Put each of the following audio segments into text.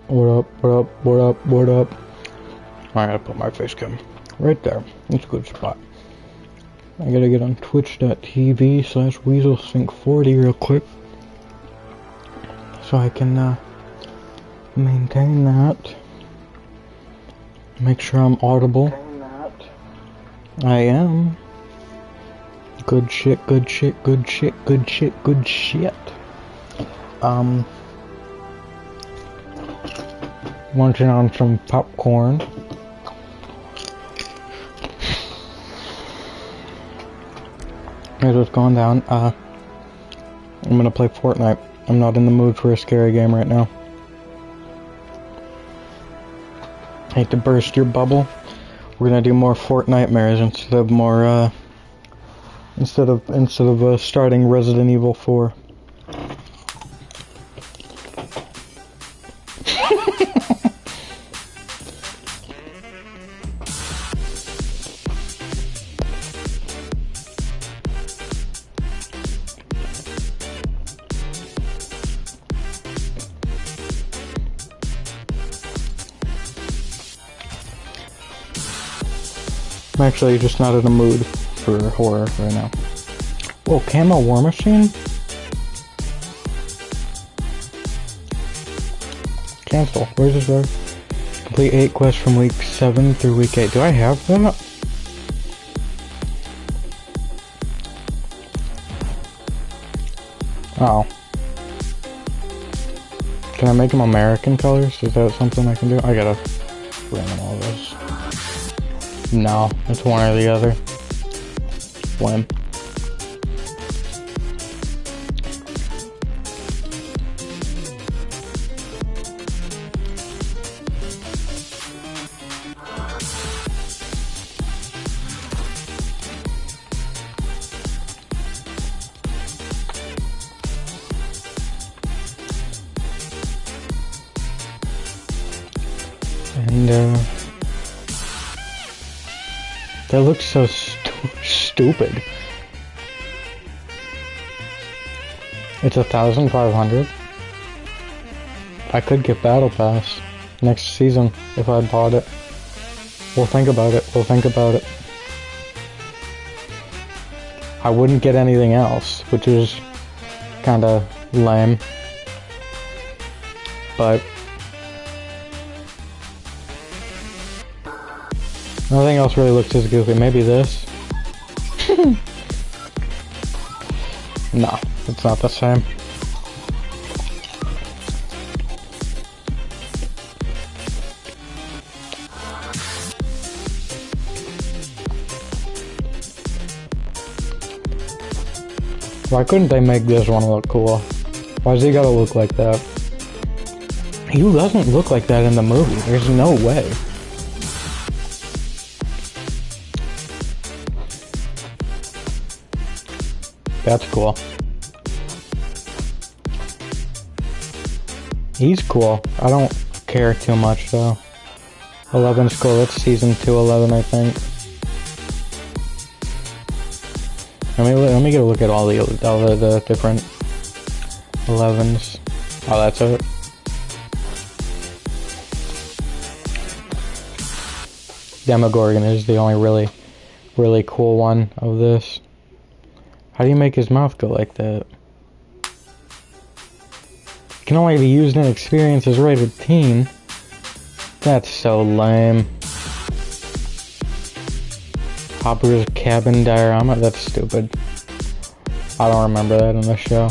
What up, what up, what up, what up? I gotta put my face cam right there. It's a good spot. I gotta get on twitch.tv/weaselsync40 real quick. So I can, maintain that. Make sure I'm audible. I am. Good shit, good shit, good shit, good shit, good shit. Munching on some popcorn. Here's what's going down. I'm gonna play Fortnite. I'm not in the mood for a scary game right now. Hate to burst your bubble. We're gonna do more Fortnitemares instead of starting Resident Evil 4. I'm actually just not in the mood for horror right now. Oh, Camo War Machine? Cancel. Where's this guy? Complete 8 quests from week 7 through week 8. Do I have that? Oh. Can I make them American colors? Is that something I can do? I gotta random all this. No, it's one or the other. Lame. And, that looks so stupid. It's 1,500. I could get Battle Pass next season if I bought it. We'll think about it. We'll think about it. I wouldn't get anything else, which is kinda lame. But nothing else really looks as goofy. Maybe this? No, it's not the same. Why couldn't they make this one look cool? Why's he gotta look like that? He doesn't look like that in the movie. There's no way. That's cool. He's cool. I don't care too much though. 11's cool. It's season 2, 11, I think. Let me get a look at all the different 11s. Oh, that's it. Demogorgon is the only really cool one of this. How do you make his mouth go like that? It can only be used in experiences rated teen. That's so lame. Hopper's cabin diorama? That's stupid. I don't remember that in the show.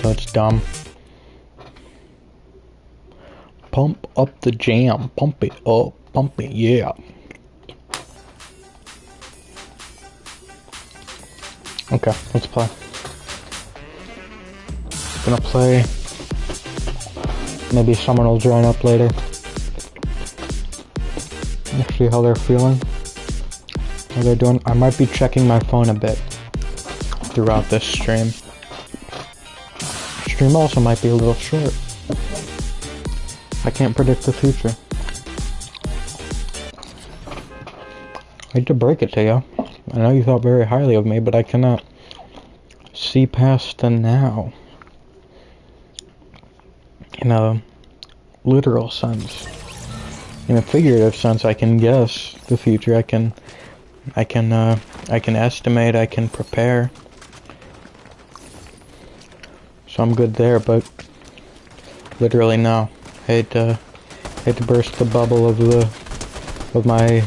So it's dumb. Pump up the jam. Pump it up. Pump it, yeah. Okay, let's play. Gonna play. Maybe someone will join up later. Let's see how they're feeling. How they're doing. I might be checking my phone a bit throughout this stream. Stream also might be a little short. I can't predict the future. I hate to break it to you. I know you thought very highly of me, but I cannot see past the now. You know, literal sense. In a figurative sense, I can guess the future. I can estimate. I can prepare. So I'm good there, but literally no. Hate to burst the bubble of my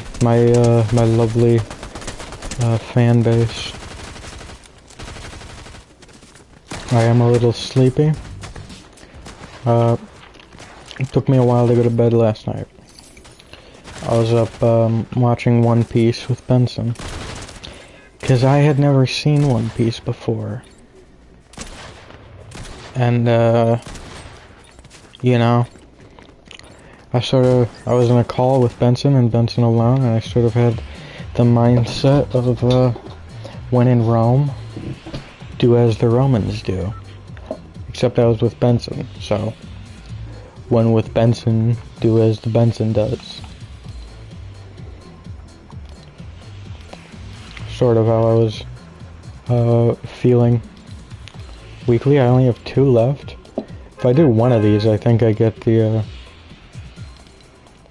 lovely fan base. I am a little sleepy. It took me a while to go to bed last night. I was up watching One Piece with Benson, because I had never seen One Piece before. And you know, I was in a call with Benson and Benson alone, and I sort of had the mindset of when in Rome, do as the Romans do. Except I was with Benson, so when with Benson, do as the Benson does. Sort of how I was feeling weekly. I only have 2 left. If I do one of these, I think I get the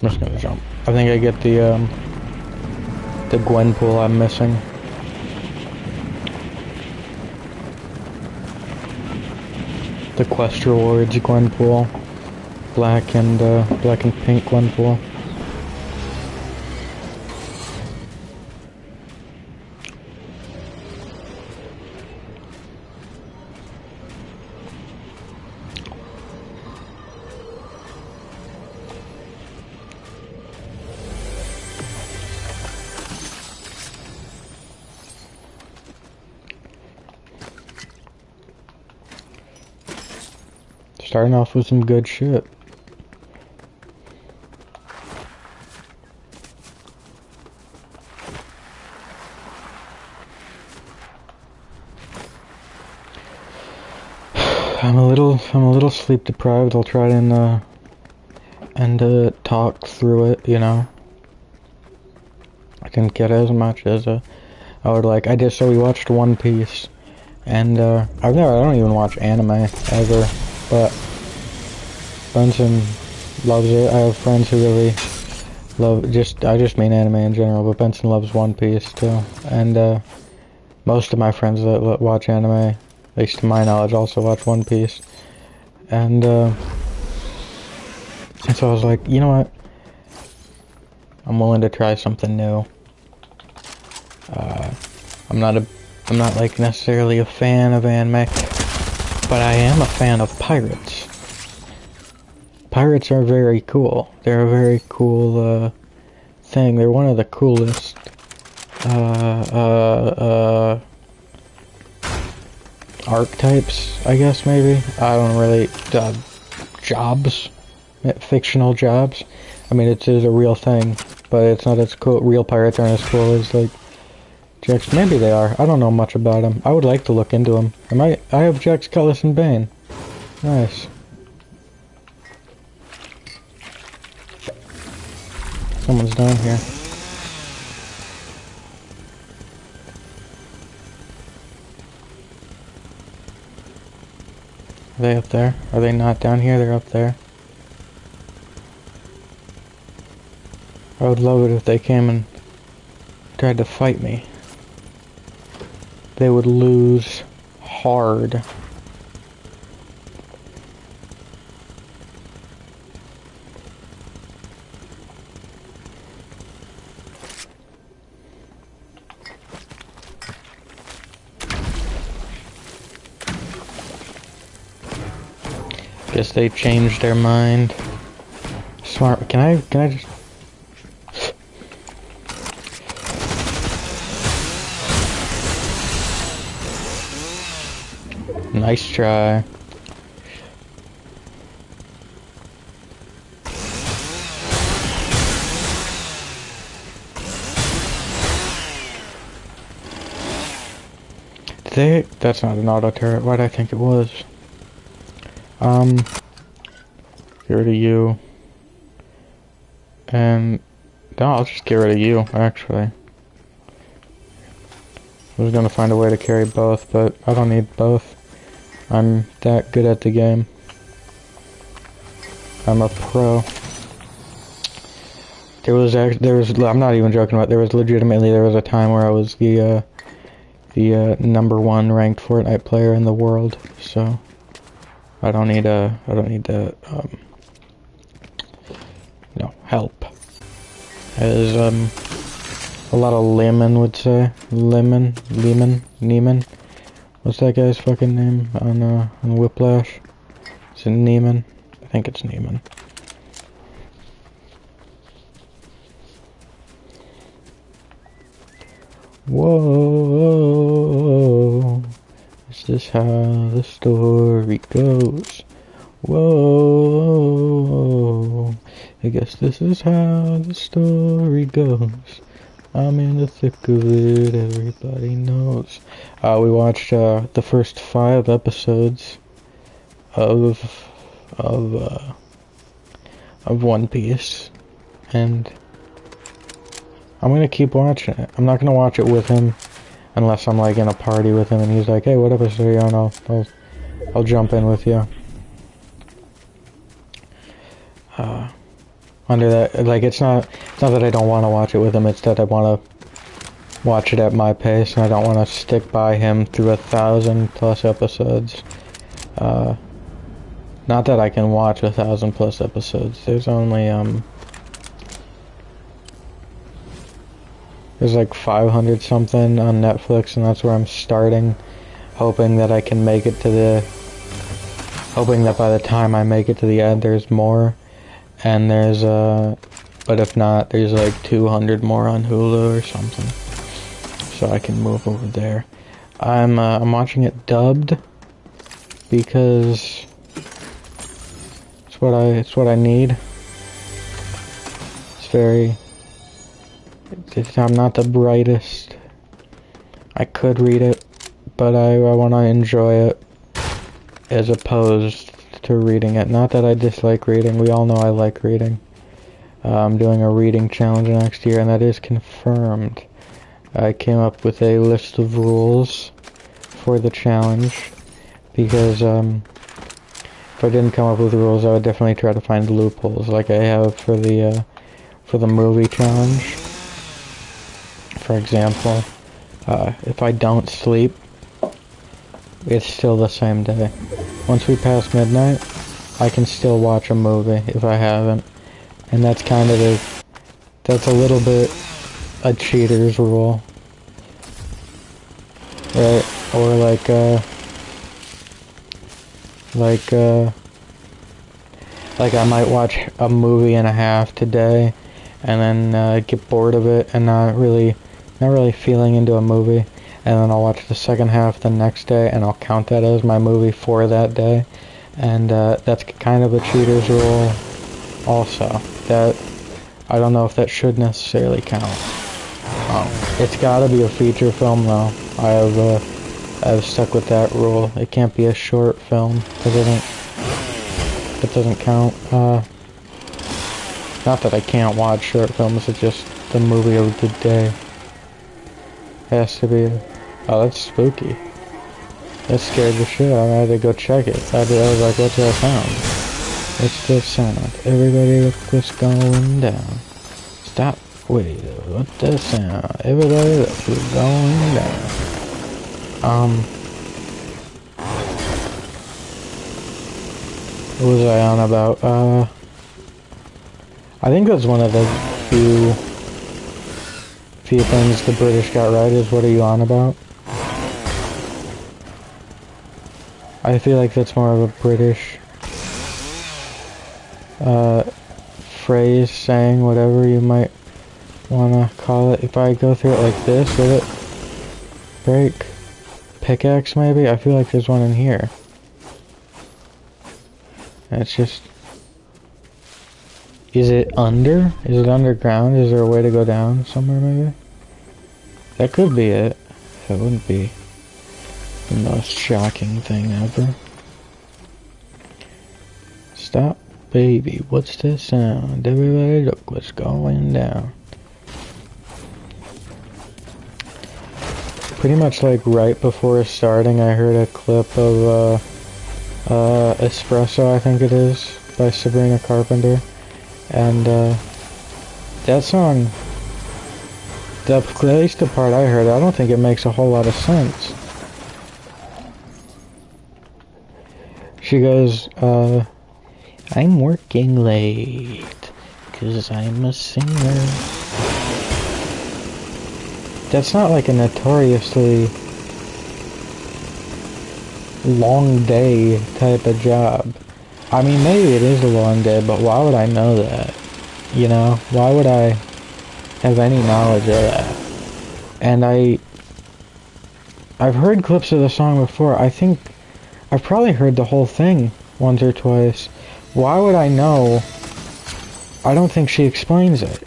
I'm just gonna jump. I think I get the Gwenpool I'm missing. The quest rewards Gwenpool. Black and pink Gwenpool. Starting off with some good shit. I'm a little sleep deprived. I'll try and talk through it, you know. I didn't get as much as I would like. So we watched One Piece, and I don't even watch anime ever. But Benson loves it. I have friends who really love I just mean anime in general, but Benson loves One Piece too. And most of my friends that watch anime, at least to my knowledge, also watch One Piece. And so I was like, you know what? I'm willing to try something new. I'm not like necessarily a fan of anime, but I am a fan of pirates. Pirates are very cool. They're a very cool thing. They're one of the coolest archetypes, I guess, maybe. I don't really jobs, fictional jobs. I mean, it is a real thing, but it's not as cool. Real pirates aren't as cool as like Jax. Maybe they are. I don't know much about them. I would like to look into them. I have Jax, Cutlass, and Bane. Nice. Someone's down here. Are they up there? Are they not down here? They're up there. I would love it if they came and tried to fight me. They would lose hard. Guess they changed their mind. Smart. Can I just... Nice try. That's not an auto turret. Why'd I think it was? Get rid of you. And no, I'll just get rid of you, actually. I was gonna find a way to carry both, but I don't need both. I'm that good at the game. I'm a pro. I'm not even joking about, there was a time where I was the #1 ranked Fortnite player in the world, so I don't need help. As, a lot of laymen would say. Neiman. What's that guy's fucking name on Whiplash? Is it Neiman? I think it's Neiman. Whoa, is this how the story goes? Whoa, I guess this is how the story goes. I'm in the thick of it, everybody knows. We watched the first 5 episodes of One Piece, and I'm gonna keep watching it. I'm not gonna watch it with him unless I'm like in a party with him and he's like, "Hey, what episode are you on? I'll jump in with you." Under that, like, it's not that I don't want to watch it with him, it's that I want to watch it at my pace, and I don't want to stick by him through 1,000+ episodes. Not that I can watch 1,000+ episodes. There's only, there's like 500 something on Netflix, and that's where I'm starting, hoping that I can make it to hoping that by the time I make it to the end, there's more. And there's, but if not, there's like 200 more on Hulu or something. So I can move over there. I'm watching it dubbed because it's what I need. I'm not the brightest. I could read it, but I want to enjoy it as opposed to reading it. Not that I dislike reading. We all know I like reading. I'm doing a reading challenge next year, and that is confirmed. I came up with a list of rules for the challenge because if I didn't come up with rules, I would definitely try to find loopholes like I have for the movie challenge. For example, if I don't sleep, it's still the same day. Once we pass midnight, I can still watch a movie if I haven't. And that's kind of that's a little bit a cheater's rule. Right? Or like I might watch a movie and a half today and then get bored of it and not really feeling into a movie. And then I'll watch the second half the next day, and I'll count that as my movie for that day. And that's kind of a cheater's rule also. That, I don't know if that should necessarily count. It's gotta be a feature film though. I've stuck with that rule. It can't be a short film, because it doesn't count. Not that I can't watch short films, it's just the movie of the day. Has to be. Oh, that's spooky. That scared the shit out of me. I had to go check it. I was like, what's that sound? What's that sound? Everybody look what's going down. Stop. Wait, what's that sound? Everybody look what's going down. What was I on about? I think that's one of the few things the British got right is what are you on about? I feel like that's more of a British phrase, saying, whatever you might want to call it. If I go through it like this, will it break? Pickaxe maybe? I feel like there's one in here. And it's just... Is it under? Is it underground? Is there a way to go down somewhere maybe? That could be it. That wouldn't be the most shocking thing ever. Stop, baby. What's that sound? Everybody look what's going down. Pretty much like right before starting, I heard a clip of Espresso, I think it is. by Sabrina Carpenter. And, that song, at least the part I heard, I don't think it makes a whole lot of sense. She goes, I'm working late, 'cause I'm a singer. That's not like a notoriously long day type of job. I mean, maybe it is a long day, but why would I know that? You know? Why would I have any knowledge of that? And I've heard clips of the song before. I think I've probably heard the whole thing once or twice. Why would I know? I don't think she explains it.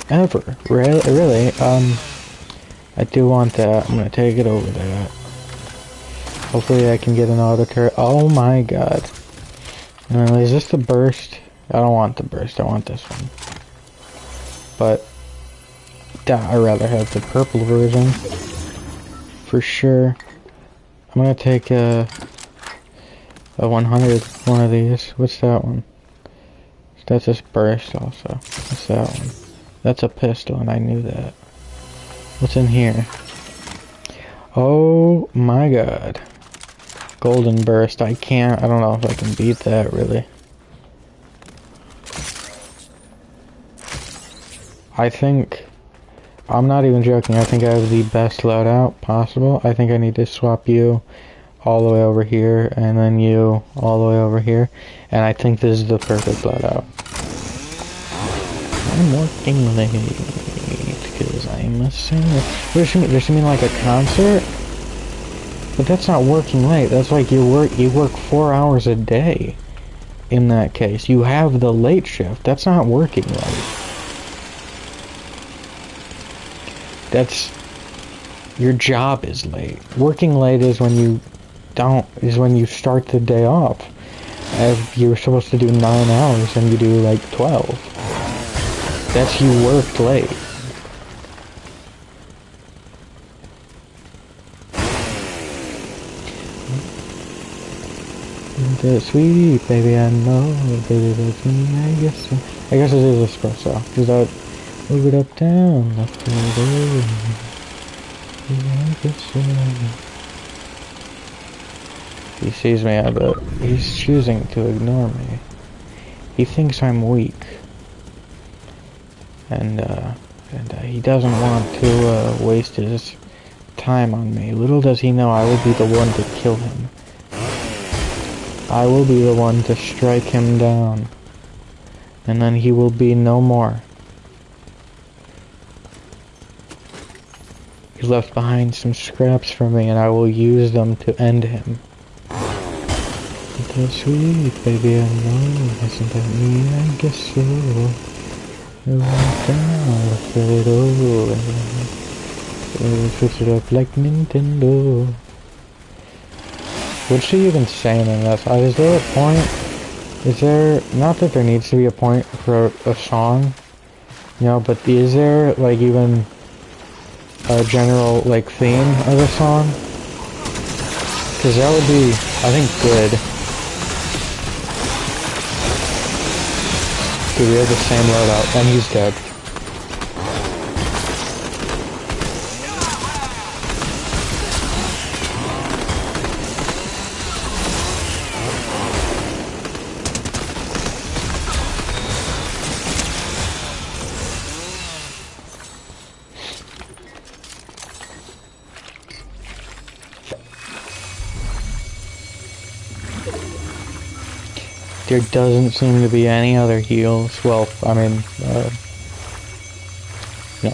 Ever. Really. I do want that. I'm gonna take it over that. Hopefully I can get an auto turret. Oh my god. Is this the burst? I don't want the burst. I want this one. But I'd rather have the purple version. For sure. I'm gonna take a 100, one of these. What's that one? That's just burst also. What's that one? That's a pistol, and I knew that. What's in here? Oh my god. Golden burst. I don't know if I can beat that, really. I think, I'm not even joking, I think I have the best loadout possible. I think I need to swap you all the way over here, and then you all the way over here. And I think this is the perfect loadout. I'm working late, because I'm a singer. Does she mean like a concert? But that's not working late. That's like you work 4 hours a day. In that case, you have the late shift. That's not working late. That's, your job is late. Working late is when you start the day off. If you're supposed to do 9 hours and you do like 12. That's you worked late. Sweet baby, I know, baby, that's me, I guess so. I guess it is espresso. Cause I move it up, down, left and right. I guess so. He sees me, but he's choosing to ignore me. He thinks I'm weak. And he doesn't want to waste his time on me. Little does he know I will be the one to kill him. I will be the one to strike him down. And then he will be no more. He left behind some scraps for me, and I will use them to end him. That's sweet, baby, I know. Isn't that me? I guess so. I went down, I feel it all. Switch it up like Nintendo. What's she even saying in this? Is there a point? Is there, not that there needs to be a point for a song, you know, but is there, like, even a general, like, theme of a song? Because that would be, I think, good. Dude, we have the same loadout, and he's dead. There doesn't seem to be any other heals. Well, I mean,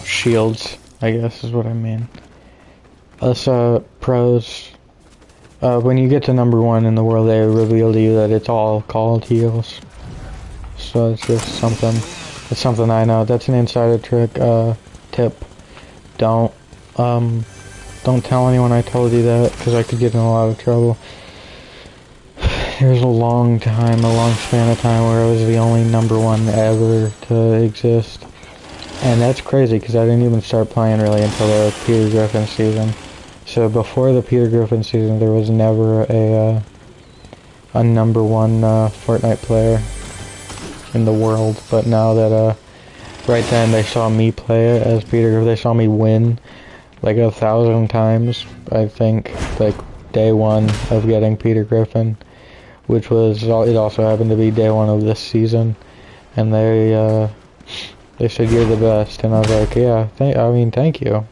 shields, I guess is what I mean. Us, pros, when you get to number 1 in the world, they reveal to you that it's all called heals. So it's just something, it's something I know. That's an insider trick, tip. Don't tell anyone I told you that, because I could get in a lot of trouble. There's a long span of time where I was the only number 1 ever to exist. And that's crazy, because I didn't even start playing really until the Peter Griffin season. So before the Peter Griffin season, there was never a number 1 Fortnite player. in the world. But now that right then they saw me play it as Peter Griffin, they saw me win like 1,000 times. I think like day one of getting Peter Griffin, which was it also happened to be day one of this season, and they said you're the best, and I was like, yeah, thank you.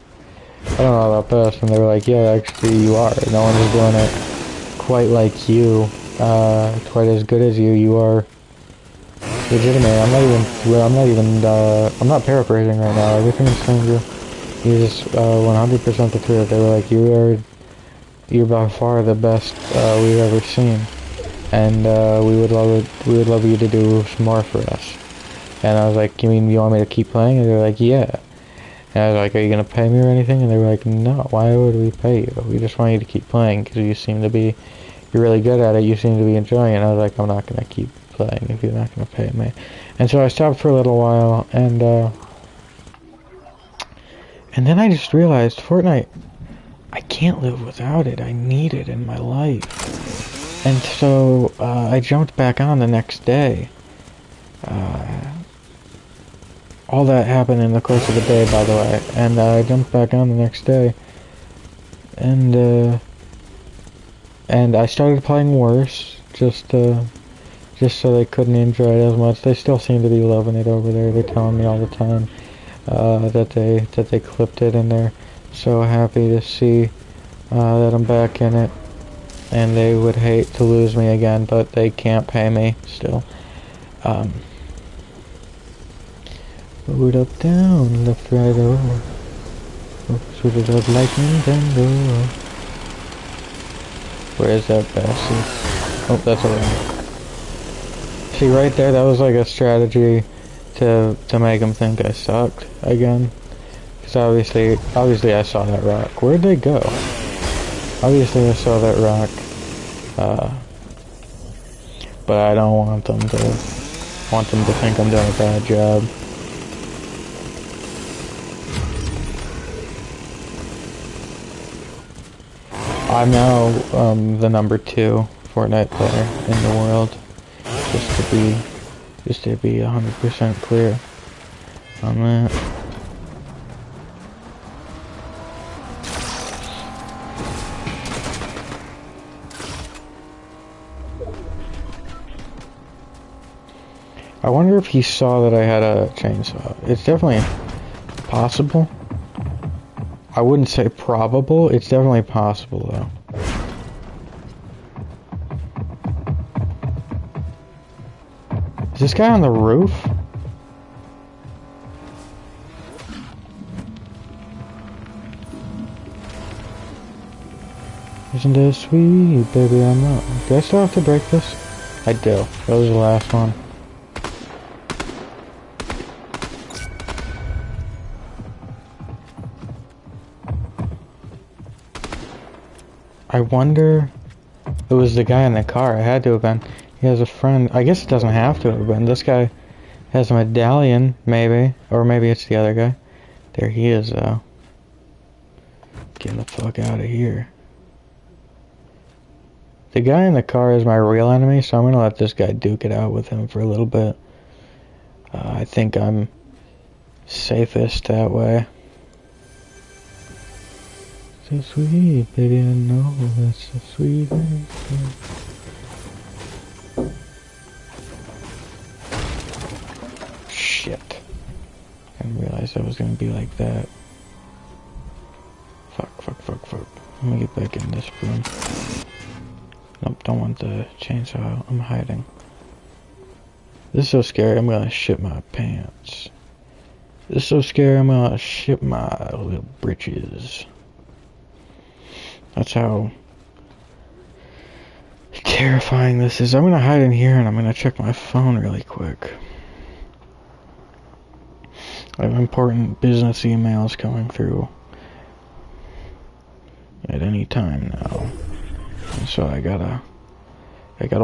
I don't know about best, and they were like, yeah, actually you are. No one is doing it quite like you, quite as good as you. You are legitimate. I'm not paraphrasing right now. Everything I'm saying is 100% the truth. They were like, you're by far the best we've ever seen, and we would love you to do some more for us. And I was like, you mean you want me to keep playing? And they were like, yeah. And I was like, are you going to pay me or anything? And they were like, no, why would we pay you? We just want you to keep playing because you're really good at it. You seem to be enjoying it. And I was like, I'm not going to keep playing if you're not going to pay me. And so I stopped for a little while, and then I just realized Fortnite, I can't live without it. I need it in my life. And so I jumped back on the next day. All that happened in the course of the day, by the way, and I jumped back on the next day, and I started playing worse, just so they couldn't enjoy it as much. They still seem to be loving it over there. They're telling me all the time that they clipped it, and they're so happy to see that I'm back in it, and they would hate to lose me again, but they can't pay me still. Forward, up, down, left, right, over. Shoot it up like Nintendo. Where is that bastard? Oh, that's alright. See, right there, that was like a strategy to make them think I sucked again. Because obviously I saw that rock. Where'd they go? Obviously I saw that rock. But I don't want them to think I'm doing a bad job. I'm now the number 2 Fortnite player in the world, just to be 100% clear on that. I wonder if he saw that I had a chainsaw. It's definitely possible. I wouldn't say probable, it's definitely possible though. Is this guy on the roof? Isn't it sweet, baby? I'm not. Do I still have to break this? I do. That was the last one. I wonder... It was the guy in the car. It had to have been. He has a friend. I guess it doesn't have to have been. This guy has a medallion, maybe. Or maybe it's the other guy. There he is, though. Get the fuck out of here. The guy in the car is my real enemy, so I'm gonna let this guy duke it out with him for a little bit. I think I'm safest that way. So sweet, baby, I know that's so sweet. Shit. I didn't realize I was gonna be like that. Fuck. Let me get back in this room. Nope, don't want the chainsaw. I'm hiding. This is so scary, I'm gonna shit my pants. This is so scary, I'm gonna shit my little britches. That's how terrifying this is. I'm gonna hide in here and I'm gonna check my phone really quick. I have important business emails coming through at any time now. And so I gotta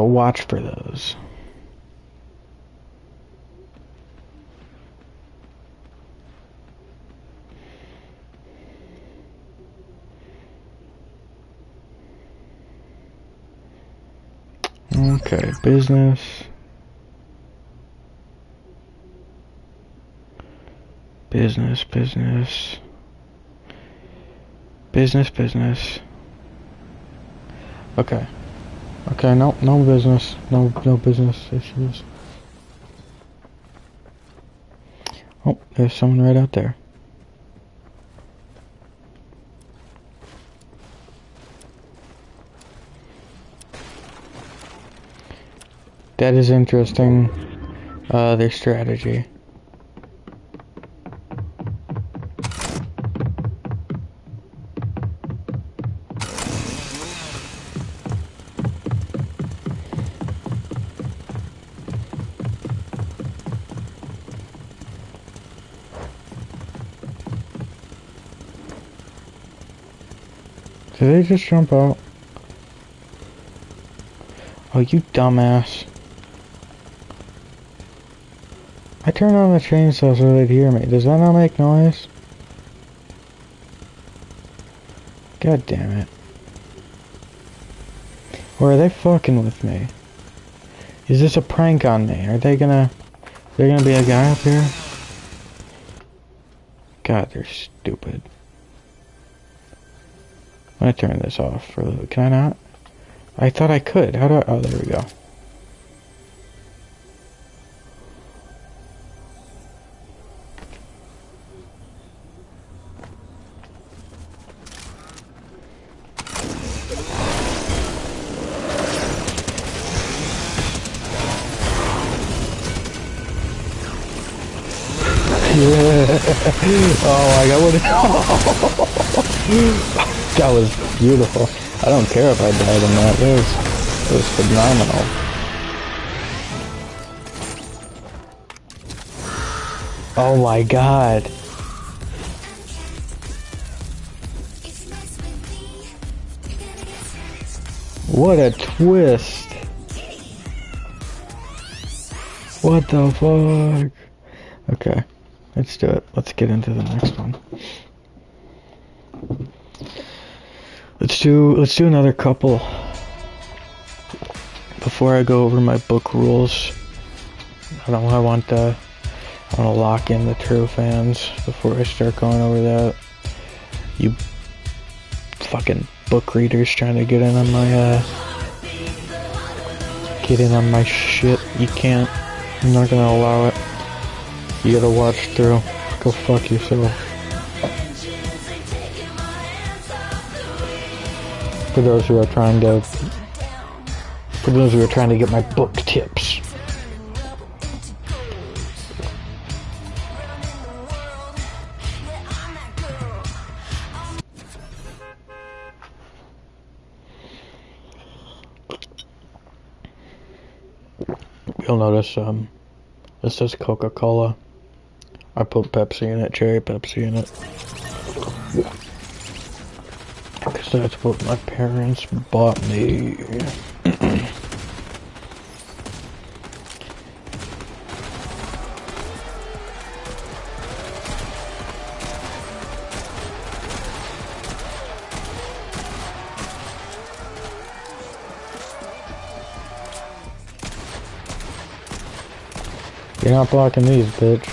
watch for those. Okay, business. Business, business. Business, business. Okay. Okay, no business. No business issues. Oh, there's someone right out there. That is interesting, their strategy. Did they just jump out? Oh, you dumbass. I turned on the chainsaw so they'd hear me. Does that not make noise? God damn it. Or are they fucking with me? Is this a prank on me? Are they gonna... They're gonna be a guy up here? God, they're stupid. I'm gonna turn this off for a little bit. Can I not? I thought I could. How do I... Oh, there we go. Yeah. Oh my god, what that was beautiful. I don't care if I died in that. It was phenomenal. Oh my god. What a twist. What the fuck? Okay. Let's do it. Let's get into the next one. Let's do another couple before I go over my book rules. I want to lock in the true fans before I start going over that. You fucking book readers trying to get in on my shit. You can't. I'm not gonna allow it. You gotta watch through. Go fuck yourself. For those who are trying to get my book tips. You'll notice, this says Coca-Cola. I put Pepsi in it, cherry Pepsi in it. Because that's what my parents bought me. You're not blocking these, bitch.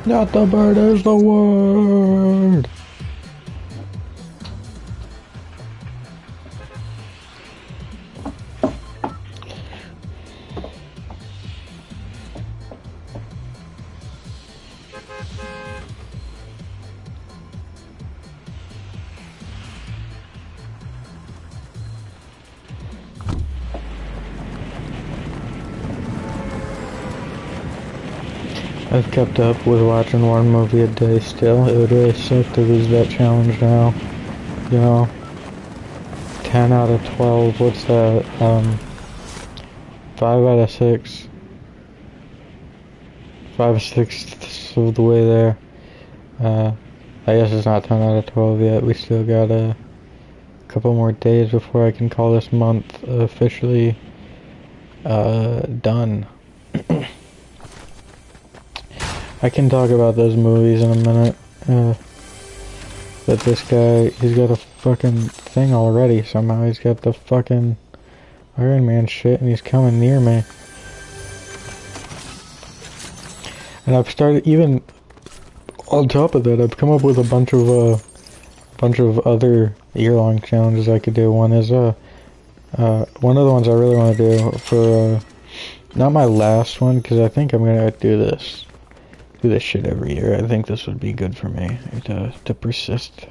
Not the bird is the word. I've kept up with watching one movie a day still. It would really suck to lose that challenge now. You know, 10 out of 12, what's that? 5 out of 6. 5/6 of the way there. I guess it's not 10 out of 12 yet. We still got a couple more days before I can call this month officially done. I can talk about those movies in a minute. But this guy, he's got a fucking thing already somehow. He's got the fucking Iron Man shit and he's coming near me. And I've started, even on top of that, I've come up with a bunch of other year-long challenges I could do. One is, one of the ones I really want to do for, not my last one, because I think I'm gonna do this shit every year. I think this would be good for me, to persist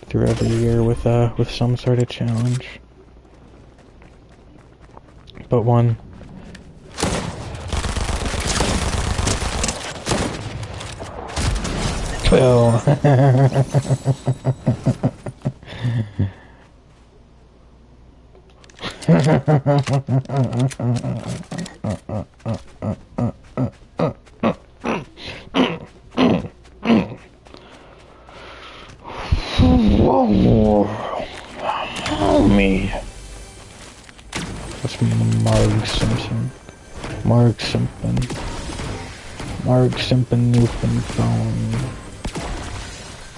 through every year with some sort of challenge. But one... Well... Whoa! Help me! That's Marg Simpson. Marg Simpson. Marg Simpson Newfoundland.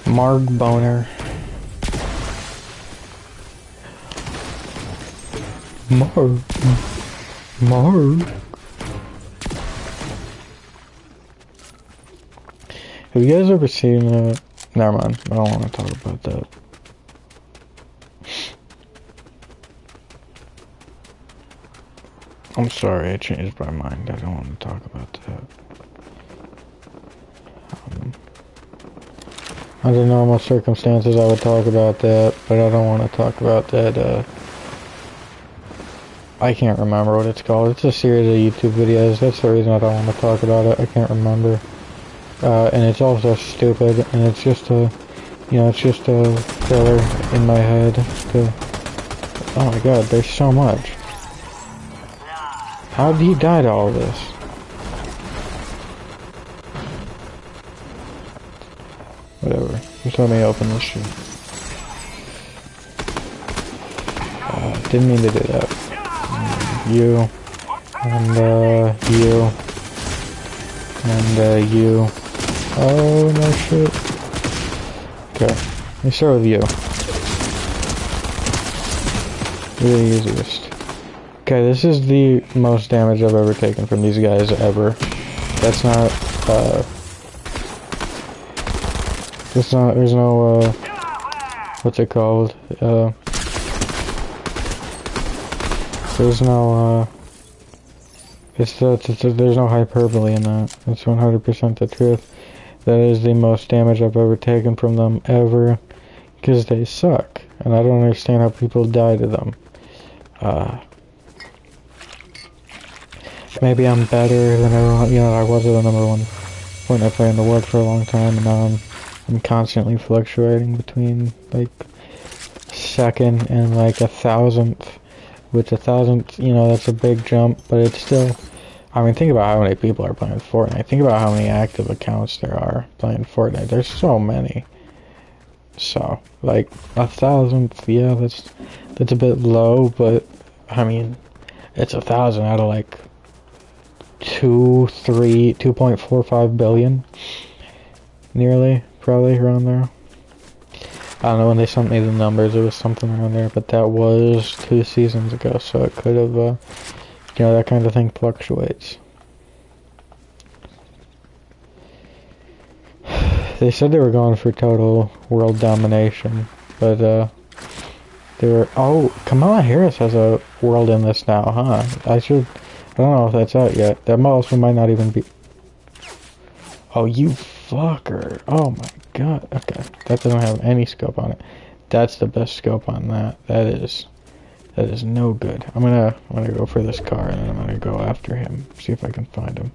Marg Boner. Marg. Have you guys ever seen, never mind, I don't want to talk about that. I'm sorry, I changed my mind. I don't want to talk about that. Under normal circumstances, I would talk about that, but I don't want to talk about that. I can't remember what it's called. It's a series of YouTube videos. That's the reason I don't want to talk about it. I can't remember. And it's also stupid, and it's just a, it's just a filler in my head to, oh my god, there's so much. How did he die to all this? Whatever. Just let me open this shit. Didn't mean to do that. You. And, you. And, you. Oh, no shit. Okay. Let me start with you. You're the easiest. Okay, this is the most damage I've ever taken from these guys ever. That's not, there's no, what's it called? There's no, there's no hyperbole in that. It's 100% the truth. That is the most damage I've ever taken from them ever. Because they suck. And I don't understand how people die to them. Maybe I'm better than everyone, I was the number one Fortnite player in the world for a long time, and now I'm constantly fluctuating between, like, second and, like, 1,000th. Which 1,000th, that's a big jump, but it's still, I mean, think about how many people are playing Fortnite. Think about how many active accounts there are playing Fortnite. There's so many. So, like, 1,000th, yeah, that's a bit low, but, I mean, it's 1,000 out of, like, 2.45 billion, nearly, probably around there. I don't know, when they sent me the numbers, it was something around there, but that was 2 seasons ago, so it could have, that kind of thing fluctuates. They said they were going for total world domination, but, they were, oh, Kamala Harris has a world in this now, huh? I don't know if that's out yet. That also might not even be... Oh, you fucker. Oh my god. Okay. That doesn't have any scope on it. That's the best scope on that. That is no good. I'm gonna go for this car and then I'm gonna go after him. See if I can find him.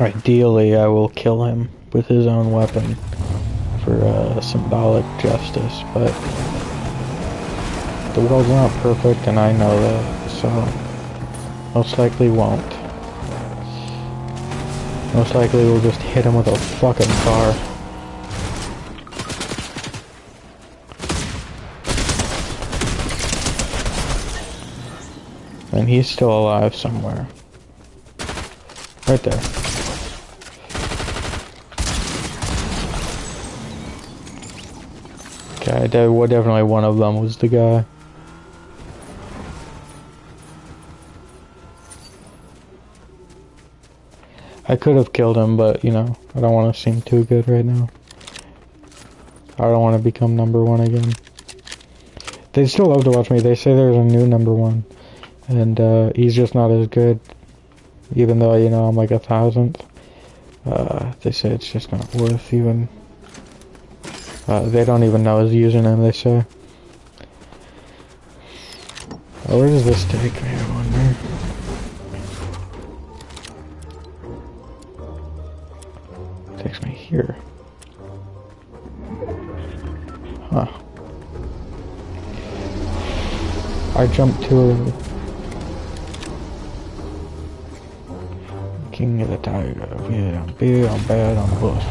Ideally, I will kill him with his own weapon for symbolic justice, but the world's not perfect and I know that, so most likely won't. Most likely we'll just hit him with a fucking car. And he's still alive somewhere. Right there. Okay, definitely one of them was the guy. I could have killed him, but, you know, I don't want to seem too good right now. I don't want to become #1 again. They still love to watch me. They say there's a new #1. And, he's just not as good. Even though, you know, I'm like 1,000th. They say it's just not worth even... they don't even know his username, they say. Oh, where does this take me, I wonder? It takes me here. Huh. I jumped too early. King of the Tiger. Yeah, I'm big, I'm bad, I'm bush.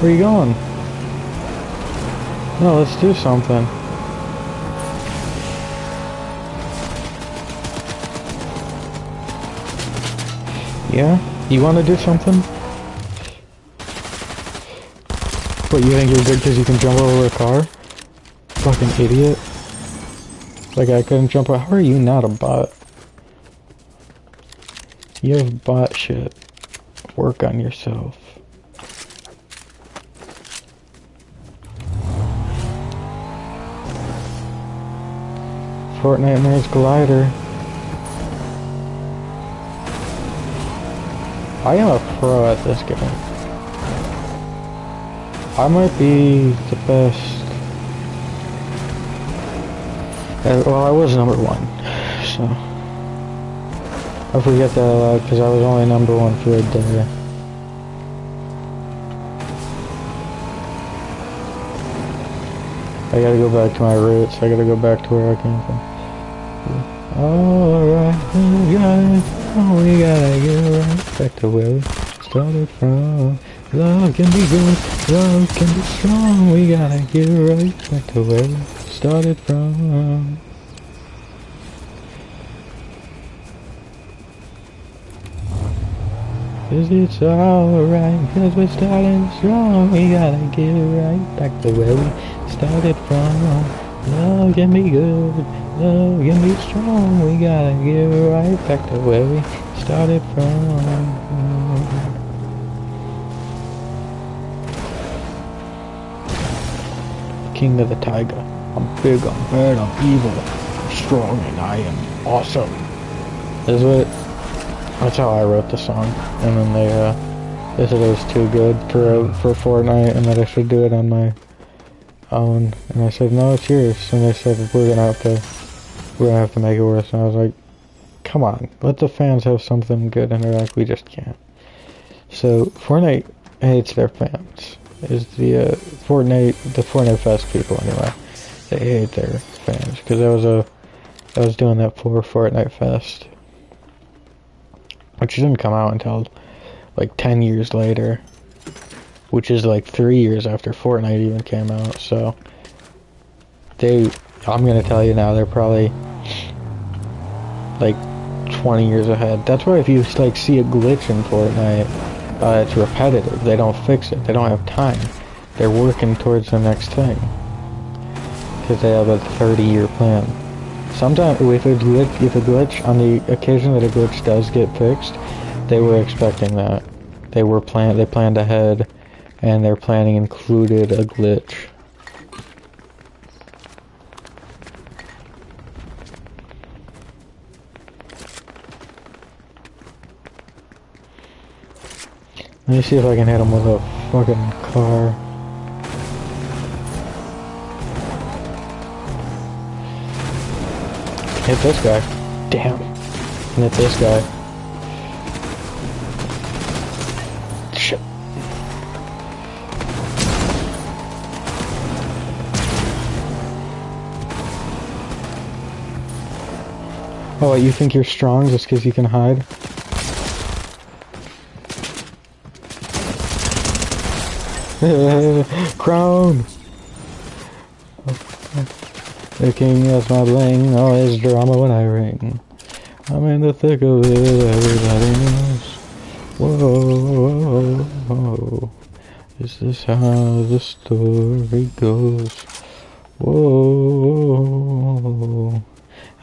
Where are you going? No, let's do something. Yeah? You want to do something? What, you think you're good because you can jump over a car? Fucking idiot. Like I couldn't jump over. How are you not a bot? You have bot shit. Work on yourself. Fortnite Mare's glider. I am a pro at this game. I might be the best. Well, I was #1, so I forget that a lot because I was only #1 for a day. I gotta go back to my roots. I gotta go back to where I came from. Alright, we gotta get right back to where we started from. Love can be good, love can be strong. We gotta get right back to where we started from. Cause it's alright, cause we're starting strong. We gotta get right back to where we started from. Love can be good, love can be strong. We gotta get right back to where we started from. King of the Tiger. I'm big, I'm bad, I'm evil, I'm strong, and I am awesome. That's how I wrote the song. And then they said it was too good for Fortnite and that I should do it on my own. And I said, no, it's yours. And they said, we're gonna have to make it worse. And I was like, come on, let the fans have something good. And they're like, we just can't. So Fortnite hates their fans. Is the Fortnite Fest people anyway. They hate their fans because I was doing that for Fortnite Fest, which didn't come out until like 10 years later, which is like 3 years after Fortnite even came out. So I'm gonna tell you now, they're probably like 20 years ahead. That's why if you like see a glitch in Fortnite, it's repetitive. They don't fix it. They don't have time. They're working towards the next thing because they have a 30-year plan. Sometimes, if a glitch, on the occasion that a glitch does get fixed, they were expecting that. They planned ahead, and their planning included a glitch. Let me see if I can hit him with a fucking car. Hit this guy. Damn. And it's this guy. Shit. Oh, you think you're strong just because you can hide? Crown! The king has my bling, always drama when I ring. I'm in the thick of it, everybody knows. Whoa, whoa, is this how the story goes? Whoa,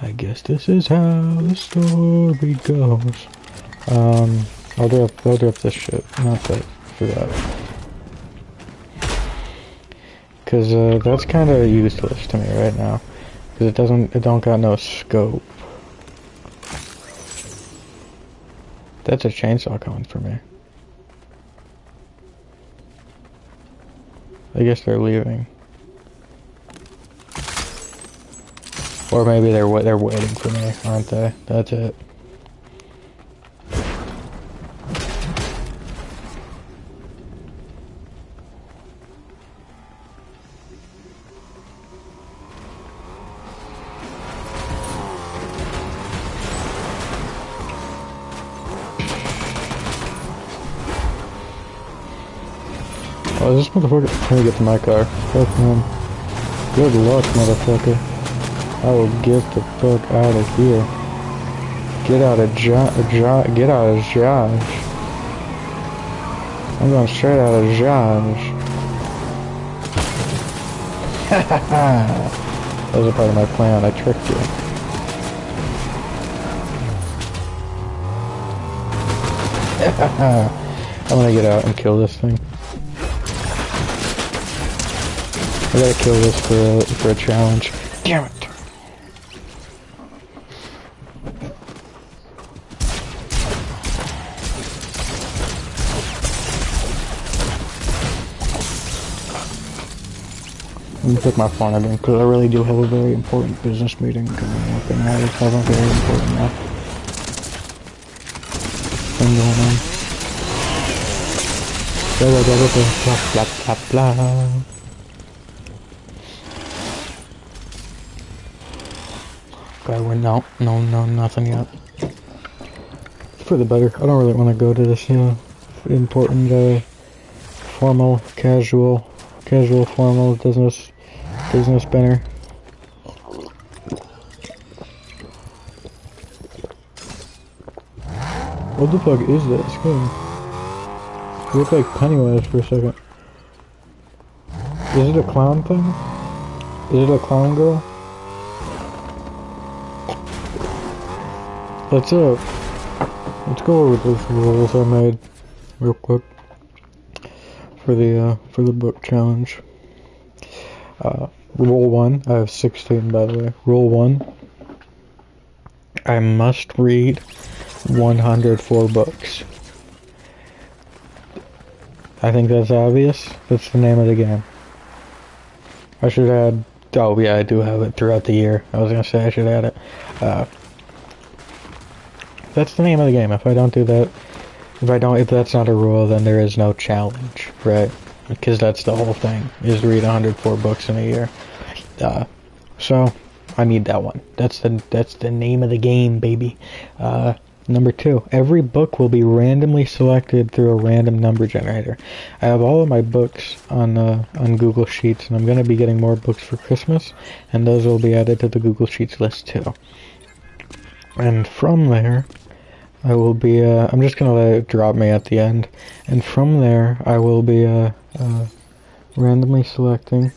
I guess this is how the story goes. I'll drop this shit, not that, for that. Cause that's kind of useless to me right now, cause it don't got no scope. That's a chainsaw coming for me. I guess they're leaving, or maybe they're waiting for me, aren't they? That's it. Oh, is this motherfucker trying to get to my car? Fuck him. Good luck, motherfucker. I will get the fuck out of here. Get out of get out of Josh. I'm going straight out of Josh. That was a part of my plan. I tricked you. I'm gonna get out and kill this thing. I gotta kill this for a challenge. Damn it! Let me pick my phone again, because I really do have a very important business meeting coming up, and I have a very important thing going on. Blah blah blah blah blah blah. Okay, we're no, nothing yet. For the better. I don't really want to go to this, important, formal, casual, formal business dinner. What the fuck is this? Good. You look like Pennywise for a second. Is it a clown thing? Is it a clown girl? Let's go over those rules I made real quick for the book challenge. Rule 1, I have 16 by the way. Rule 1, I must read 104 books. I think that's obvious. That's the name of the game. I should add, oh yeah, I do have it throughout the year. I was gonna say I should add it. That's the name of the game. If I don't do that, if that's not a rule, then there is no challenge, right? Because that's the whole thing, is read 104 books in a year. So, I need that one. That's the name of the game, baby. Number 2, every book will be randomly selected through a random number generator. I have all of my books on Google Sheets, and I'm going to be getting more books for Christmas, and those will be added to the Google Sheets list too. And from there, I will be, I'm just going to let it drop me at the end, and from there, I will be randomly selecting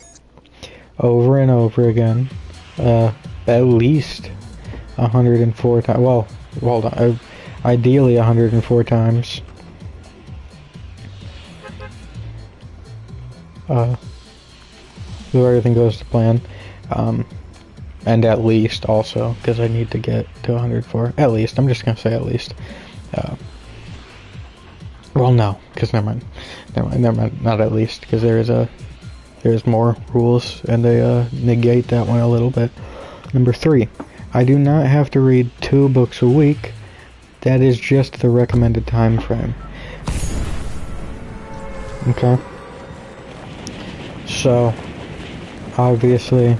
over and over again, at least 104 times, well, hold on, ideally 104 times, if everything goes to plan, and at least also, because I need to get to 104, at least, I'm just going to say at least, well no, because never mind, not at least, because there's more rules, and they negate that one a little bit. Number 3, I do not have to read 2 books a week, That is just the recommended time frame. Okay? So, obviously,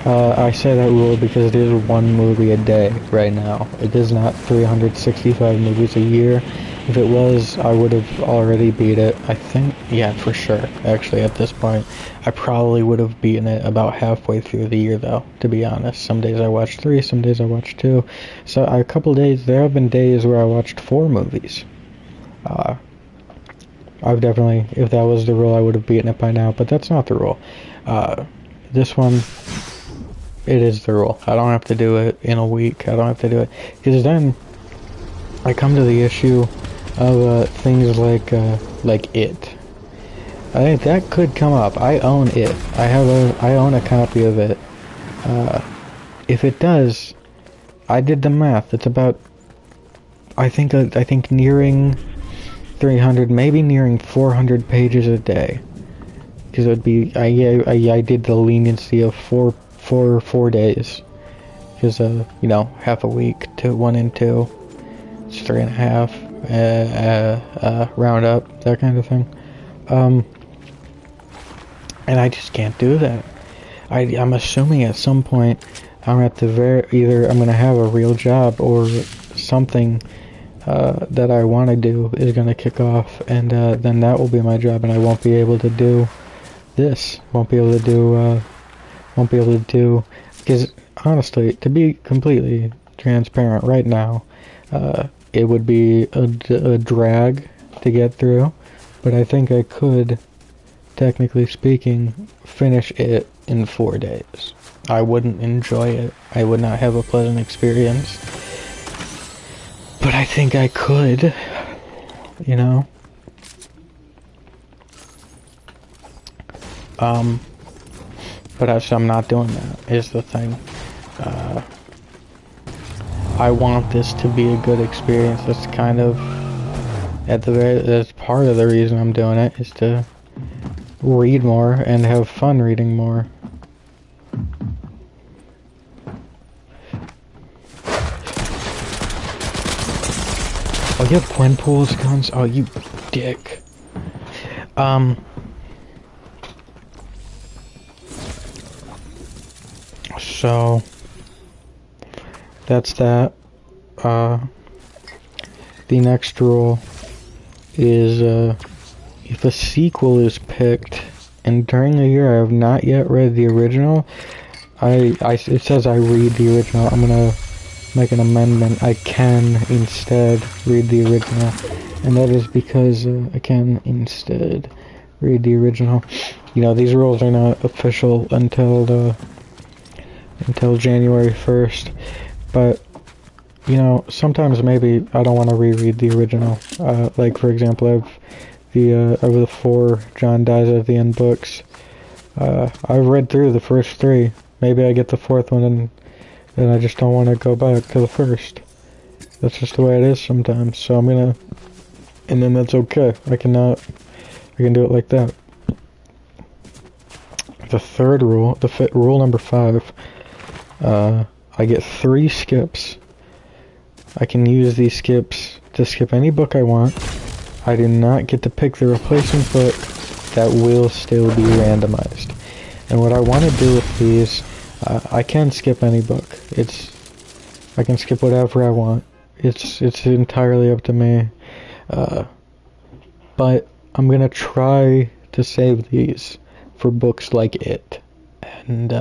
I say that rule because it is one movie a day right now. It is not 365 movies a year. If it was, I would have already beat it. I think, yeah, for sure. Actually, at this point, I probably would have beaten it about halfway through the year, though, to be honest. Some days I watched 3, some days I watched 2. So, a couple days, there have been days where I watched 4 movies. I've definitely, if that was the rule, I would have beaten it by now, but that's not the rule. This one, it is the rule. I don't have to do it in a week. I don't have to do it, because then I come to the issue of things like It. I think that could come up. I own It. I own a copy of it. If it does, I did the math. It's about, I think nearing 300, maybe nearing 400 pages a day. Because it would be, I did the leniency of four days. Because, half a week to 1 and 2. It's 3.5. Round up, that kind of thing. And I just can't do that. I'm assuming at some point I'm at the either I'm gonna have a real job or something that I want to do is gonna kick off, and then that will be my job, and I won't be able to do this. Won't be able to do because honestly, to be completely transparent, right now, it would be a drag to get through, but I think I could, technically speaking, finish it in 4 days. I wouldn't enjoy it. I would not have a pleasant experience. But I think I could, But I'm not doing that, is the thing. I want this to be a good experience. That's kind of, that's part of the reason I'm doing it, is to read more and have fun reading more. Oh, you have Gwenpool's guns? Oh, you dick. So, that's that. The next rule is, if a sequel is picked, and during the year I have not yet read the original, it says I read the original. I'm gonna make an amendment. I can instead read the original, and that is because I can instead read the original. These rules are not official until January 1st, but sometimes maybe I don't want to reread the original. Like, for example, I have the 4 John Dies at the End books. I've read through the first 3. Maybe I get the 4th one and I just don't want to go back to the first. That's just the way it is sometimes. So I'm gonna, and then that's okay. I can do it like that. The third rule, rule number 5, I get 3 skips. I can use these skips to skip any book I want. I do not get to pick the replacement book. That will still be randomized. And what I want to do with these, I can skip any book. I can skip whatever I want. It's entirely up to me. But I'm gonna try to save these for books like It, and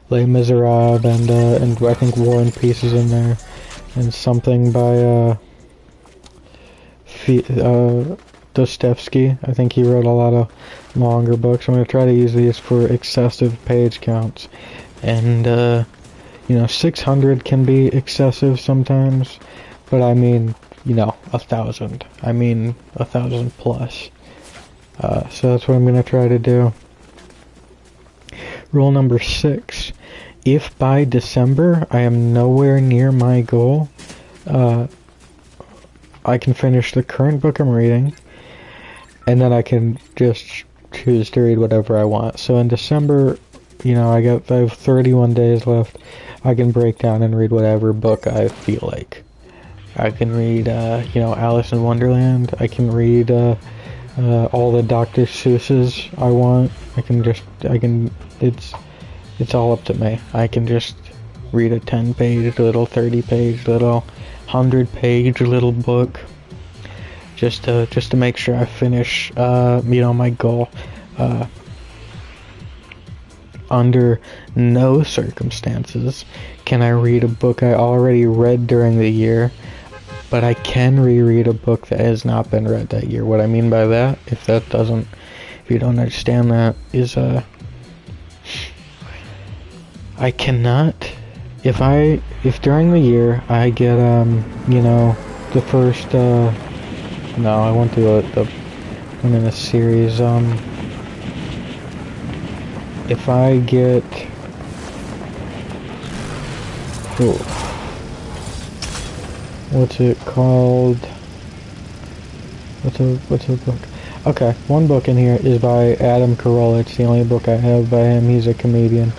Les Miserables, and I think War and Peace is in there, and something by Dostoevsky. I think he wrote a lot of longer books. I'm going to try to use these for excessive page counts. And, 600 can be excessive sometimes, but I mean, 1,000. I mean, 1,000 plus. So that's what I'm going to try to do. Rule number 6. If by December I am nowhere near my goal, I can finish the current book I'm reading, and then I can just choose to read whatever I want. So in December, I have 31 days left. I can break down and read whatever book I feel like. I can read, you know, Alice in Wonderland. I can read all the Dr. Seuss's I want. It's all up to me. I can just read a 10-page little, 30-page little, 100-page little book, just to make sure I finish, you know, my goal. Under no circumstances can I read a book I already read during the year, but I can reread a book that has not been read that year. What I mean by that, if you don't understand that, is I cannot, if during the year I get, you know, the first, no, I won't do the one in a series, if I get, what's it called? What's a book? Okay, one book in here is by Adam Carolla. It's the only book I have by him. He's a comedian.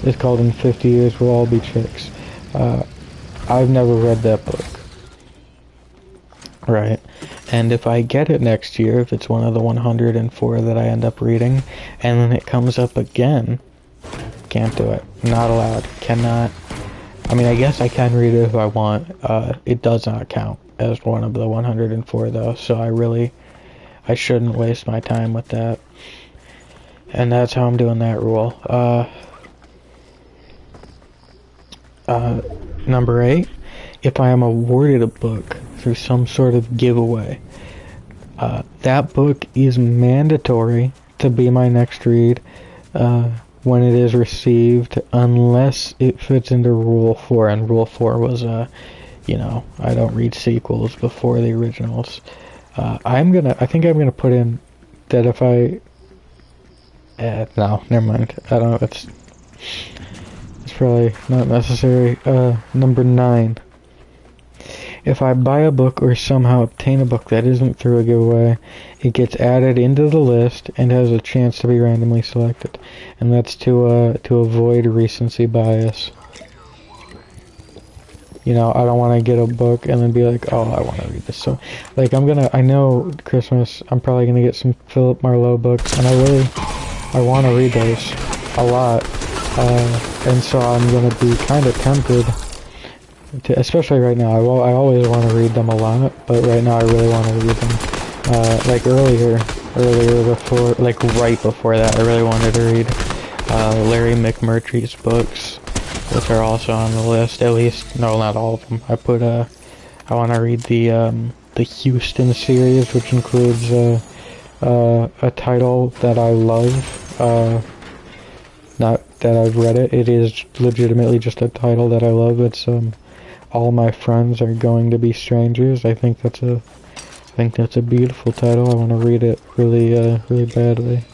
It's called In 50 Years We'll All Be Chicks. I've never read that book. Right. And if I get it next year, if it's one of the 104 that I end up reading, and then it comes up again, can't do it. Not allowed. Cannot. I mean, I guess I can read it if I want. It does not count as one of the 104 though, so I shouldn't waste my time with that. And that's how I'm doing that rule. Number 8, if I am awarded a book through some sort of giveaway, that book is mandatory to be my next read when it is received, unless it fits into Rule 4, and Rule 4 was, you know, I don't read sequels before the originals. I think I'm gonna put in that if I, no, never mind, I don't know, it's probably not necessary. Number 9. If I buy a book or somehow obtain a book that isn't through a giveaway, it gets added into the list and has a chance to be randomly selected. And that's to avoid recency bias. You know, I don't want to get a book and then be like, oh, I want to read this. So, like, I know Christmas, I'm probably going to get some Philip Marlowe books, and I want to read those a lot. And so I'm going to be kind of tempted to, especially right now. I always want to read them a lot, but right now I really want to read them. Like earlier before, like right before that, I really wanted to read Larry McMurtry's books, which are also on the list. At least, no, not all of them. I want to read the Houston series, which includes a title that I love. Not that I've read it. It is legitimately just a title that I love. It's All My Friends Are Going to Be Strangers. I think that's a beautiful title. I want to read it really badly.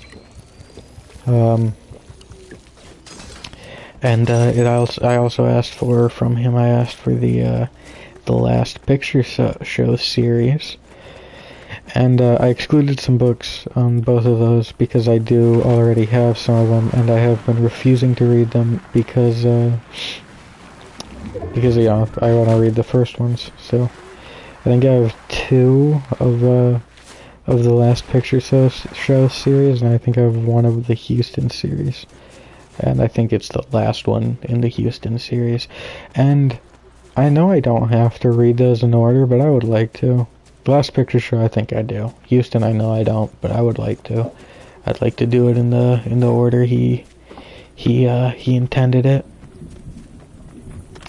And I also asked from him. I asked for the Last Picture Show series. And I excluded some books on both of those because I do already have some of them, and I have been refusing to read them because you know, I want to read the first ones. So I think I have 2 of the Last Picture Show series, and I think I have 1 of the Houston series, and I think it's the last one in the Houston series. And I know I don't have to read those in order, but I would like to. Last Picture Show, I think I do. Houston, I know I don't, but I would like to. I'd like to do it in the order he intended it.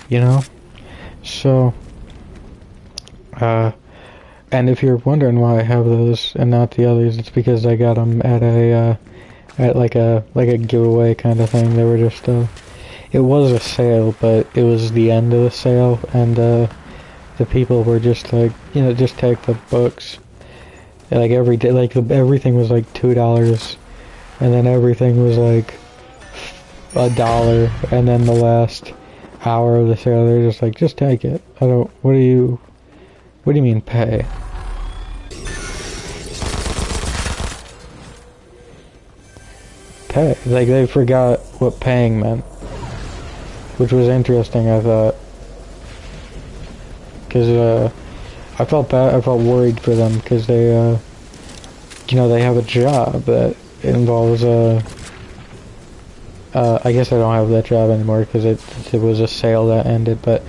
You know? So, and if you're wondering why I have those and not the others, it's because I got them at like a giveaway kind of thing. They were just, it was a sale, but it was the end of the sale, and, the people were just like, you know, just take the books. And like every day, like everything was like $2, and then everything was like $1, and then the last hour of the sale, they're just like, just take it. What do you mean pay? Pay. Like they forgot what paying meant, which was interesting, I thought. because I felt bad. I felt worried for them because they, you know, they have a job that involves I guess I don't have that job anymore because it was a sale that ended. But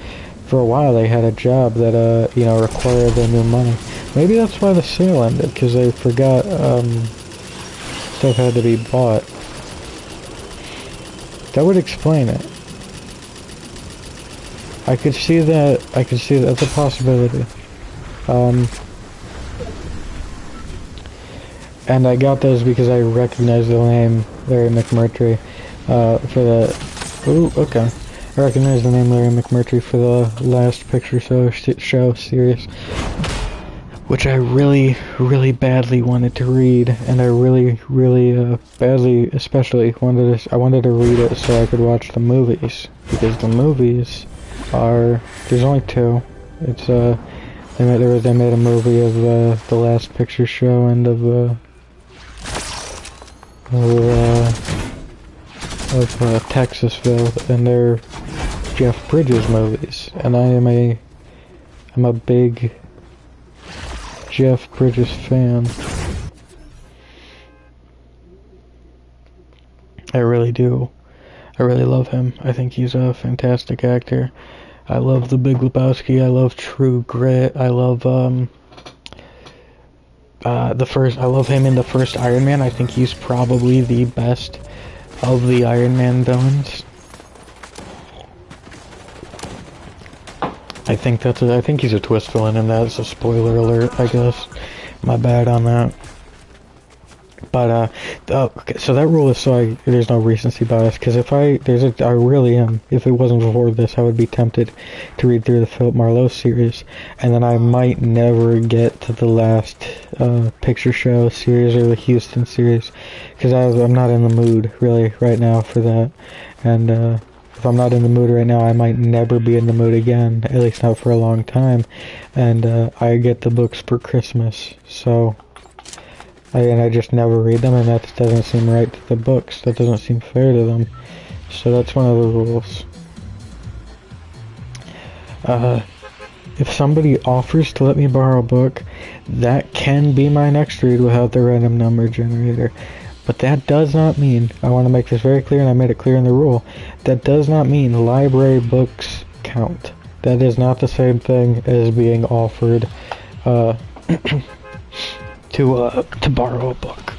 for a while they had a job that you know, required their new money. Maybe that's why the sale ended, because they forgot stuff had to be bought. That would explain it. I could see that. I could see that's a possibility. And I got those because I recognized the name Larry McMurtry for the. Ooh, okay. I recognize the name Larry McMurtry for the last picture show series, which I really, really badly wanted to read, and I really, really badly, especially I wanted to read it so I could watch the movies, because the movies are, there's only two. It's they made a movie of the last picture show and of Texasville, and they're Jeff Bridges movies, and I'm a big Jeff Bridges fan. I really do. I really love him. I think he's a fantastic actor. I love The Big Lebowski. I love True Grit. I love I love him in the first Iron Man. I think he's probably the best of the Iron Man villains. I think he's a twist villain, and that's a spoiler alert, I guess. My bad on that. But, okay, so that rule is so there's no recency bias, because I really am, if it wasn't for this, I would be tempted to read through the Philip Marlowe series, and then I might never get to the last, picture show series, or the Houston series, because I'm not in the mood, really, right now for that, and, if I'm not in the mood right now, I might never be in the mood again, at least not for a long time, and, I get the books for Christmas, so I just never read them, and that doesn't seem right to the books. That doesn't seem fair to them. So that's one of the rules. If somebody offers to let me borrow a book, that can be my next read without the random number generator. But that does not mean, I want to make this very clear, and I made it clear in the rule, that does not mean library books count. That is not the same thing as being offered, to borrow a book.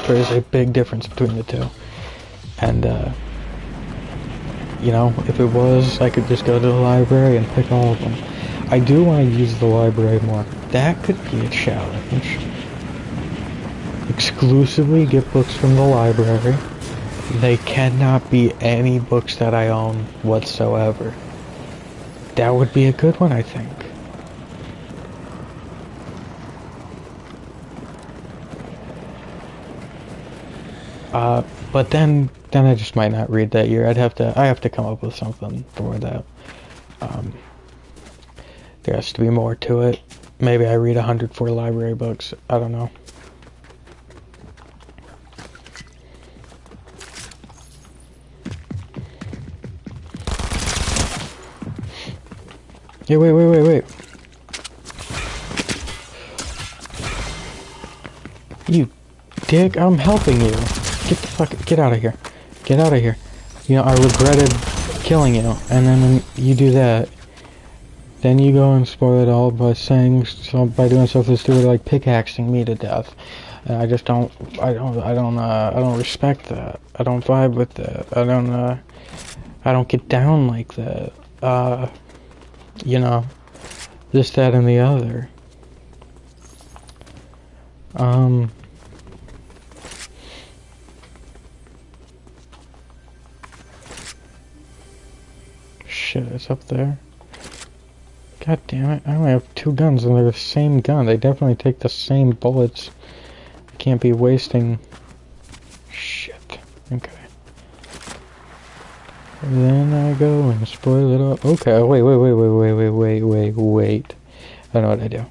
There is a big difference between the two. And, you know, if it was, I could just go to the library and pick all of them. I do want to use the library more. That could be a challenge. Exclusively get books from the library. They cannot be any books that I own whatsoever. That would be a good one, I think. But then I just might not read that year. I have to come up with something for that. There has to be more to it. Maybe I read 104 library books. I don't know. Hey, wait. You dick, I'm helping you. Get out of here. Get out of here. You know, I regretted killing you, and then when you do that, then you go and spoil it all by by doing something stupid like pickaxing me to death. And I just don't respect that. I don't vibe with that. I don't get down like that. You know, this, that, and the other. Shit, it's up there. God damn it, I only have 2 guns and they're the same gun. They definitely take the same bullets. I can't be wasting... Shit. Okay. And then I go and spoil it up. Okay, wait. I know what I do.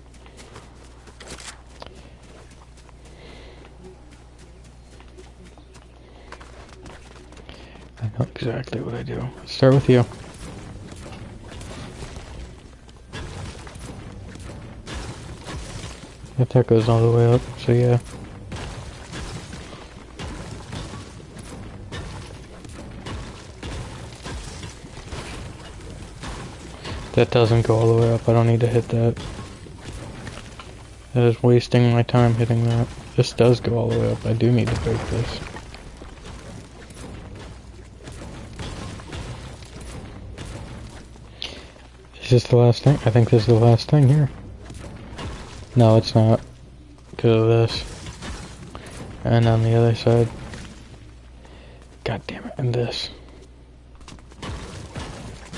I know exactly what I do. Let's start with you. That goes all the way up, so yeah. That doesn't go all the way up, I don't need to hit that. That is wasting my time hitting that. This does go all the way up, I do need to break this. Is this the last thing? I think this is the last thing here. No, it's not. Because of this. And on the other side. God damn it, and this.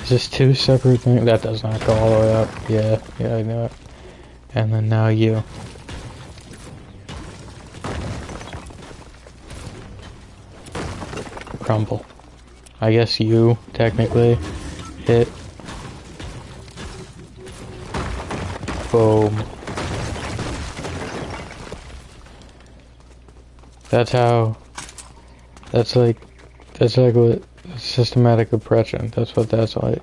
Is this two separate things? That does not go all the way up. Yeah, I knew it. And then now you. Crumble. I guess you, technically, hit. Boom. That's like what systematic oppression, that's what that's like.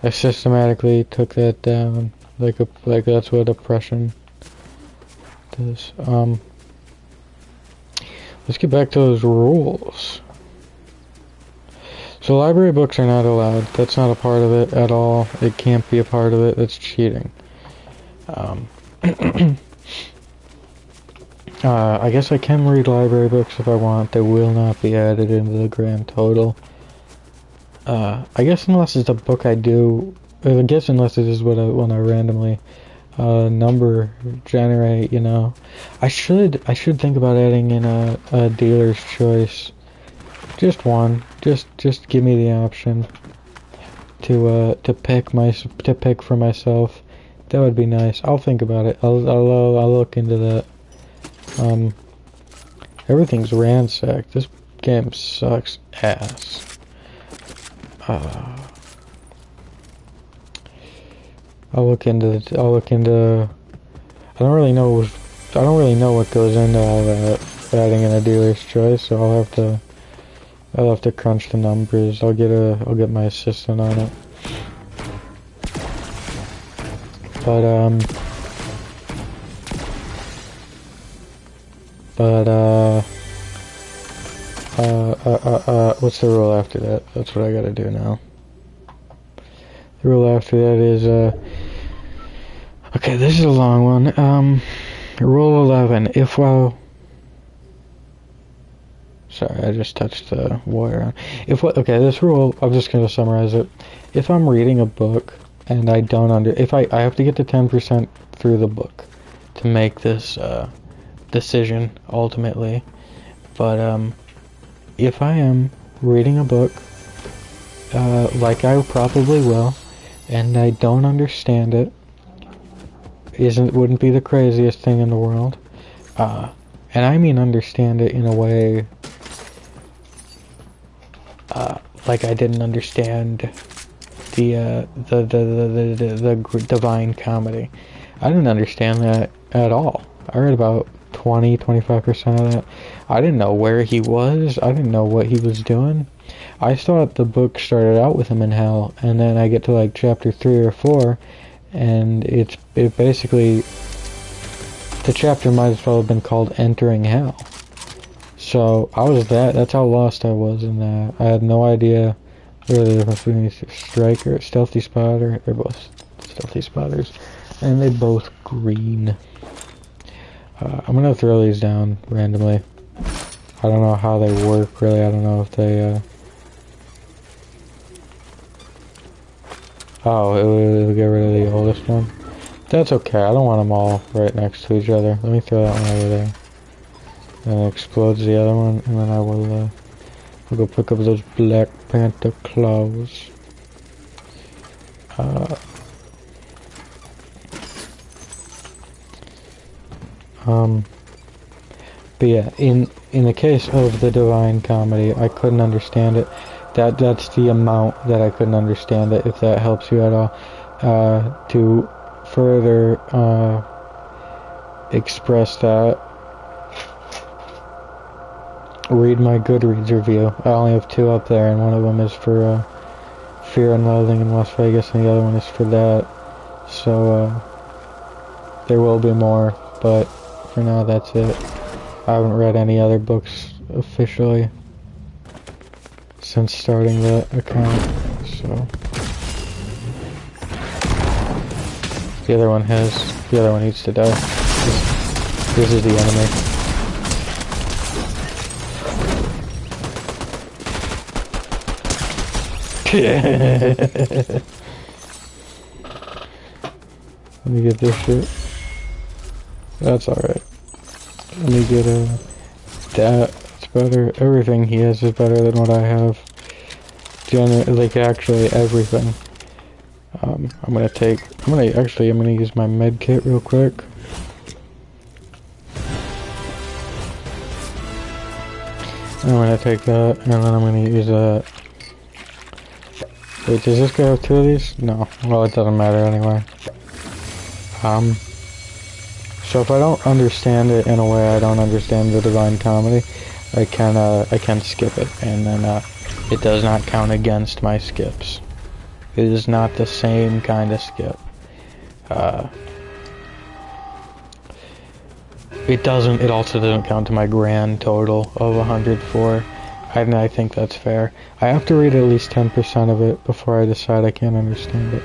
I systematically took that down, like that's what oppression does. Let's get back to those rules. So library books are not allowed. That's not a part of it at all. It can't be a part of it. That's cheating. I guess I can read library books if I want. They will not be added into the grand total. I guess unless it's a book I do. I guess unless it is when I randomly number generate. You know, I should think about adding in a dealer's choice. Just one. Just give me the option to pick for myself. That would be nice. I'll think about it. I'll look into that. Everything's ransacked. This game sucks ass. I'll look into. I don't really know what goes into all that. Adding in a dealer's choice, so I'll have to crunch the numbers. I'll get my assistant on it. What's the rule after that? That's what I gotta do now. The rule after that is, okay, this is a long one. Rule 11, sorry, I just touched the wire. Okay, this rule, I'm just gonna summarize it. If I'm reading a book, and I don't I have to get to 10% through the book to make this, decision, ultimately. But, if I am reading a book, like I probably will, and I don't understand it, wouldn't be the craziest thing in the world. And I mean understand it in a way, like I didn't understand the Divine Comedy. I didn't understand that at all. I read about 20-25% of that. I didn't know where he was. I didn't know what he was doing. I thought the book started out with him in hell, and then I get to like chapter 3 or 4, and it basically, the chapter might as well have been called Entering Hell. So that's how lost I was in that. I had no idea where the difference between Striker, Stealthy Spotter. They're both Stealthy Spotters, and they both green. I'm gonna throw these down randomly. I don't know how they work, really. I don't know if they, oh, it'll get rid of the oldest one. That's okay. I don't want them all right next to each other. Let me throw that one over there. And it explodes the other one, and then I'll go pick up those Black Panther claws. But yeah, in the case of the Divine Comedy, I couldn't understand it. That's the amount that I couldn't understand it, if that helps you at all. To further express that, read my Goodreads review. I only have 2 up there, and one of them is for Fear and Loathing in Las Vegas, and the other one is for that. So, There will be more, but for now that's it. I haven't read any other books officially since starting the account, so. The other one needs to die. This is the enemy. Let me get this shit. That's alright. Let me get that. It's better. Everything he has is better than what I have. Like actually everything. I'm gonna use my med kit real quick. I'm gonna take that, and then I'm gonna use that. Wait, does this guy have 2 of these? No. Well, it doesn't matter anyway. So if I don't understand it in a way I don't understand the Divine Comedy, I can skip it, and then, it does not count against my skips. It is not the same kind of skip. It also doesn't count to my grand total of 104. And I think that's fair. I have to read at least 10% of it before I decide I can't understand it.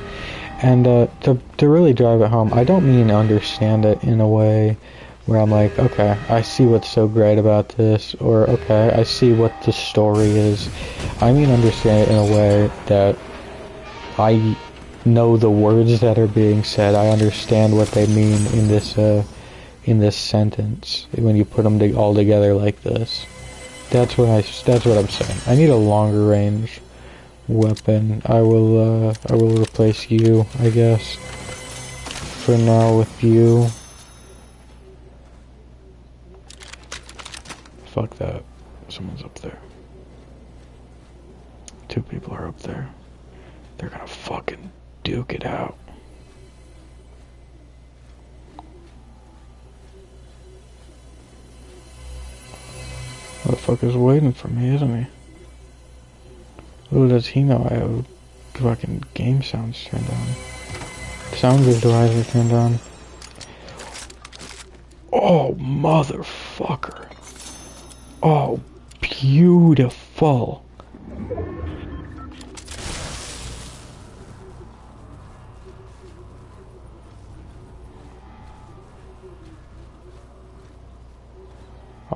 And to really drive it home, I don't mean understand it in a way where I'm like, okay, I see what's so great about this, or okay, I see what the story is. I mean understand it in a way that I know the words that are being said. I understand what they mean in this sentence when you put them all together like this. That's what I'm saying. I need a longer range weapon. I will replace you, I guess. For now with you. Fuck that. Someone's up there. 2 people are up there. They're gonna fucking duke it out. Motherfucker's waiting for me, isn't he? Little does he know I have fucking game sounds turned on. Sound visualizer turned on. Oh, motherfucker. Oh, beautiful.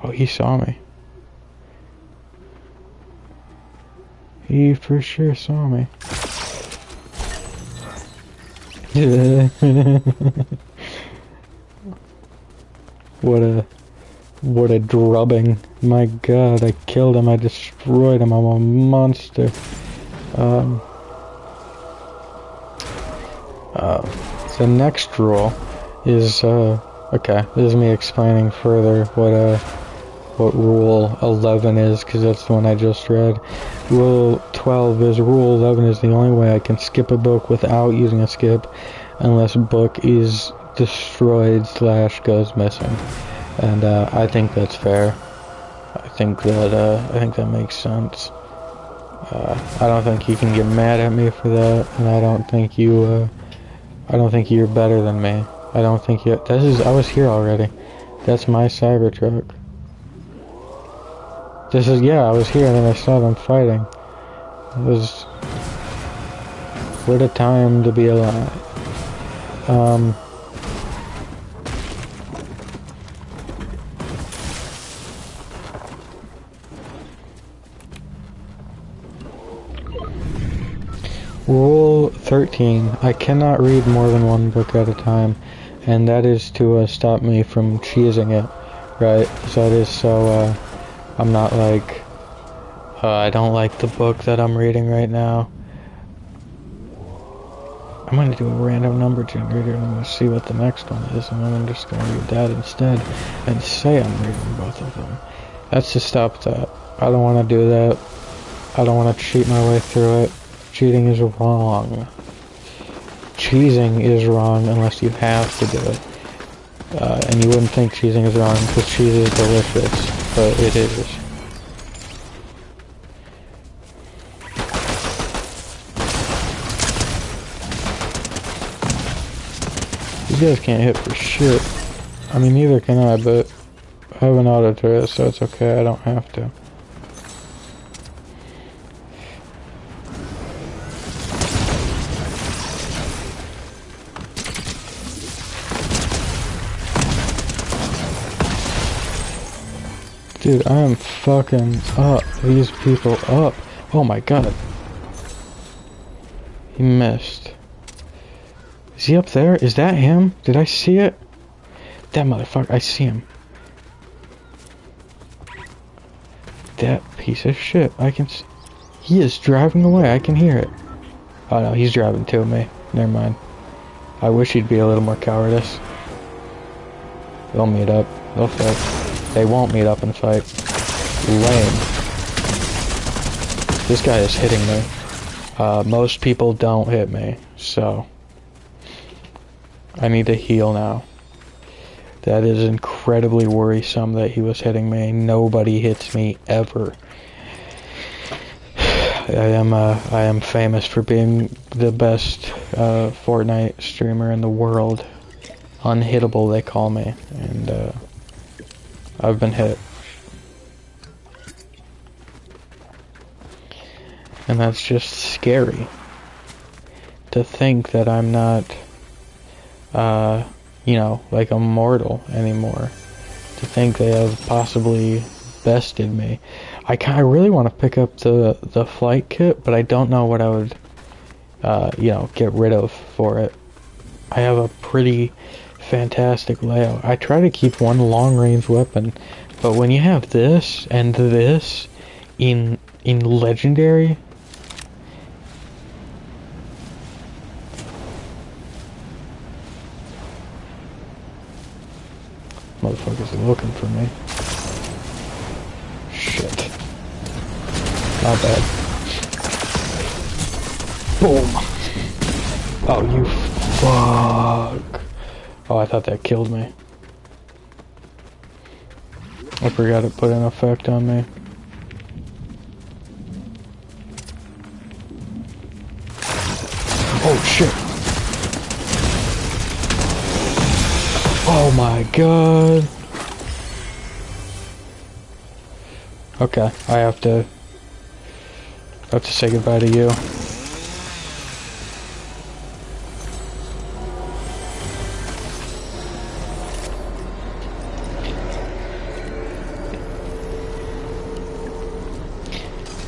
Oh, he saw me. He for sure saw me. What a drubbing. My god, I killed him, I destroyed him, I'm a monster. The next rule is, okay, this is me explaining further what rule 11 is, because that's the one I just read. Rule 12 is rule 11 is the only way I can skip a book without using a skip unless a book is destroyed / goes missing. And I think that's fair. I think that makes sense. I don't think you can get mad at me for that, and I don't think you're better than me. I don't think you. I was here already. That's my Cybertruck. I was here and then I saw them fighting. What a time to be alive. Rule 13. I cannot read more than one book at a time, and that is to stop me from cheesing it, right? So it is so, I'm not like, I don't like the book that I'm reading right now. I'm going to do a random number generator and I'm going to see what the next one is, and then I'm just going to read that instead and say I'm reading both of them. That's to stop that. I don't want to do that. I don't want to cheat my way through it. Cheating is wrong. Cheesing is wrong unless you have to do it. And you wouldn't think cheesing is wrong because cheese is delicious, but it is. guys can't hit for shit. I mean, neither can I, but I have an auto turret, so it's okay. I don't have to. Dude, I am fucking up these people up. Oh my god. He missed. Is he up there? Is that him? Did I see it? That motherfucker, I see him. That piece of shit, I can see. He is driving away, I can hear it. Oh no, he's driving to me. Never mind. I wish he'd be a little more cowardice. They'll meet up. They'll fight. They won't meet up and fight. Lame. This guy is hitting me. Most people don't hit me, so I need to heal now. That is incredibly worrisome that he was hitting me. Nobody hits me ever. I am famous for being the best Fortnite streamer in the world. Unhittable, they call me, and I've been hit. And that's just scary. To think that I'm not, you know, like immortal anymore. To think they have possibly bested me. I really want to pick up the flight kit, but I don't know what I would, you know, get rid of for it. I have a pretty fantastic layout. I try to keep one long-range weapon, but when you have this and this in legendary, motherfuckers are looking for me. Shit. Not bad. Boom. Oh, you fuck. Oh, I thought that killed me. I forgot it put an effect on me. Oh, shit. Oh my god. Okay, I have to say goodbye to you.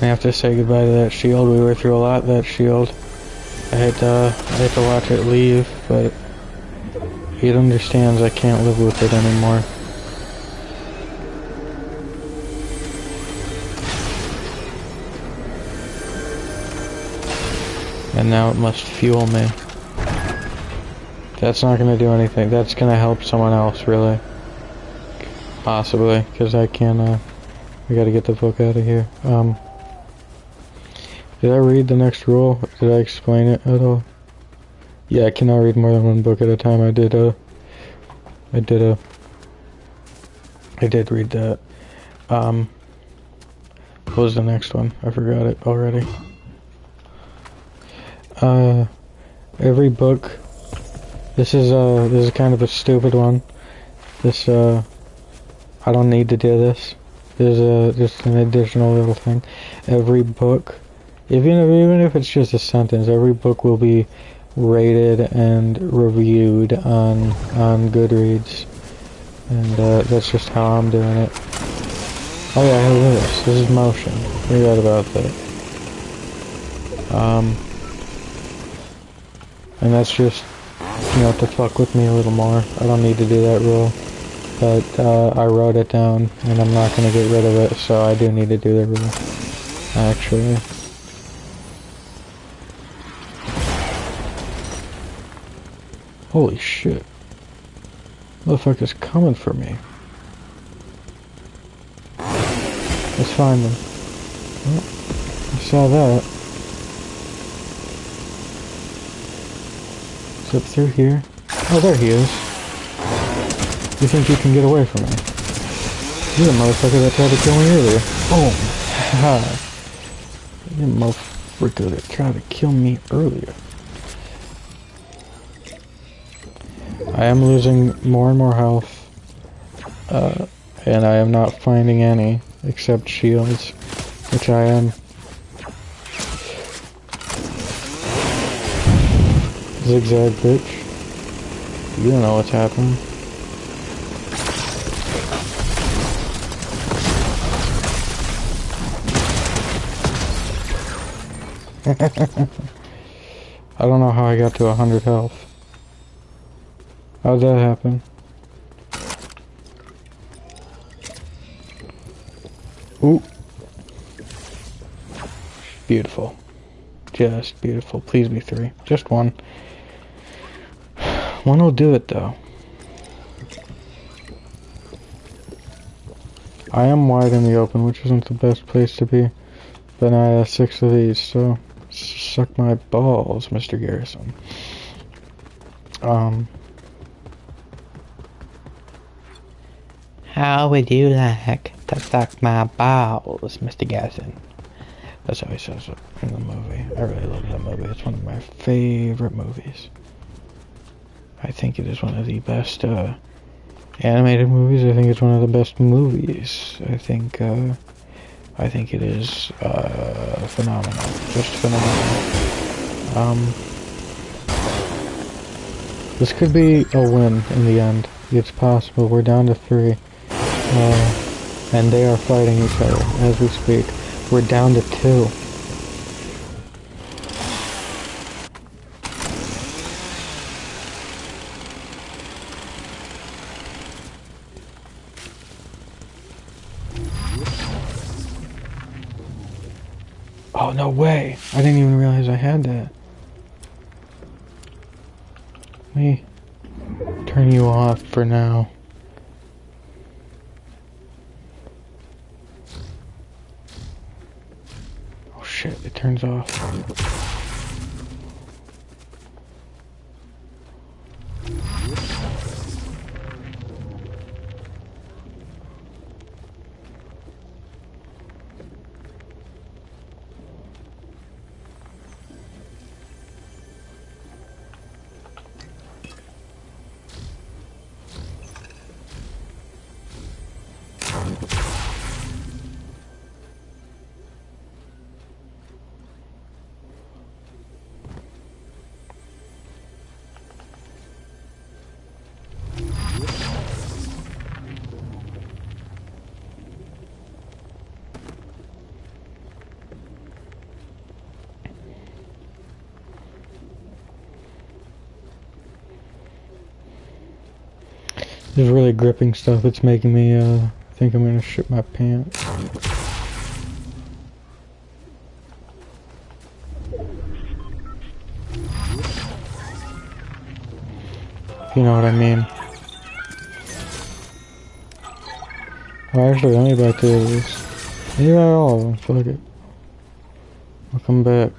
I have to say goodbye to that shield. We were through a lot, that shield. I hate to watch it leave, but it understands I can't live with it anymore. And now it must fuel me. That's not gonna do anything. That's gonna help someone else, really. Possibly, because I can't, we gotta get the fuck out of here. Did I read the next rule? Did I explain it at all? Yeah, I cannot read more than one book at a time. I did read that. What was the next one? I forgot it already. Every book. This is kind of a stupid one. This, I don't need to do this. There's just an additional little thing. Every book, even if it's just a sentence, every book will be rated and reviewed on Goodreads, and that's just how I'm doing it. Oh yeah, I have this. This is motion. Forgot about that. And that's just, you know, to fuck with me a little more. I don't need to do that rule, but I wrote it down, and I'm not gonna get rid of it, so I do need to do the rule. Actually. Holy shit. Motherfucker's coming for me. Let's find them. Oh, I saw that. Is it through here? Oh, there he is. You think you can get away from me? You're the motherfucker that tried to kill me earlier. Boom! Haha. You motherfucker that tried to kill me earlier. I am losing more and more health. And I am not finding any, except shields, which I am. Zigzag bitch. You don't know what's happening. I don't know how I got to 100 health. How'd that happen? Ooh. Beautiful. Just beautiful. Please be 3. Just 1. 1 will do it, though. I am wide in the open, which isn't the best place to be. But I have 6 of these, so suck my balls, Mr. Garrison. How would you like to suck my balls, Mr. Garrison? That's how he says it in the movie. I really love that movie. It's one of my favorite movies. I think it is one of the best animated movies. I think it's one of the best movies. I think it is phenomenal. Just phenomenal. This could be a win in the end. It's possible. We're down to 3. And they are fighting each other as we speak. We're down to 2. Oh, no way. I didn't even realize I had that. Let me turn you off for now. Oh shit, it turns off. This really gripping stuff. It's making me think I'm gonna shit my pants. You know what I mean. Oh, actually, let me buy 2 of these. Maybe buy all of them. Fuck it. I'll come back.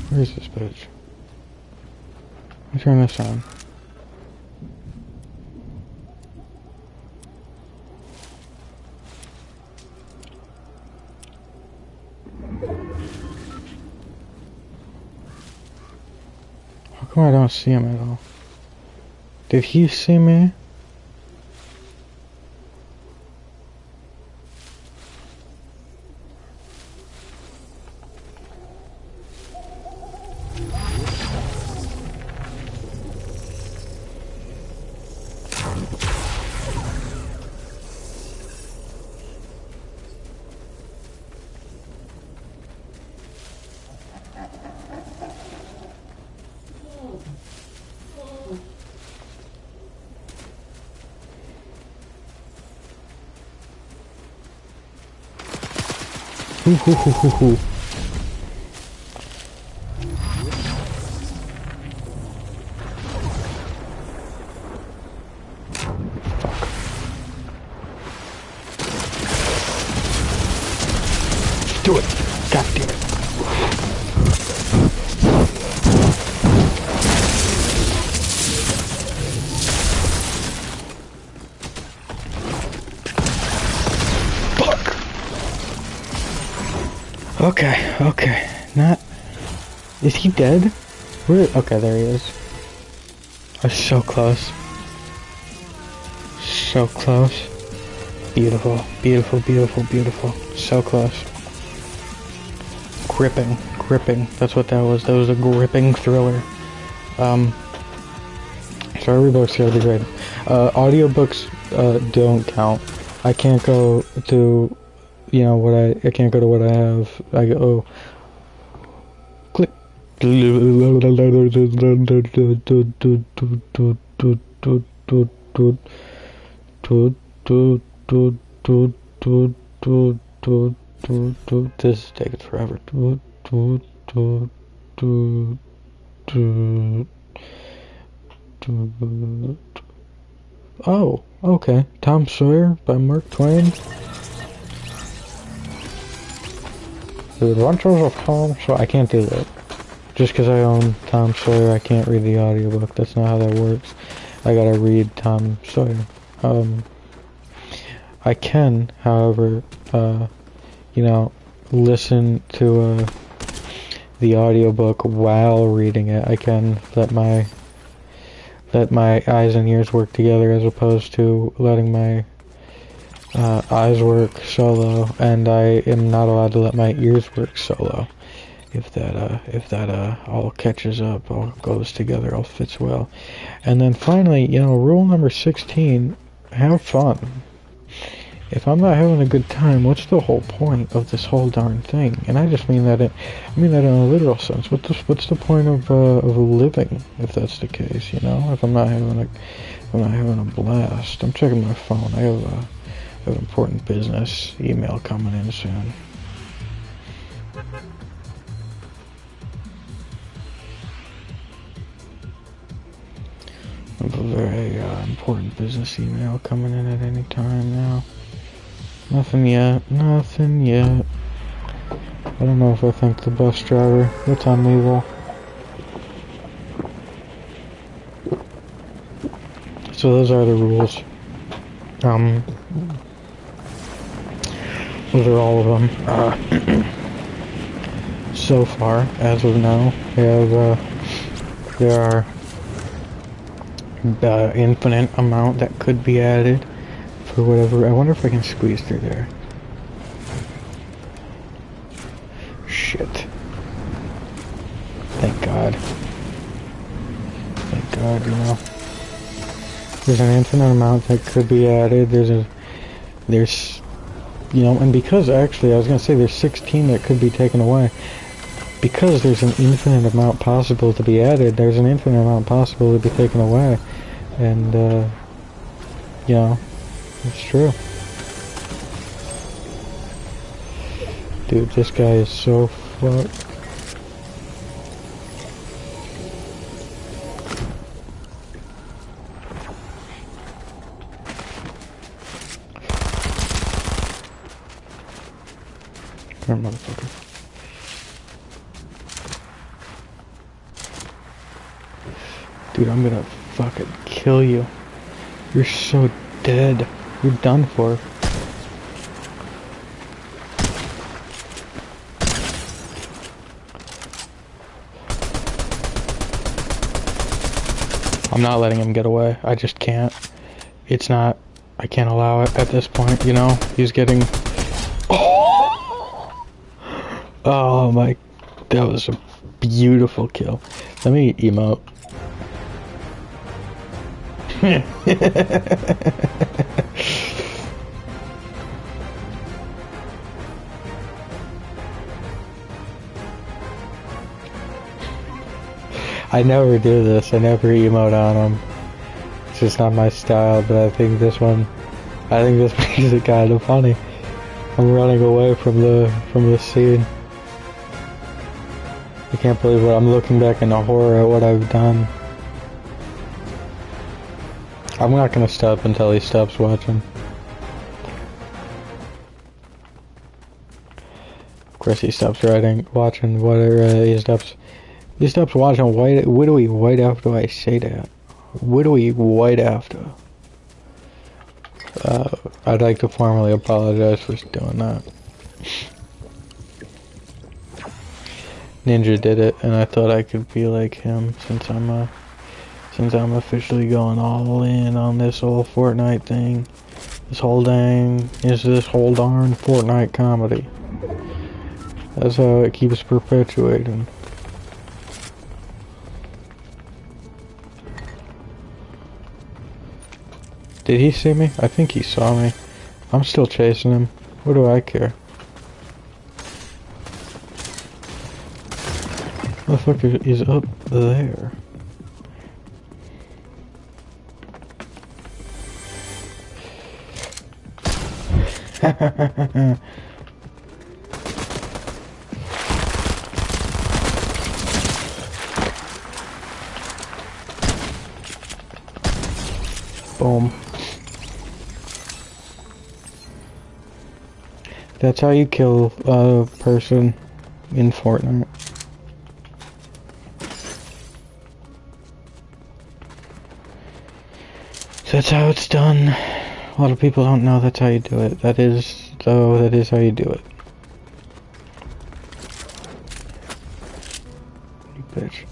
Where is this bitch? Let me turn this on. How come I don't see him at all? Did he see me? Hoo hoo hoo hoo hoo. Do it! God damn it! Okay, okay. Not... Is he dead? Where? Okay, there he is. I was so close. So close. Beautiful, beautiful, beautiful, beautiful. So close. Gripping, gripping. That's what that was. That was a gripping thriller. So every book's gotta be great. Audiobooks, don't count. I can't go to, you know, I can't go to what I have. I go, click. This is taking forever. Oh, okay. Tom Sawyer by Mark Twain. The Adventures of Tom Sawyer. I can't do that. Just because I own Tom Sawyer, I can't read the audiobook. That's not how that works. I gotta read Tom Sawyer. I can, however, you know, listen to the audiobook while reading it. I can let my eyes and ears work together as opposed to letting my eyes work solo, and I am not allowed to let my ears work solo. If that all catches up, all goes together, all fits well. And then finally, you know, rule number 16, have fun. If I'm not having a good time, what's the whole point of this whole darn thing? And I just mean that in a literal sense. What's the point of living if that's the case? You know, if I'm not having a blast. I'm checking my phone. I have an important business email coming in soon. I have a very important business email coming in at any time now. Nothing yet. Nothing yet. I don't know if I think the bus driver. What's on me though? So those are the rules. Those are all of them. So far, as of now, there are the infinite amount that could be added for whatever. I wonder if I can squeeze through there. Shit. Thank God. Thank God, you know. There's an infinite amount that could be added. There's, you know, and because actually I was gonna say there's 16 that could be taken away. Because there's an infinite amount possible to be added, there's an infinite amount possible to be taken away. And, you know, it's true. Dude, this guy is so fucked. Come on, motherfucker. Dude, I'm gonna fucking kill you. You're so dead. You're done for. I'm not letting him get away. I just can't. It's not... I can't allow it at this point, you know? He's getting... Oh my... That was a beautiful kill. Let me emote. I never do this. I never emote on them. It's just not my style, but I think this makes it kind of funny. I'm running away from the scene. I can't believe what I'm looking back in horror at what I've done. I'm not gonna stop until he stops watching. Of course he stops watching, whatever, he stops watching. What do we white after I say that? What do we white after? I'd like to formally apologize for doing that. Ninja did it, and I thought I could be like him since I'm officially going all in on this whole Fortnite thing. This whole darn Fortnite comedy. That's how it keeps perpetuating. Did he see me? I think he saw me. I'm still chasing him. What do I care? Motherfucker is up there. Boom. That's how you kill a person in Fortnite. That's how it's done. A lot of people don't know that's how you do it. That is how you do it. You bitch.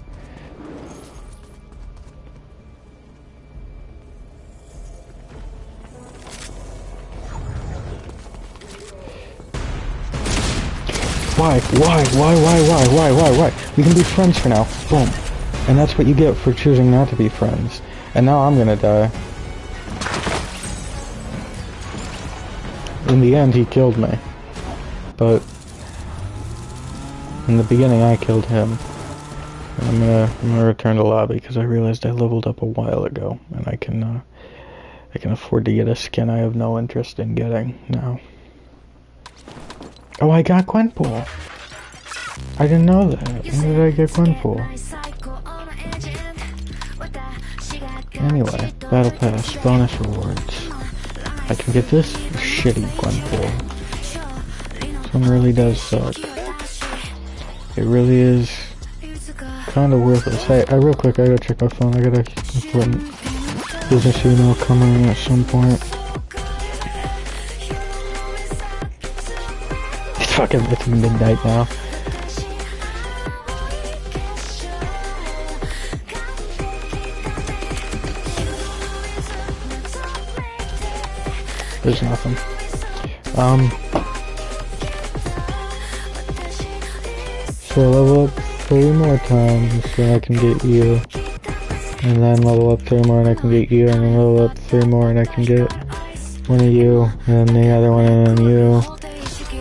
Why? We can be friends for now. Boom. And that's what you get for choosing not to be friends. And now I'm gonna die. In the end, he killed me. But in the beginning, I killed him. And I'm gonna return to lobby because I realized I leveled up a while ago, and I can afford to get a skin I have no interest in getting now. Oh, I got Gwenpool. I didn't know that. When did I get Gwenpool? Anyway, Battle Pass, bonus rewards. I can get this shitty Gwenpool. This one really does suck. It really is kind of worthless. Hey, real quick, I gotta check my phone. I got a important business email coming at some point. It's midnight now. There's nothing. So level up 3 more times so I can get you. And then level up 3 more and I can get you. And then level up 3 more and I can get one of you. And then the other one and then you.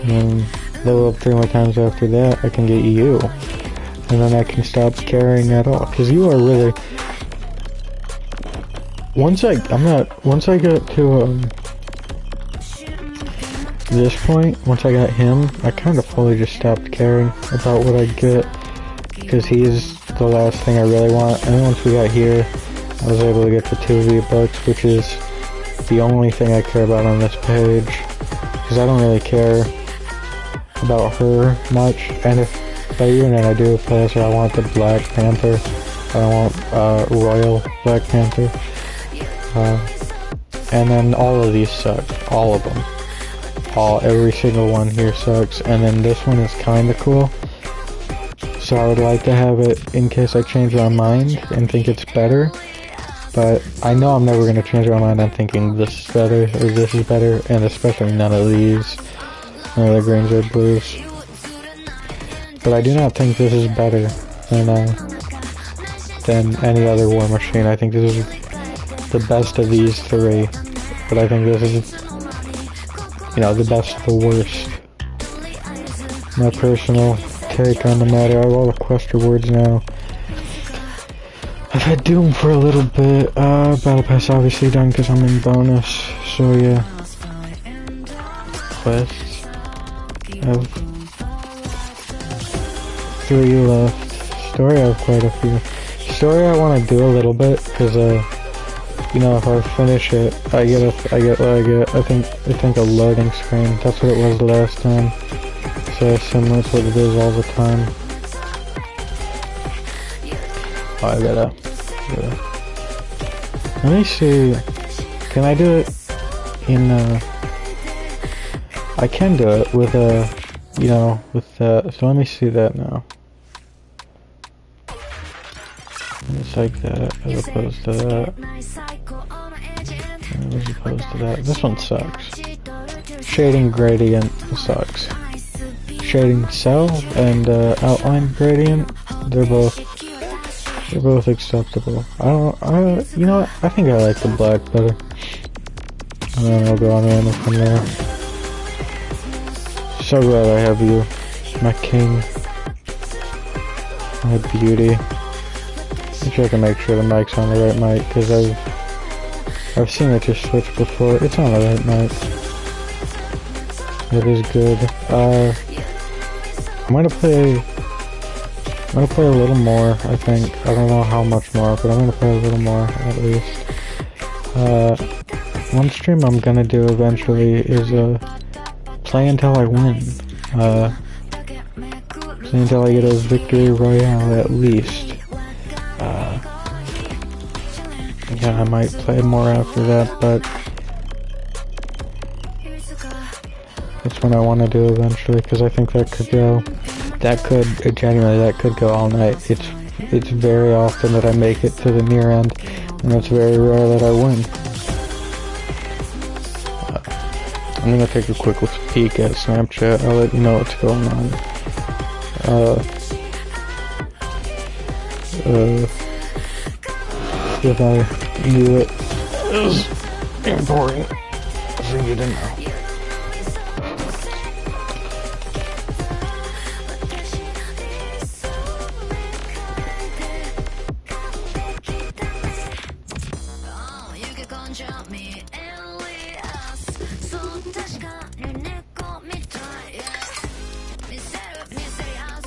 And level up 3 more times after that, I can get you. And then I can stop caring at all. Cause you are really... Once I get to, this point, once I got him, I kind of fully just stopped caring about what I get. Because he's the last thing I really want. And then once we got here, I was able to get the 2 V-Bucks, which is the only thing I care about on this page. Because I don't really care about her much, and if even I do pass her, I want the Black Panther. I want Royal Black Panther. And then all of these suck. All of them. Every single one here sucks. And then this one is kinda cool. So I would like to have it in case I change my mind and think it's better. But I know I'm never gonna change my mind on thinking this is better or this is better, and especially none of these. None of the greens or blues. But I do not think this is better than any other War Machine. I think this is the best of these 3. But I think this is, the best of the worst. My personal take on the matter. I have all the quest rewards now. I've had Doom for a little bit. Battle Pass obviously done because I'm in bonus. So yeah. Quests. I have 3 left. Story I have quite a few. Story I want to do a little bit because if I finish it, I get what I get. I think a loading screen. That's what it was last time. So I assume that's what it is all the time. Oh, I gotta. Let me see. Can I do it in I can do it with so let me see that now. It's like that, as opposed to that. As opposed to that. This one sucks. Shading gradient sucks. Shading cell and outline gradient, they're both acceptable. You know what? I think I like the black better. And then I'll go on random from there. So glad I have you, my king, my beauty. I'm sure I can make sure the mic's on the right mic, because I've seen it just switch before. It's on the right mic. It is good. I'm gonna play a little more, I think. I don't know how much more, but I'm gonna play a little more, at least. One stream I'm gonna do eventually is, play until I win. Play until I get a victory royale, at least. Yeah, I might play more after that, but that's what I want to do eventually, because I think that could go, genuinely, that could go all night. It's very often that I make it to the near end, and it's very rare that I win. I'm gonna take a quick peek at Snapchat. I'll let you know what's going on. If I knew it was important for you to know.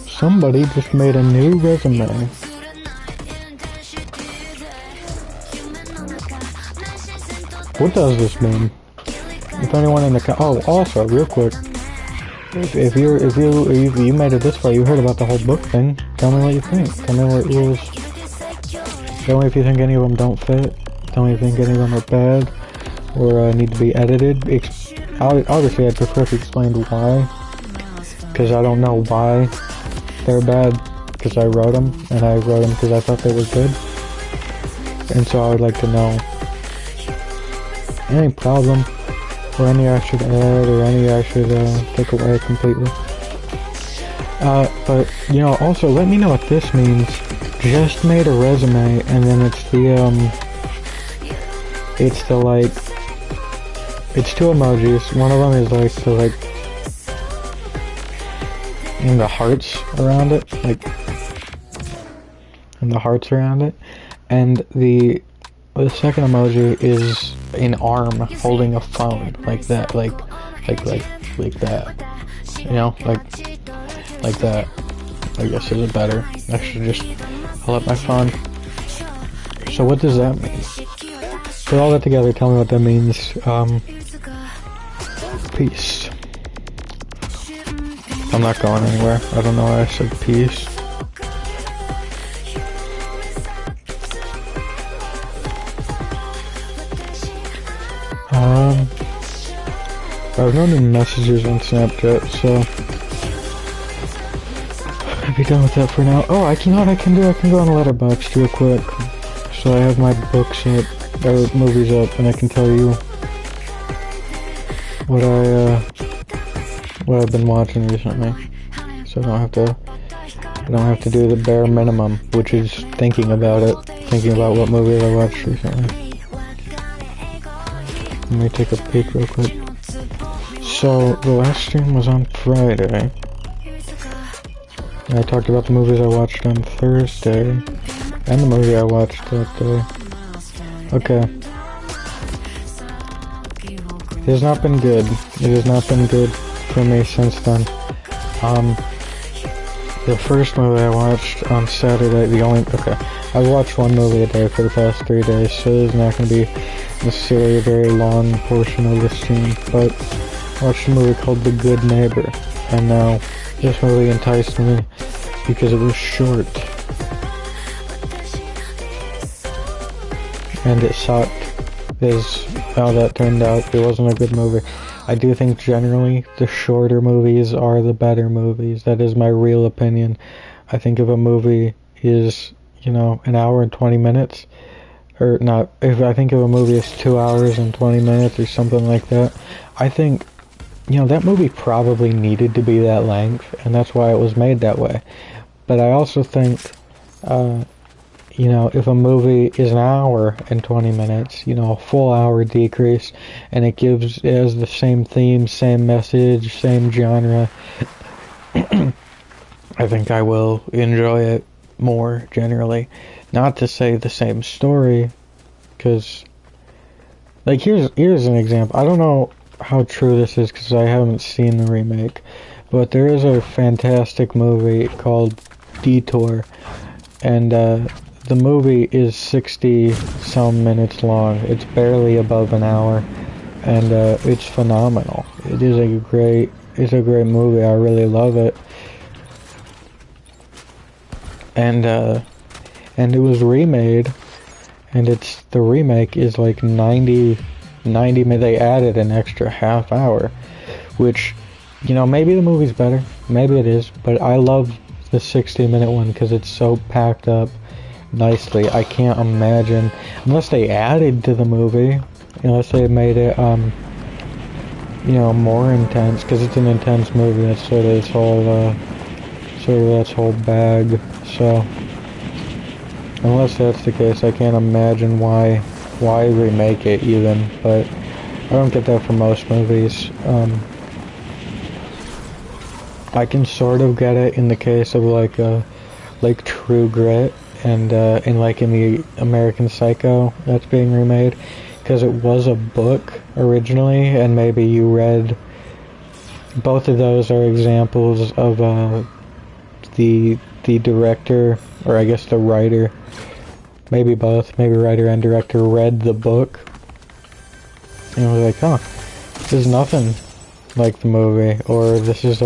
Somebody just made a new resume. What does this mean? If anyone in the also real quick, if you made it this far, you heard about the whole book thing. Tell me what you think. Tell me what rules. Tell me if you think any of them don't fit. Tell me if you think any of them are bad or need to be edited. Obviously, I'd prefer if you explained why, because I don't know why they're bad. Because I wrote them, and I wrote them because I thought they were good, and so I would like to know any problem, or any I should add, or any I should take away completely. But, you know, also let me know what this means. Just made a resume, and then it's two emojis. One of them is and the hearts around it, and the hearts around it, and the second emoji is an arm holding a phone, like that, like that, you know, like that. I guess is it better. I should just pull up my phone. So what does that mean? Put all that together, tell me what that means. Peace. I'm not going anywhere. I don't know why I said peace. I have no new messages on Snapchat, so I'll be done with that for now. Oh, you know what I can do? I can go on Letterboxd real quick. So I have my books up, or movies up, and I can tell you what I've been watching recently. So I don't have to do the bare minimum, which is thinking about what movies I watched recently. Let me take a peek real quick. So, the last stream was on Friday. I talked about the movies I watched on Thursday, and the movie I watched that day. Okay. It has not been good. It has not been good for me since then. The first movie I watched on Saturday, I've watched one movie a day for the past 3 days, so there's not going to be necessarily a very long portion of the stream, but I watched a movie called The Good Neighbor, and now this movie enticed me because it was short, and it sucked, is how that turned out. It wasn't a good movie. I do think generally the shorter movies are the better movies. That is my real opinion. I think if a movie is, you know, an hour and 20 minutes, or not, if I think if a movie is 2 hours and 20 minutes or something like that, I think, you know, that movie probably needed to be that length, and that's why it was made that way. But I also think, you know, if a movie is an hour and 20 minutes, you know, a full hour decrease, and it has the same theme, same message, same genre, I think I will enjoy it more generally. Not to say the same story, because, like, here's an example. I don't know how true this is because I haven't seen the remake, but there is a fantastic movie called Detour, and the movie is 60 some minutes long. It's barely above an hour, and it's phenomenal. It's a great movie. I really love it. And it was remade, and the remake is like 90 minutes. They added an extra half hour, which, you know, maybe the movie's better, maybe it is, but I love the 60-minute one because it's so packed up nicely. I can't imagine, unless they added to the movie, unless they made it, you know, more intense, because it's an intense movie. That's sort of its whole bag. So, unless that's the case, I can't imagine why remake it even, but I don't get that for most movies. I can sort of get it in the case of like True Grit and like in the American Psycho that's being remade, because it was a book originally, and maybe you read. Both of those are examples of the director, or I guess the writer, maybe both, maybe writer and director, read the book and was like, huh, this is nothing like the movie, or this is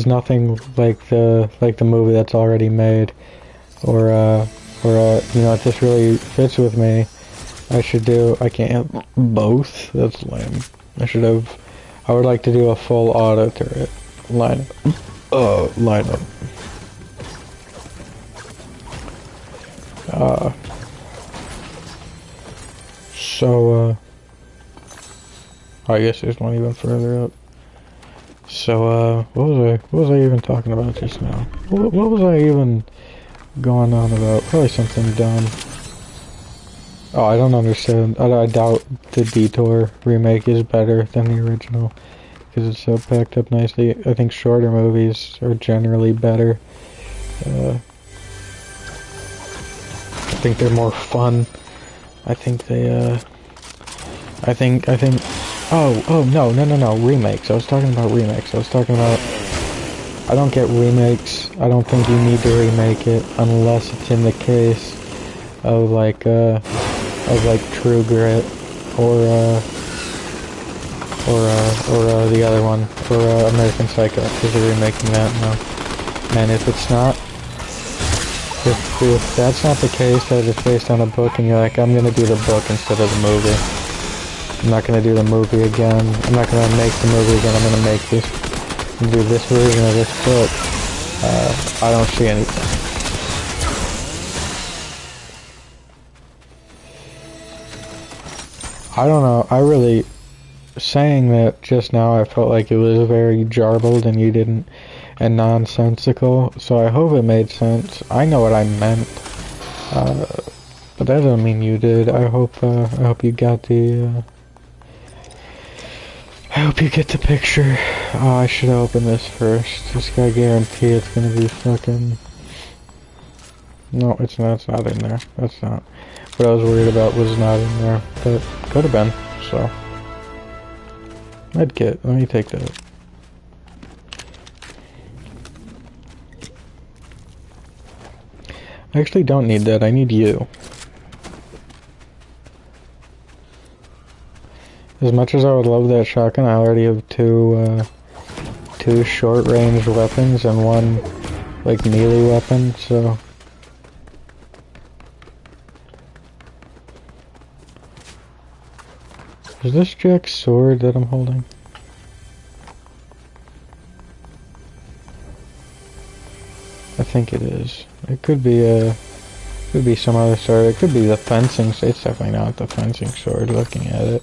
nothing like the movie that's already made, or you know, if this really fits with me, I can't have both. That's lame. I would like to do a full auto turret lineup. So, I guess there's one even further up. So, what was I even talking about just now? What was I even going on about? Probably something dumb. Oh, I don't understand. I doubt the Detour remake is better than the original, because it's so packed up nicely. I think shorter movies are generally better. I think they're more fun. I think they, no, remakes. I was talking about remakes. I don't get remakes. I don't think you need to remake it unless it's in the case of like True Grit, or the other one, for American Psycho, because they're remaking that now. And if it's not, if that's not the case, that it's based on a book, and you're like, I'm gonna do the book instead of the movie. I'm not gonna do the movie again. I'm not gonna make the movie again. I'm gonna do this version of this book. I don't see anything. I don't know. Saying that just now, I felt like it was very jarbled and nonsensical, so I hope it made sense. I know what I meant, but that doesn't mean you did. I hope you got I hope you get the picture. Oh, I should open this first. Just gotta guarantee it's gonna be fucking... No, it's not. It's not in there. That's not. What I was worried about was not in there, but could have been, so. Medkit, let me take that. I actually don't need that, I need you. As much as I would love that shotgun, I already have two short-range weapons and one, like, melee weapon, so... Is this Jack's sword that I'm holding? I think it is. It could be a... Could be some other sword. It could be the fencing. It's definitely not the fencing sword. Looking at it,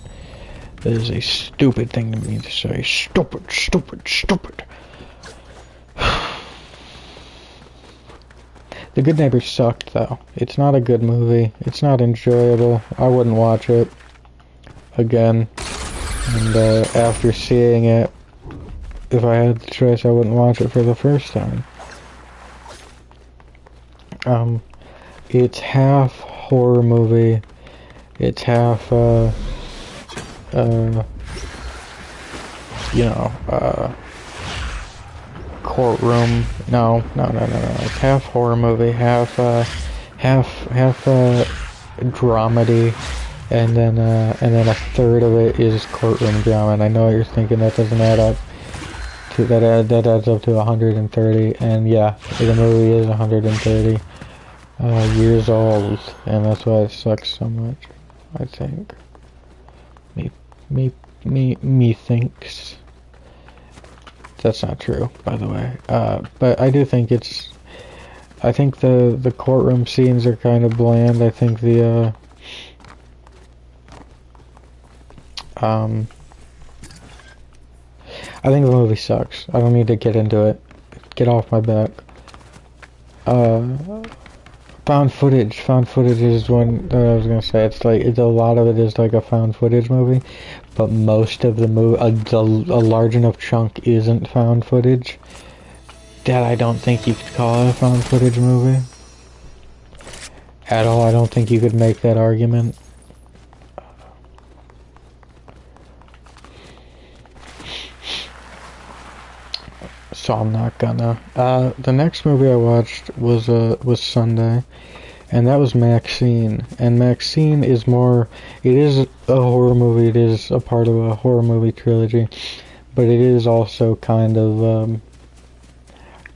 that is a stupid thing to me to say. Stupid, stupid, stupid. The Good Neighbor sucked, though. It's not a good movie. It's not enjoyable. I wouldn't watch it again. And after seeing it, if I had the choice, I wouldn't watch it for the first time. It's half horror movie. It's half, courtroom. No. It's half horror movie, half dramedy, and then a third of it is courtroom drama. And I know what you're thinking, that doesn't add up to that adds up to 130. And yeah, the movie is 130 years old, and that's why it sucks so much. I think. Me thinks. That's not true, by the way. But I do think I think the courtroom scenes are kind of bland. I think the movie sucks. I don't need to get into it. Get off my back. Found footage. Found footage is one that I was gonna say. It's a lot of it is like a found footage movie, but most of the movie, a large enough chunk isn't found footage that I don't think you could call it a found footage movie at all. I don't think you could make that argument. So I'm not gonna. The next movie I watched was Sunday, and that was Maxine. And Maxine is more. It is a horror movie. It is a part of a horror movie trilogy, but it is also kind of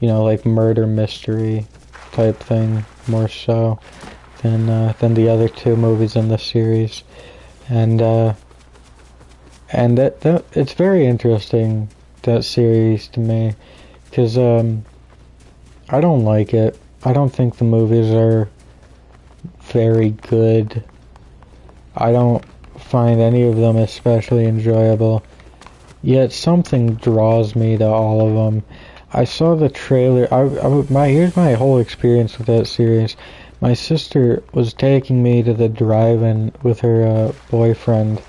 like murder mystery type thing, more so than the other two movies in the series. And that it's very interesting, that series, to me, because I don't like it. I don't think the movies are very good. I don't find any of them especially enjoyable, yet something draws me to all of them. I saw the trailer. Here's my whole experience with that series. My sister was taking me to the drive-in with her boyfriend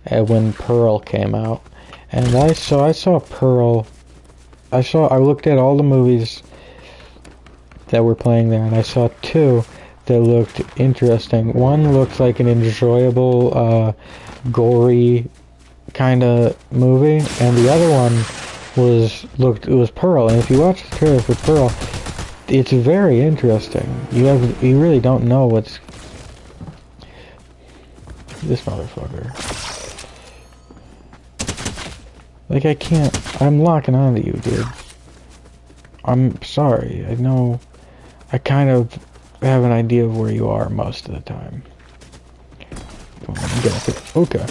when Pearl came out, and I saw Pearl. I looked at all the movies that were playing there, and I saw two that looked interesting. One looked like an enjoyable, gory kind of movie, and the other one was Pearl. And if you watch the trailer for Pearl, it's very interesting. You really don't know what's this motherfucker. Like, I'm locking onto you, dude. I'm sorry. I know, I kind of have an idea of where you are most of the time. Okay.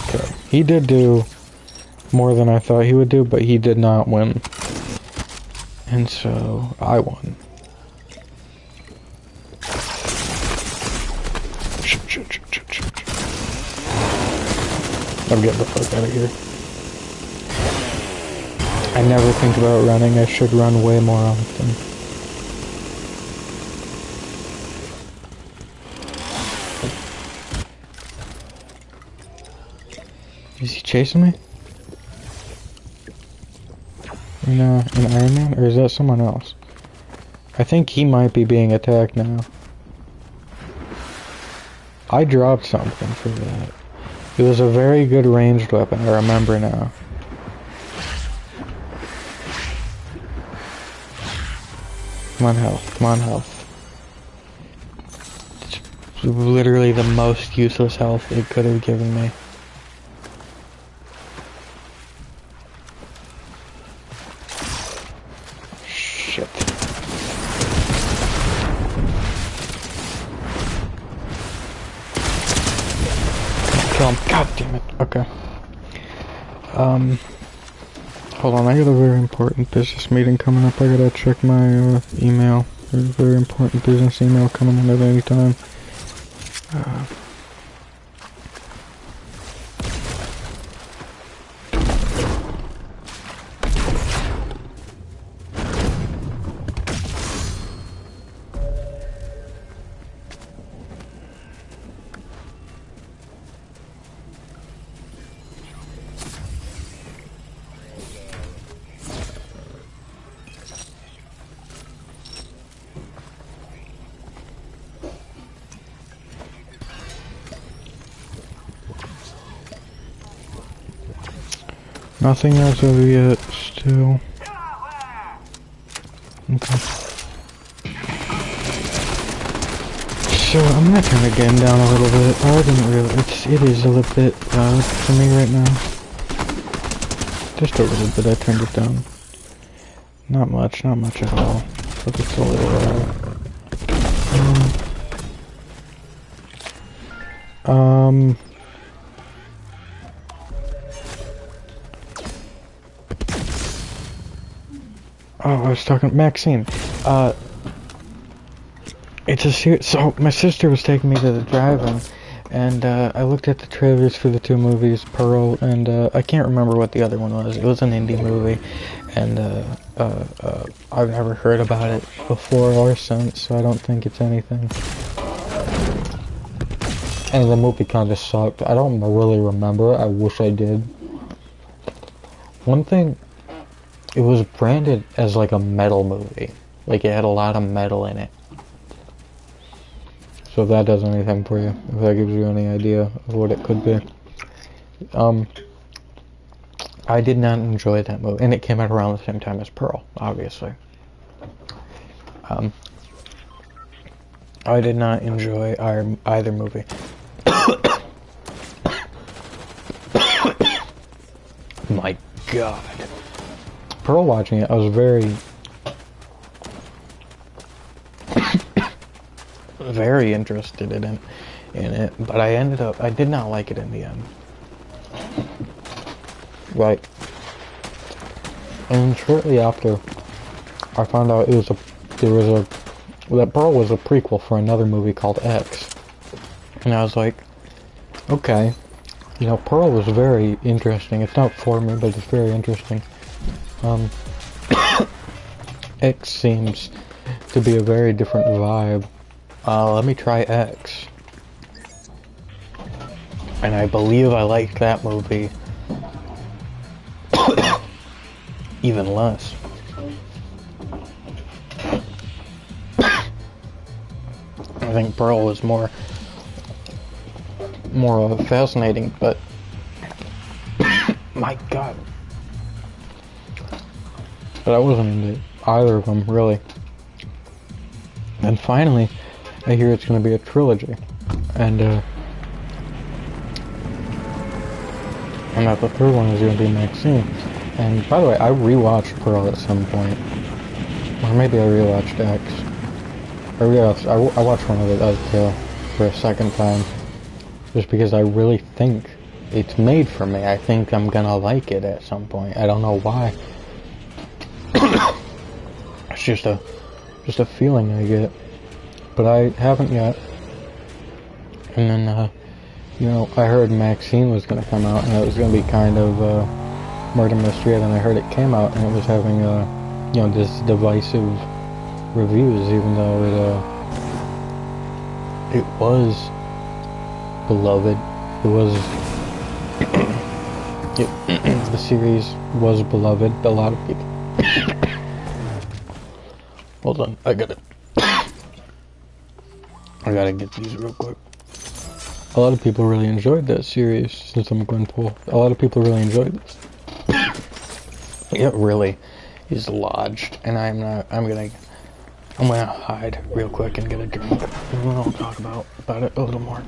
Okay. He did do more than I thought he would do, but he did not win. And so, I won. I'm getting the fuck out of here. I never think about running. I should run way more often. Is he chasing me? In Iron Man? Or is that someone else? I think he might be being attacked now. I dropped something for that. It was a very good ranged weapon, I remember now. Come on, health. Come on, health. It's literally the most useless health it could have given me. Shit. Kill him. God damn it. Okay. Hold on, I got a very important business meeting coming up. I gotta check my email. There's a very important business email coming in at any time. Nothing as of yet, still. Okay. So, I'm gonna turn the game down a little bit. I didn't really, it is a little bit loud for me right now. Just a little bit, I turned it down. Not much at all. But it's a little loud. Oh, I was talking Maxine. It's a series. So my sister was taking me to the drive-in, and I looked at the trailers for the two movies, Pearl, and I can't remember what the other one was. It was an indie movie, and I've never heard about it before or since, so I don't think it's anything. And the movie kind of sucked. I don't really remember. I wish I did. One thing. It was branded as like a metal movie. Like it had a lot of metal in it. So if that does anything for you, if that gives you any idea of what it could be. I did not enjoy that movie. And it came out around the same time as Pearl, obviously. I did not enjoy either movie. My God. Pearl watching it, I was very very interested in it, but I did not like it in the end. Right. And shortly after, I found out that Pearl was a prequel for another movie called X. And I was like, okay, you know, Pearl was very interesting. It's not for me, but it's very interesting. X seems to be a very different vibe. Let me try X. And I believe I liked that movie even less. I think Pearl was more fascinating, but my God. But I wasn't into either of them, really. And finally, I hear it's going to be a trilogy. And that the third one is going to be Maxine. And by the way, I rewatched Pearl at some point. Or maybe I rewatched X. I watched one of it for a second time. Just because I really think it's made for me. I think I'm going to like it at some point. I don't know why. It's just a feeling I get, but I haven't yet. And then, you know, I heard Maxine was going to come out, and it was going to be kind of murder mystery. And then I heard it came out, and it was having you know, this divisive reviews, even though it was beloved. It was the series was beloved. A lot of people. Hold on, I gotta get these real quick. A lot of people really enjoyed that series, since I'm going to a lot of people really enjoyed this. It really is lodged, and I'm gonna hide real quick and get a drink, and then I'll talk about it a little more.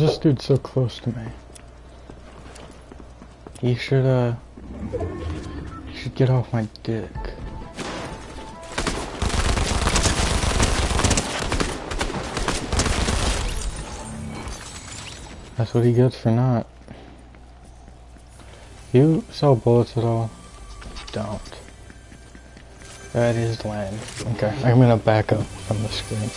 is this dude so close to me? You should get off my dick. That's what he gets for not. You sell bullets at all? Don't. That is lame. Okay, I'm gonna back up from the screen.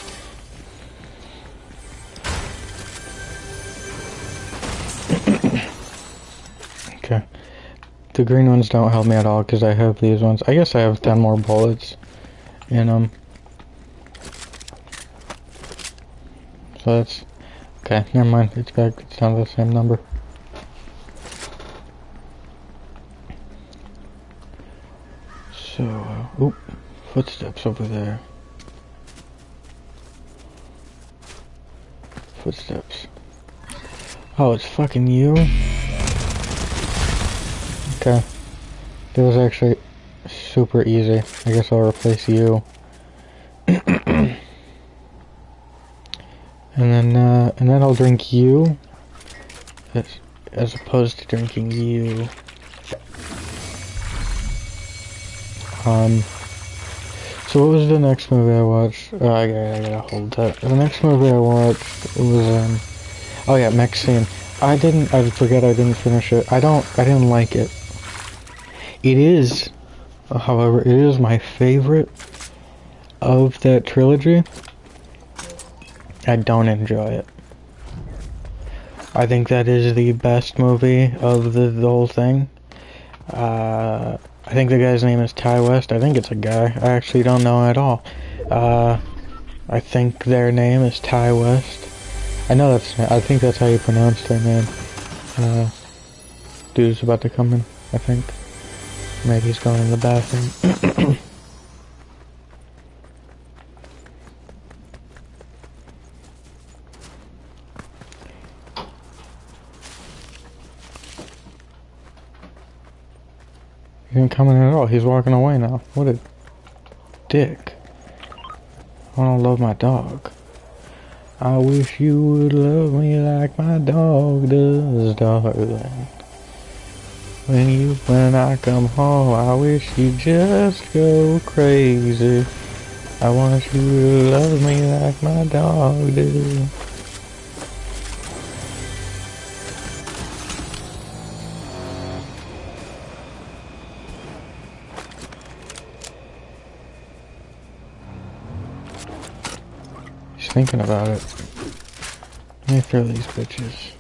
Okay. The green ones don't help me at all because I have these ones. I guess I have 10 more bullets in them. So that's... Okay, never mind. It's back. It's down to the same number. So, oop. Footsteps over there. Footsteps. Oh, it's fucking you? Okay. That was actually super easy. I guess I'll replace you. and then I'll drink you. As opposed to drinking you. So what was the next movie I watched? Oh, I gotta hold that. The next movie I watched was, oh yeah, Maxine. I forget I didn't finish it. I didn't like it. It is, however, it is my favorite of that trilogy. I don't enjoy it. I think that is the best movie of the whole thing. I think the guy's name is Ty West. I think it's a guy. I actually don't know at all. I think their name is Ty West. I think that's how you pronounce their name. Dude's about to come in, I think. Maybe he's going in the bathroom. He ain't coming in at all. He's walking away now. What a dick. I don't love my dog. I wish you would love me like my dog does, darling. When I come home, I wish you'd just go crazy. I want you to love me like my dog does. Thinking about it. Let me throw these bitches.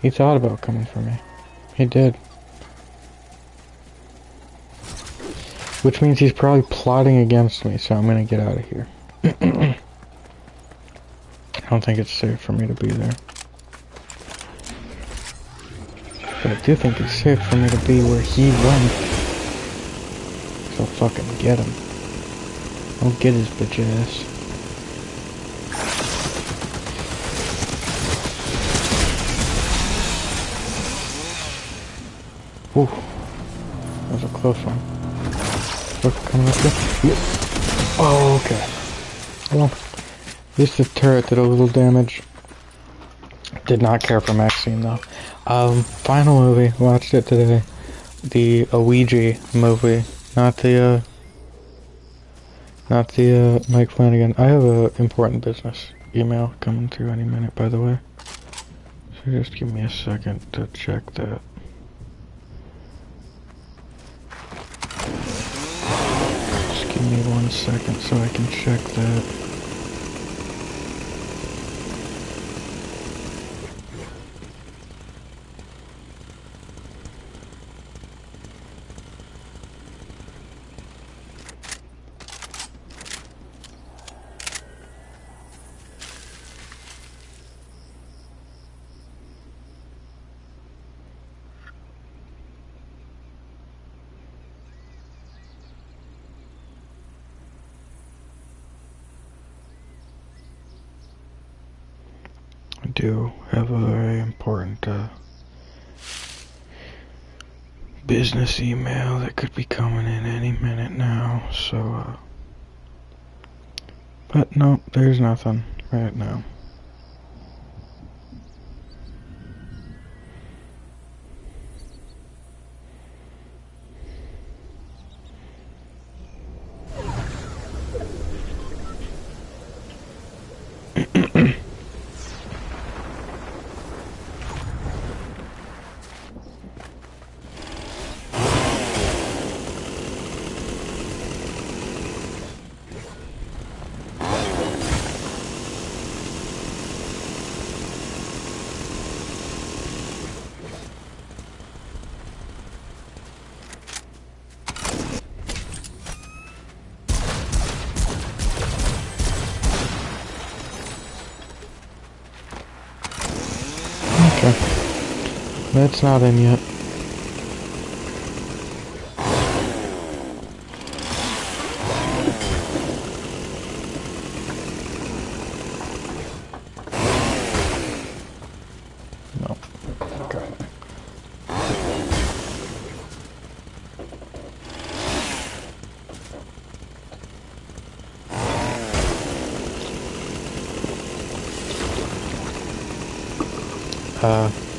He thought about coming for me. He did. Which means he's probably plotting against me, so I'm gonna get out of here. I don't think it's safe for me to be there. But I do think it's safe for me to be where he went. So fucking get him. I'll get his bitch ass. Ooh. That was a close one. Look, coming up here. Yep. Oh, okay. Well, at least the turret did a little damage. Did not care for Maxine though. Final movie. Watched it today. The Ouija movie. Not the Mike Flanagan. I have a important business email coming through any minute, by the way. So just give me a second to check that. Just give me 1 second so I can check that. Do have a very important business email that could be coming in any minute now, so But no, there's nothing right now. Okay. That's not in yet. No. Okay.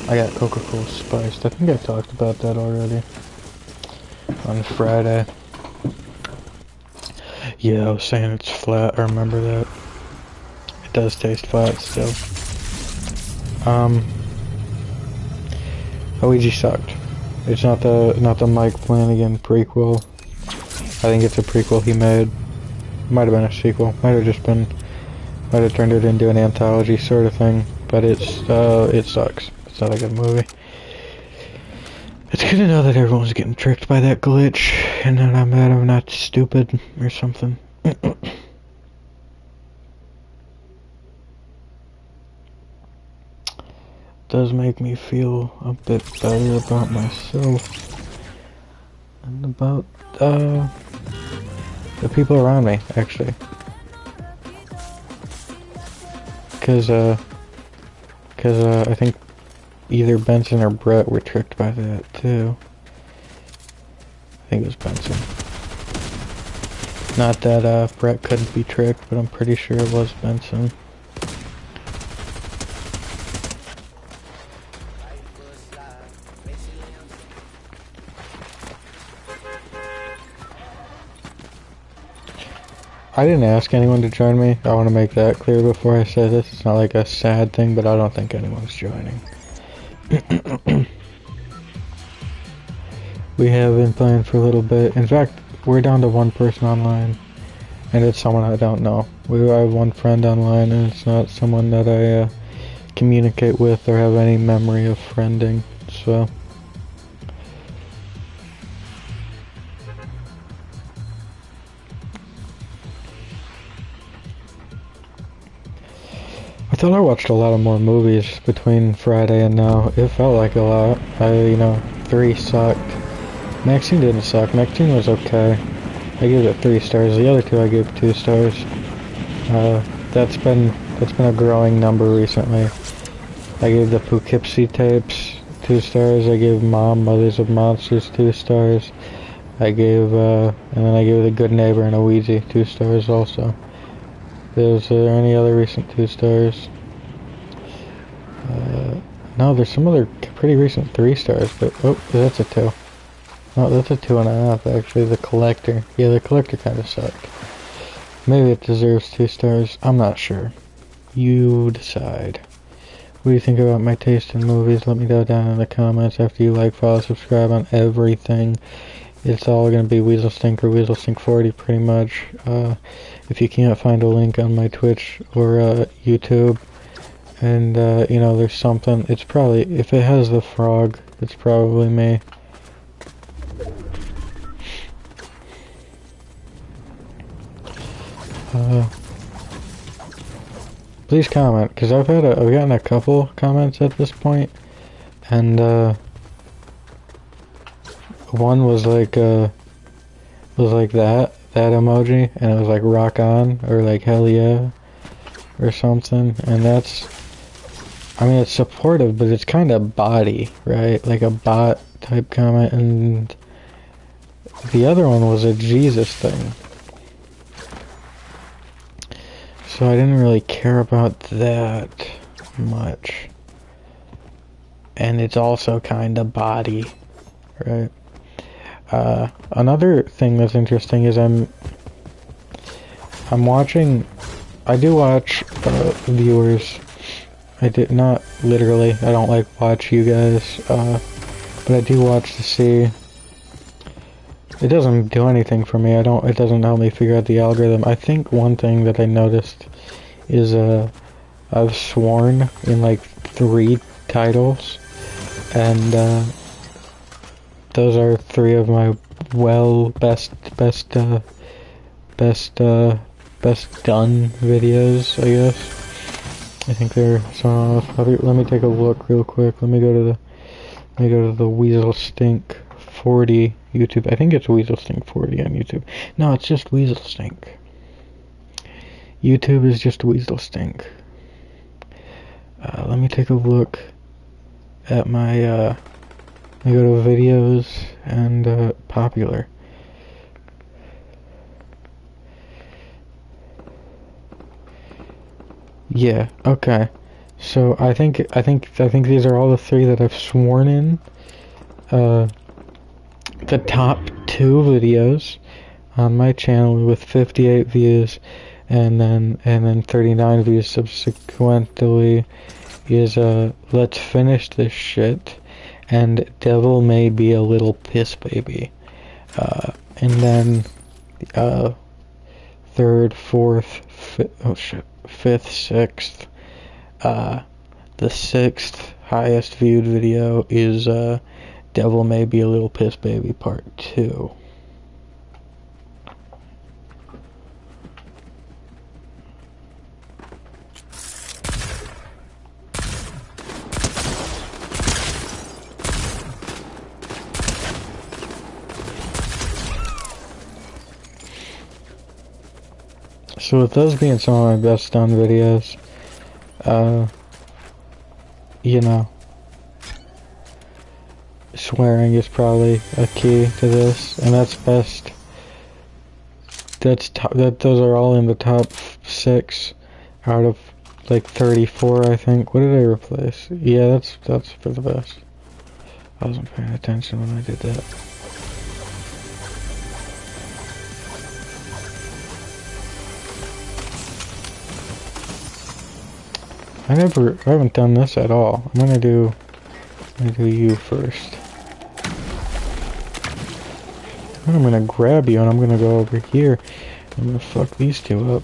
I got Coca-Cola spiced. I think I talked about that already on Friday. Yeah, I was saying it's flat. I remember that. It does taste flat still. Luigi sucked. It's not the Mike Flanagan prequel. I think it's a prequel he made. Might have been a sequel. Might have turned it into an anthology sort of thing. But it sucks. It's not a good movie. It's good to know that everyone's getting tricked by that glitch, and that I'm not stupid or something. Does make me feel a bit better about myself and about the people around me, actually. Cause I think either Benson or Brett were tricked by that too. I think it was Benson. Not that Brett couldn't be tricked, but I'm pretty sure it was Benson. I didn't ask anyone to join me. I want to make that clear before I say this. It's not like a sad thing, but I don't think anyone's joining. We have been playing for a little bit. In fact, we're down to one person online, and it's someone I don't know. I have one friend online, and it's not someone that I communicate with or have any memory of friending, so... I thought I watched a lot of more movies between Friday and now. It felt like a lot. 3 sucked. Maxine didn't suck. Maxine was okay. I gave it 3 stars. The other 2 I gave 2 stars. That's been a growing number recently. I gave the Poughkeepsie tapes 2 stars. I gave Mothers of Monsters 2 stars. And then I gave The Good Neighbor and a Ouija 2 stars also. Is there any other recent 2 stars? No, there's some other pretty recent 3 stars, but, oh, that's a 2. No, that's a 2.5, actually, The Collector. Yeah, The Collector kinda sucked. Maybe it deserves 2 stars, I'm not sure. You decide. What do you think about my taste in movies? Let me know down in the comments after you like, follow, subscribe on everything. It's all gonna be Weasel Stink or Weasel Stink 40 pretty much. If you can't find a link on my Twitch or YouTube, and there's something, it's probably, if it has the frog, it's probably me. Please comment, because I've gotten a couple comments at this point, and one was like that emoji, and it was like rock on, or like hell yeah, or something, and that's, I mean, it's supportive, but it's kind of botty, right? Like a bot type comment, and the other one was a Jesus thing. So I didn't really care about that much. And it's also kind of body, right? Another thing that's interesting is I'm watching, I do watch viewers. I did not literally, I don't like watch you guys, but I do watch to see. It doesn't do anything for me. It doesn't help me figure out the algorithm. I think one thing that I noticed is I've sworn in like 3 titles, and those are 3 of my best done videos, I guess. I think they're so. Let me take a look real quick. Let me go to the Weasel Stink 40 YouTube. I think it's Weasel Stink 40 on YouTube. No, it's just Weasel Stink. YouTube is just Weasel Stink. Let me take a look at my, let me go to videos and, popular. Yeah, okay. So I think these are all the 3 that I've sworn in. The top 2 videos on my channel with 58 views and then 39 views subsequently is Let's Finish This Shit and Devil May Be a Little Piss Baby. And then 3rd, 4th, 5th, 6th. The 6th highest viewed video is Devil May Be a Little Piss Baby Part 2. So with those being some of my best done videos, you know, swearing is probably a key to this, and that's best. Those are all in the top 6 out of like 34, I think. What did I replace? Yeah, that's for the best. I wasn't paying attention when I did that. I haven't done this at all. I'm gonna do you first. I'm gonna grab you and I'm gonna go over here. I'm gonna fuck these 2 up.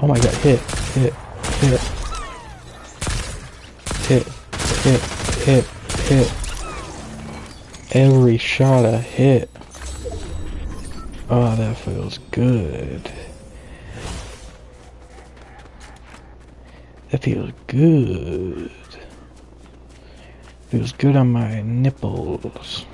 Oh my god, hit. Every shot a hit. Oh, that feels good. That feels good. Feels good on my nipples.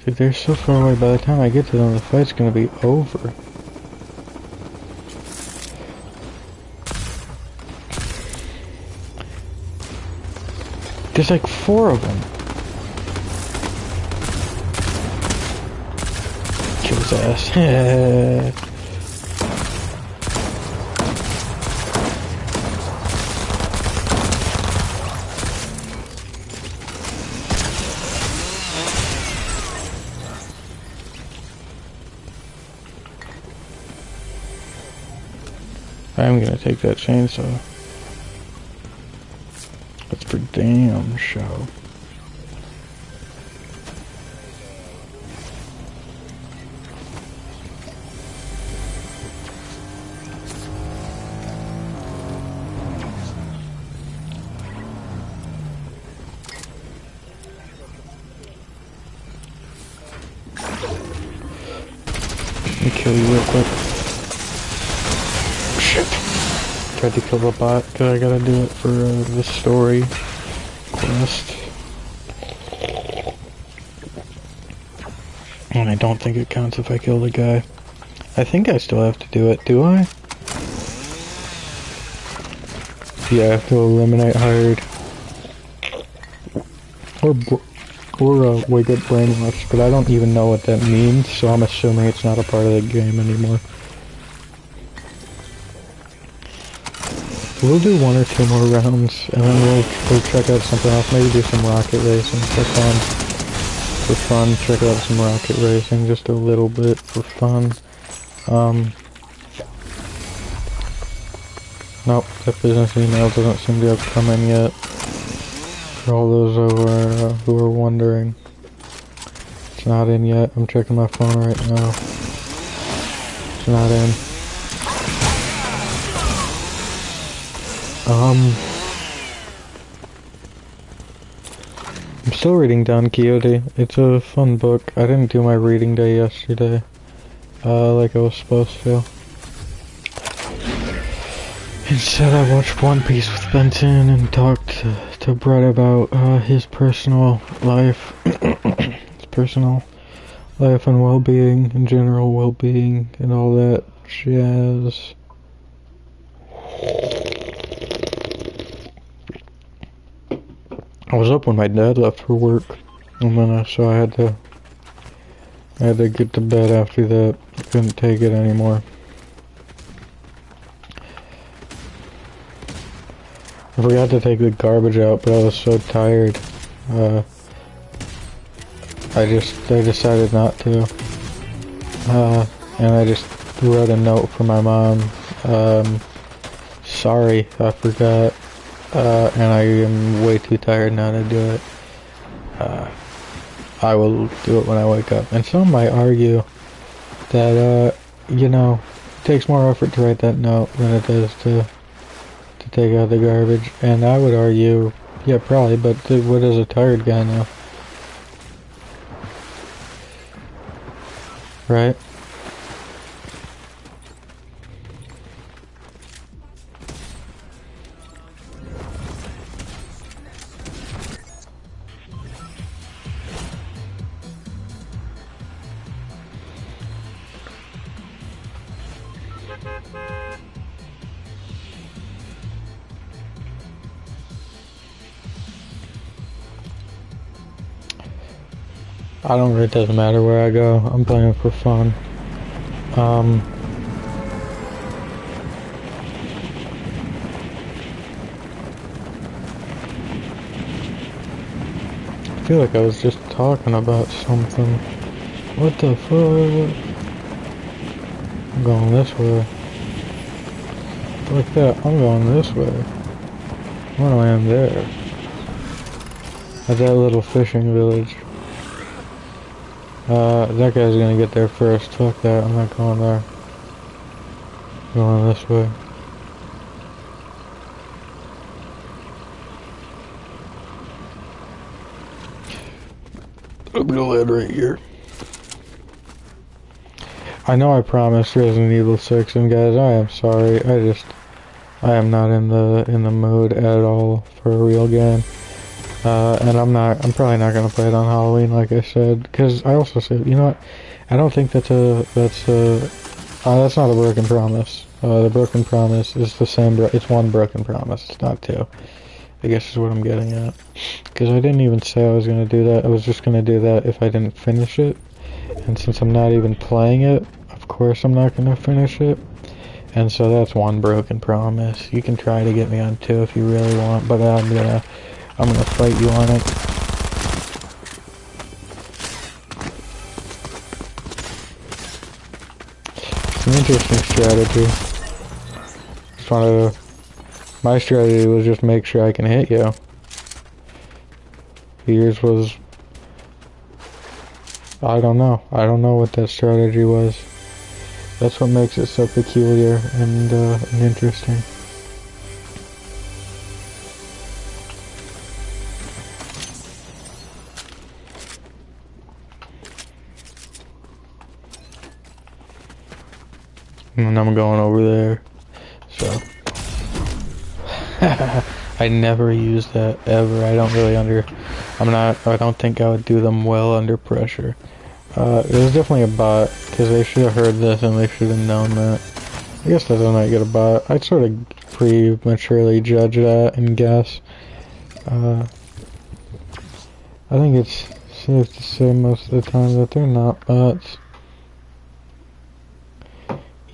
Dude, they're so far away. By the time I get to them, the fight's gonna be over. There's like 4 of them. Kill his ass. I'm gonna take that chainsaw. That's for damn show. Let me kill you real quick. Shit. Tried to kill the bot because I gotta do it for the story quest. And I don't think it counts if I kill the guy. I think I still have to do it, do I? Yeah, I have to eliminate hired. Or wake up brainwash, but I don't even know what that means, so I'm assuming it's not a part of the game anymore. We'll do 1 or 2 more rounds, and then we'll check out something else. Maybe do some rocket racing for fun. For fun, check out some rocket racing, just a little bit for fun. Nope, that business email doesn't seem to have come in yet. For all those who are wondering. It's not in yet. I'm checking my phone right now. It's not in. I'm still reading Don Quixote. It's a fun book. I didn't do my reading day yesterday, like I was supposed to. Instead, I watched One Piece with Benton and talked to Brett about his personal life, his personal life and well-being, and general well-being, and all that jazz. I was up when my dad left for work, and then so I had to get to bed after that. I couldn't take it anymore. I forgot to take the garbage out, but I was so tired. I decided not to. And I just wrote a note for my mom. Sorry, I forgot. And I am way too tired now to do it. I will do it when I wake up. And some might argue that, you know, it takes more effort to write that note than it does to take out the garbage. And I would argue, yeah, probably, but what does a tired guy know? Right? It doesn't matter where I go. I'm playing for fun. I feel like I was just talking about something. What the fuck? I'm going this way. Like that, I'm going this way. When I am there. At that little fishing village. That guy's gonna get there first. Fuck that, I'm not going there. I'm going this way. I'm gonna land right here. I know I promised Resident Evil 6, and guys, I am sorry. I am not in the mood at all for a real game. And I'm probably not gonna play it on Halloween, like I said, because I also said, you know what? I don't think that's not a broken promise. The broken promise is the same. It's one broken promise. It's not two. I guess is what I'm getting at. Because I didn't even say I was gonna do that. I was just gonna do that if I didn't finish it. And since I'm not even playing it, of course I'm not gonna finish it. And so that's one broken promise. You can try to get me on two if you really want, but I'm gonna fight you on it. It's an interesting strategy. My strategy was just make sure I can hit you. Yours was, I don't know. I don't know what that strategy was. That's what makes it so peculiar and interesting. And I'm going over there, so. I never use that, ever. I don't think I would do them well under pressure. It was definitely a bot, because they should have heard this and they should have known that. I guess that doesn't make it a bot. I'd sort of prematurely judge that and guess. I think it's safe to say most of the time that they're not bots.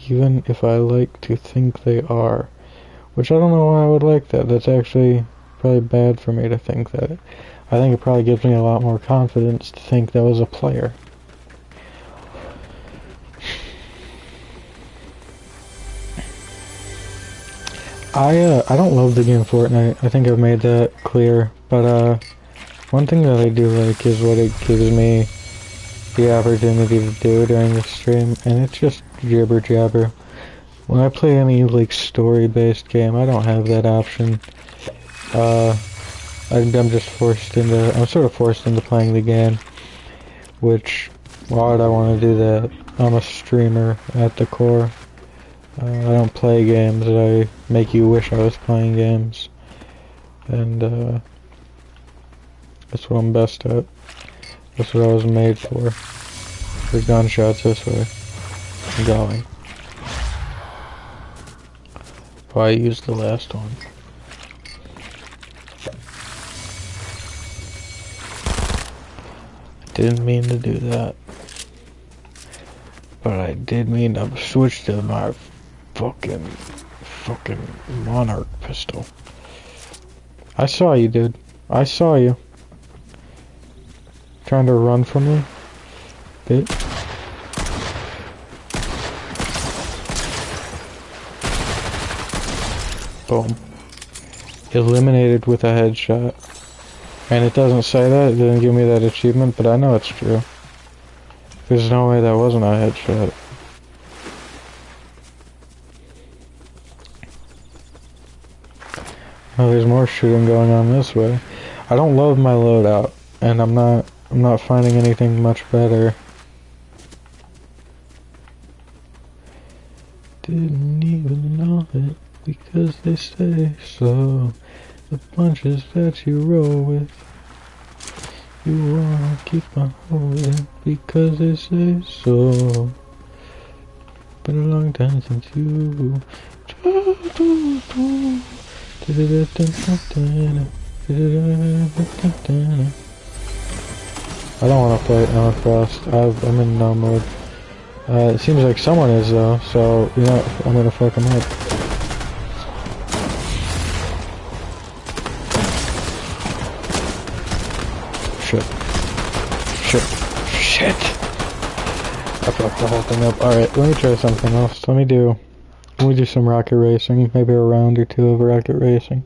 Even if I like to think they are. Which I don't know why I would like that. That's actually probably bad for me to think that. I think it probably gives me a lot more confidence to think that was a player. I don't love the game Fortnite. I think I've made that clear. But one thing that I do like is what it gives me the opportunity to do during the stream, and it's just jibber jabber. When I play any like story-based game, I don't have that option. I'm just I'm sort of forced into playing the game, which, why would I want to do that? I'm a streamer at the core. I don't play games, I make you wish I was playing games. And, that's what I'm best at. That's what I was made for. The gunshots this way. I'm going. Oh, I used the last one. Didn't mean to do that. But I did mean to switch to my fucking Monarch pistol. I saw you, dude. I saw you. Trying to run from me? Bit. Boom. Eliminated with a headshot. And it doesn't say that, it didn't give me that achievement, but I know it's true. There's no way that wasn't a headshot. Oh, there's more shooting going on this way. I don't love my loadout, and I'm not finding anything much better. Didn't even know it, because they say so. The punches that you roll with, you wanna keep on holding because they say so. Been a long time since you. I don't want to play Emma Frost. I'm in no mode. It seems like someone is though, so you know I'm gonna fuck him up. Shit. I fucked the whole thing up. Alright, let me try something else. Let me do some rocket racing. Maybe a round or two of rocket racing.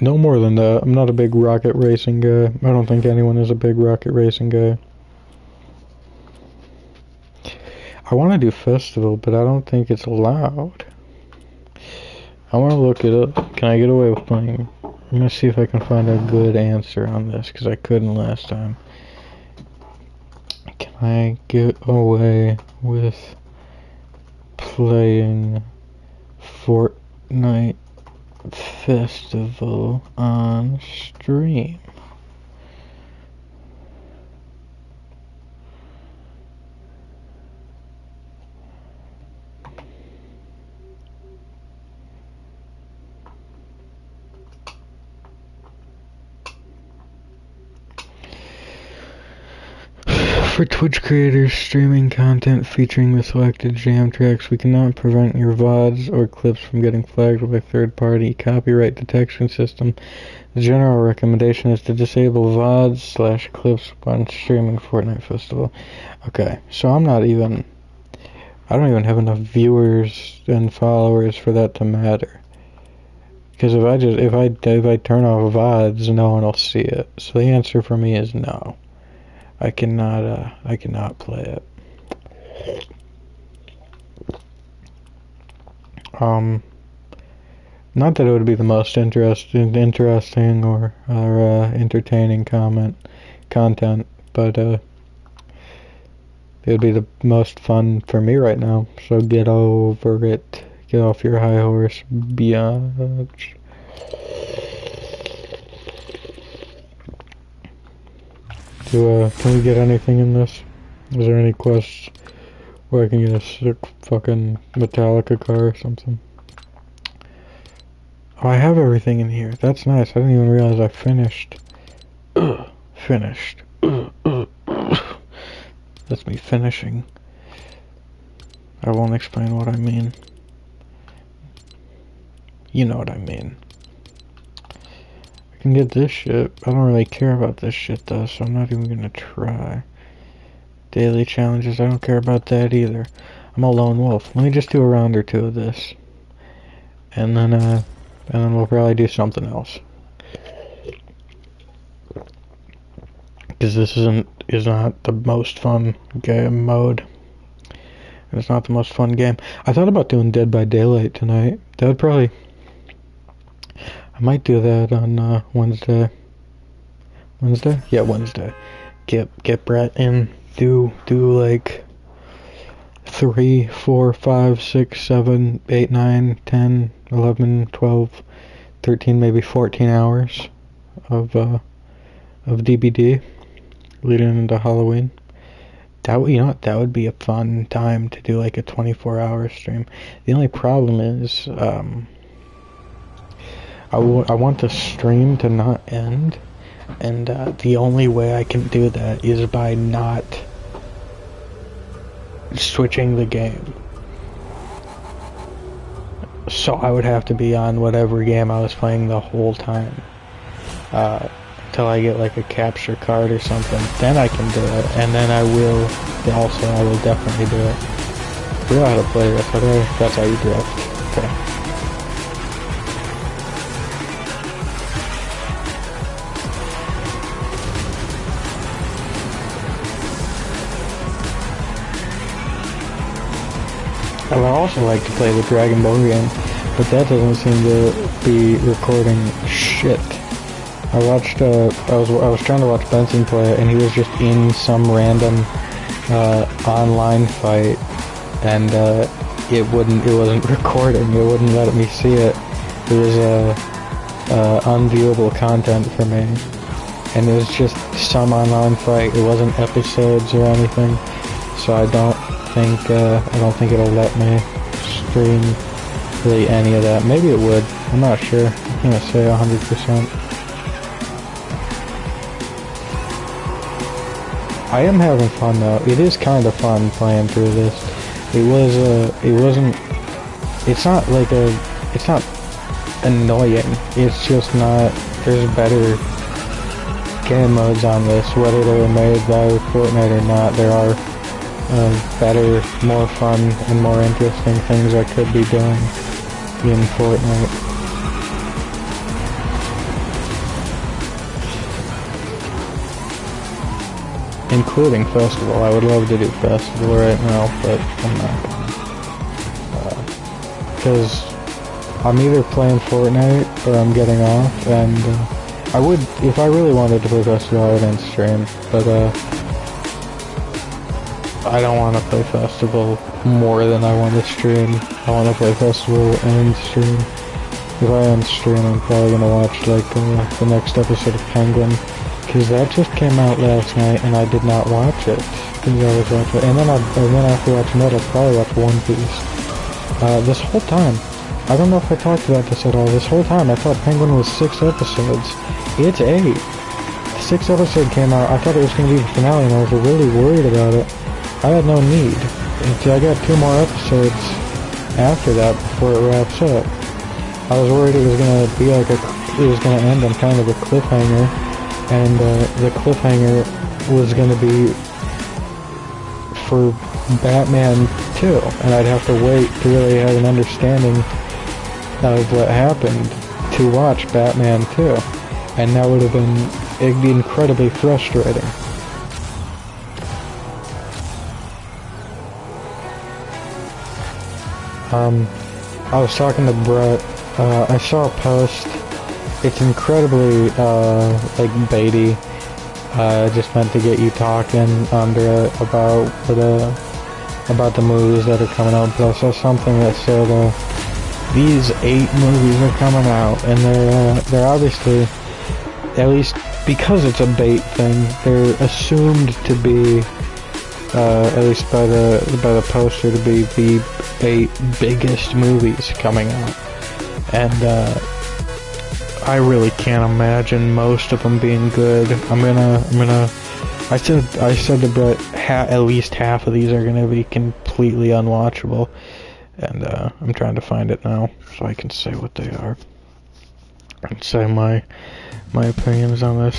No more than that. I'm not a big rocket racing guy. I don't think anyone is a big rocket racing guy. I want to do festival, but I don't think it's allowed. I want to look it up. Can I get away with playing? I'm going to see if I can find a good answer on this, because I couldn't last time. Can I get away with playing Fortnite Festival on stream? For Twitch creators streaming content featuring the selected jam tracks, we cannot prevent your VODs or clips from getting flagged by third-party copyright detection system. The general recommendation is to disable VODs/clips when streaming Fortnite Festival. Okay, so I don't even have enough viewers and followers for that to matter. Because if I turn off VODs, no one will see it. So the answer for me is no. I cannot play it. Not that it would be the most interesting or entertaining content, but it would be the most fun for me right now. So get over it. Get off your high horse, biatch. Can we get anything in this? Is there any quests where I can get a sick fucking Metallica car or something? Oh, I have everything in here. That's nice. I didn't even realize I finished. Finished. That's me finishing. I won't explain what I mean. You know what I mean. I can get this shit. I don't really care about this shit though, so I'm not even gonna try. Daily challenges, I don't care about that either. I'm a lone wolf. Let me just do a round or two of this. And then we'll probably do something else. Because this is not the most fun game mode. It's not the most fun game. I thought about doing Dead by Daylight tonight. That would probably... I might do that on Wednesday. Wednesday? Yeah, Wednesday. Get Brett in. Do like 3, 4, 5, 6, 7, 8, 9, 10, 11, 12, 13, maybe 14 hours of DBD leading into Halloween. That would be a fun time to do like a 24-hour stream. The only problem is I want the stream to not end, and the only way I can do that is by not switching the game. So I would have to be on whatever game I was playing the whole time. Until I get like a capture card or something. Then I can do it. And then I will definitely do it. I forgot how to play this. Okay, that's how you drift. Okay. I would also like to play the Dragon Ball game, but that doesn't seem to be recording shit. I watched, I was trying to watch Benson play it, and he was just in some random, online fight, and, it wasn't recording, it wouldn't let me see it. It was, unviewable content for me, and it was just some online fight, it wasn't episodes or anything, so I don't think it'll let me stream really any of that. Maybe it would, I'm not sure, I can't say 100%. I am having fun though. It is kind of fun playing through this. It's not annoying. It's just not, there's better game modes on this, whether they were made by Fortnite or not. There are better, more fun, and more interesting things I could be doing in Fortnite. Including Festival. I would love to do Festival right now, but I'm not. Because I'm either playing Fortnite or I'm getting off, and I would, if I really wanted to play Festival, I would end stream, but I don't want to play Festival more than I want to stream. I want to play Festival and stream. If I end stream, I'm probably going to watch like the next episode of Penguin. Because that just came out last night, and I did not watch it. Because I was watching, and then after watching that, I'll probably watch One Piece. This whole time, I don't know if I talked about this at all. This whole time, I thought Penguin was 6 episodes. It's 8. The 6th episode came out. I thought it was going to be the finale, and I was really worried about it. I had no need. I got 2 more episodes after that before it wraps up. I was worried it was going to be like it was going to end on kind of a cliffhanger. And the cliffhanger was going to be for Batman 2, and I'd have to wait to really have an understanding of what happened to watch Batman 2, and that would have been incredibly frustrating. I was talking to Brett, I saw a post. It's incredibly, like, baity, just meant to get you talking under about the movies that are coming out, but I saw something that said, these 8 movies are coming out, and they're obviously, at least because it's a bait thing, they're assumed to be, at least by the poster, to be the 8 biggest movies coming out. And, I really can't imagine most of them being good. I said to Brett, at least half of these are gonna be completely unwatchable. And, I'm trying to find it now, so I can say what they are. And say my opinions on this.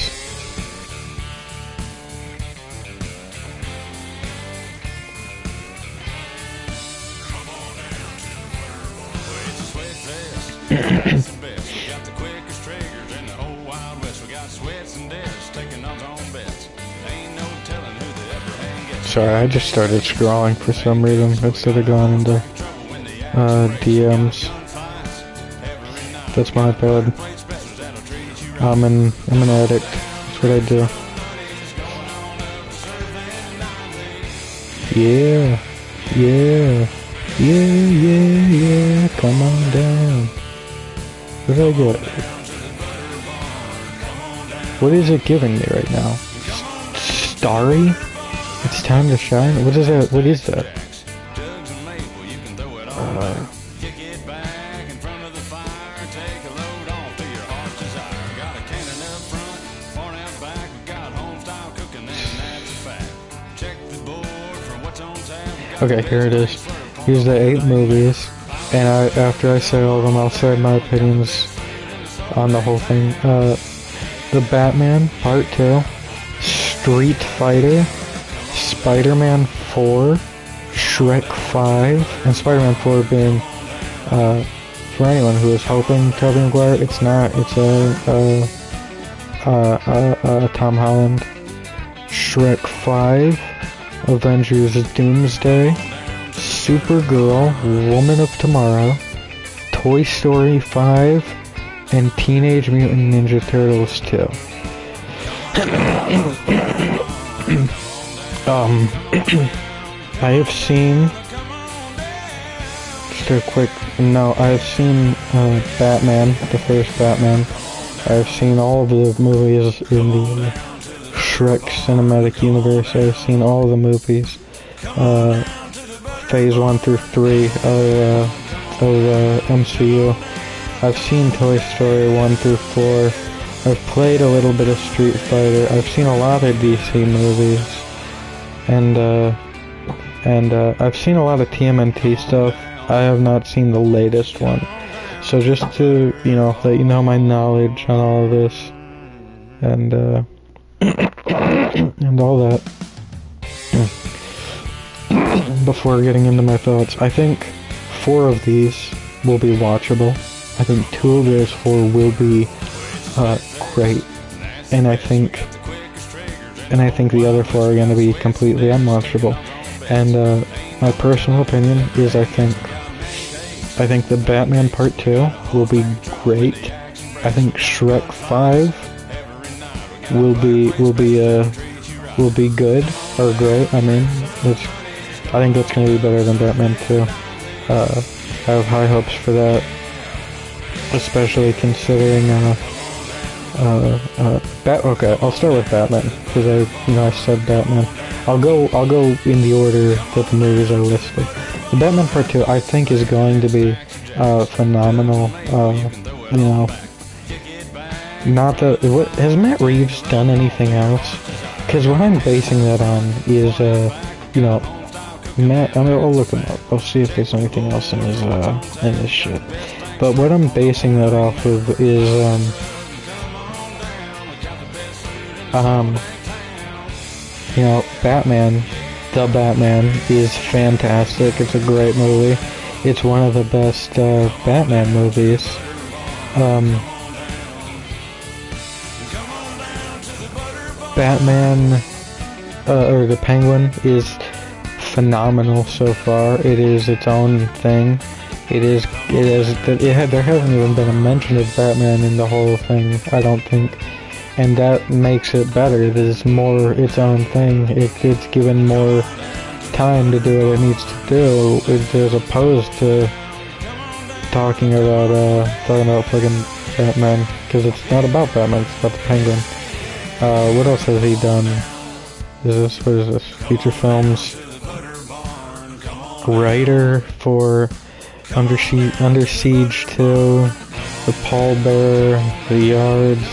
Sorry, I just started scrolling for some reason instead of going into DMs. That's my bad. I'm an addict. That's what I do. Yeah. Come on down. What did I get? What is it giving me right now? Starry? It's time to shine? What is that? What is that? Okay, here it is. Here's the 8 movies, and after I say all of them, I'll say my opinions on the whole thing. The Batman Part 2, Street Fighter, Spider-Man 4, Shrek 5, and Spider-Man 4 being, for anyone who is hoping Tobey Maguire, it's not, it's Tom Holland. Shrek 5, Avengers Doomsday, Supergirl, Woman of Tomorrow, Toy Story 5, and Teenage Mutant Ninja Turtles 2. I have seen, just a quick, no, I have seen Batman, the first Batman. I have seen all of the movies in the Shrek cinematic universe. I've seen all of the movies, phase 1 through 3 of MCU. I've seen Toy Story 1 through 4. I've played a little bit of Street Fighter. I've seen a lot of DC movies, and I've seen a lot of TMNT stuff. I have not seen the latest one. So just to, let you know my knowledge on all of this, and and all that. Before getting into my thoughts, I think 4 of these will be watchable. I think 2 of those 4 will be great, and I think the other 4 are going to be completely unwatchable. And my personal opinion is I think the Batman Part 2 will be great. I think Shrek 5 will be good or great. I mean, I think that's going to be better than Batman 2. I have high hopes for that, especially considering okay, I'll start with Batman because I said Batman. I'll go in the order that the movies are listed. The Batman Part 2 I think is going to be phenomenal. Not that has Matt Reeves done anything else? Because what I'm basing that on is Matt. I'll look him up. I'll see if there's anything else in his shit. But what I'm basing that off of is Batman. The Batman is fantastic. It's a great movie. It's one of the best Batman movies. Batman or the Penguin is phenomenal so far. It is its own thing. There hasn't even been a mention of Batman in the whole thing, I don't think. And that makes it better. It is more its own thing. It's given more time to do what it needs to do, as opposed to talking about fucking Batman, because it's not about Batman, it's about the Penguin. What else has he done? What is this? Feature films. Writer for Under Siege 2, The Pallbearer, The Yards,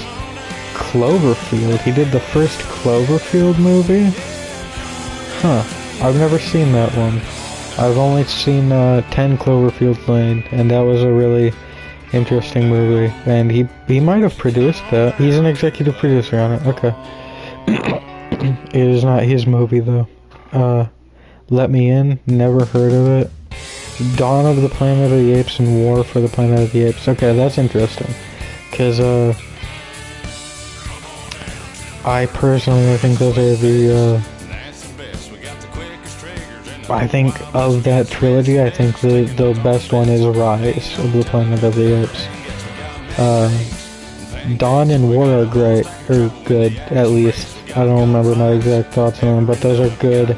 Cloverfield. He did the first Cloverfield movie? Huh. I've never seen that one. I've only seen 10 Cloverfield Lane, and that was a really interesting movie. And he might have produced that. He's an executive producer on it. Okay. It is not his movie, though. Let Me In, never heard of it. Dawn of the Planet of the Apes and War for the Planet of the Apes. Okay, that's interesting. Because, I personally think those are the, I think of that trilogy, I think the best one is Rise of the Planet of the Apes. Dawn and War are great, or good, at least. I don't remember my exact thoughts on them, but those are good.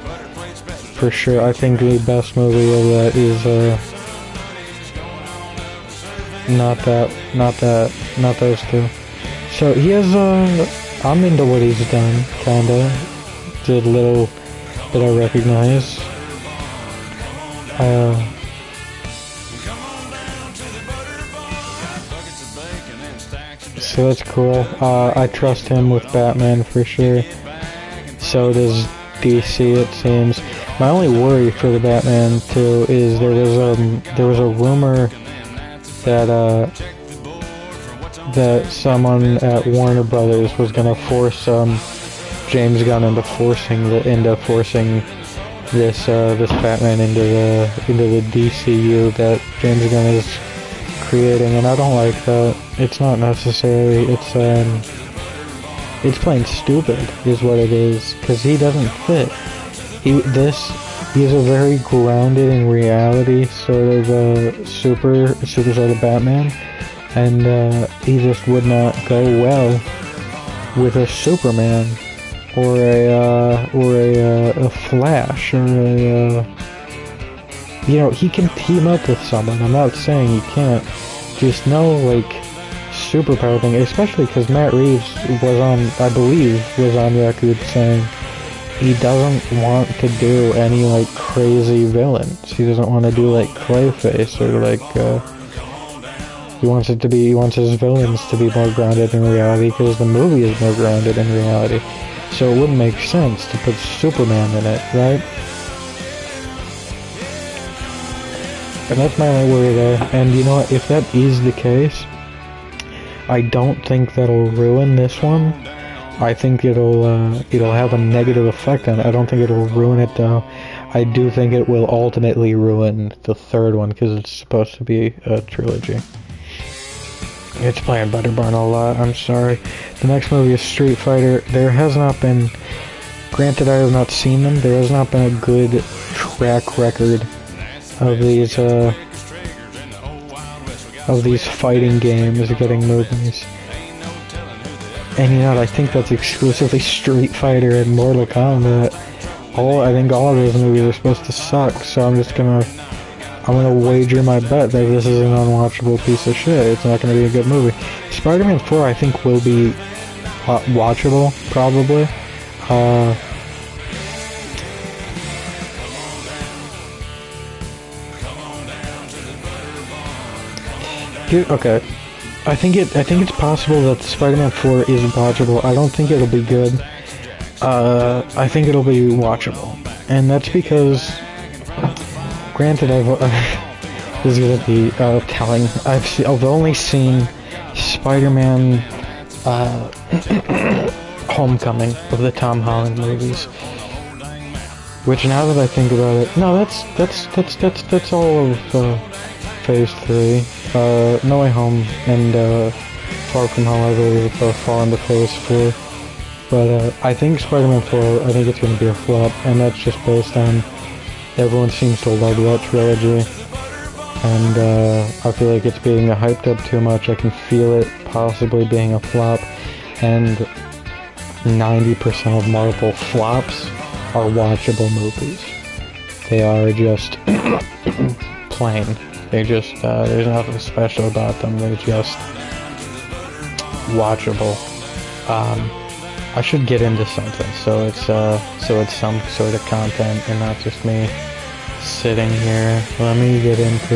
For sure, I think the best movie of that is, not those two. So he has, I'm into what he's done, kinda. Did a little bit I recognize. So that's cool. I trust him with Batman for sure. So does DC, it seems. My only worry for the Batman too is there was a rumor that that someone at Warner Brothers was gonna force James Gunn into forcing this Batman into the DCU that James Gunn is creating, and I don't like that. It's not necessary. It's plain stupid, is what it is, because he doesn't fit. He's a very grounded in reality sort of super sort of Batman, and he just would not go well with a Superman or a Flash or he can team up with someone. I'm not saying he can't. Just no superpower thing, especially because Matt Reeves I believe was on record saying he doesn't want to do any crazy villains. He doesn't want to do Clayface or he wants his villains to be more grounded in reality because the movie is more grounded in reality. So it wouldn't make sense to put Superman in it, right? And that's my only worry there. And you know what? If that is the case, I don't think that'll ruin this one. I think it'll have a negative effect on it. I don't think it'll ruin it though. I do think it will ultimately ruin the third one because it's supposed to be a trilogy. It's playing Butterbarn a lot, I'm sorry. The next movie is Street Fighter. There has not been, granted I have not seen them, there has not been a good track record of these fighting games getting movies. And you know what, I think that's exclusively Street Fighter and Mortal Kombat. I think all of those movies are supposed to suck, so I'm gonna wager my bet that this is an unwatchable piece of shit. It's not gonna be a good movie. Spider-Man 4 I think will be watchable, probably. Okay. I think it's possible that Spider-Man 4 is watchable. I don't think it'll be good. I think it'll be watchable. And that's because, granted, this is gonna be telling. I've only seen Spider-Man Homecoming of the Tom Holland movies. Which, now that I think about it, no, that's all of Phase 3. No Way Home and Far From Home, I believe, both fall into Phase 4. But I think Spider-Man 4, I think it's going to be a flop, and that's just based on everyone seems to love that trilogy. And I feel like it's being hyped up too much. I can feel it possibly being a flop, and 90% of Marvel flops are watchable movies. They are just plain. They just, there's nothing special about them. They're just watchable. I should get into something, so it's some sort of content and not just me sitting here. Let me get into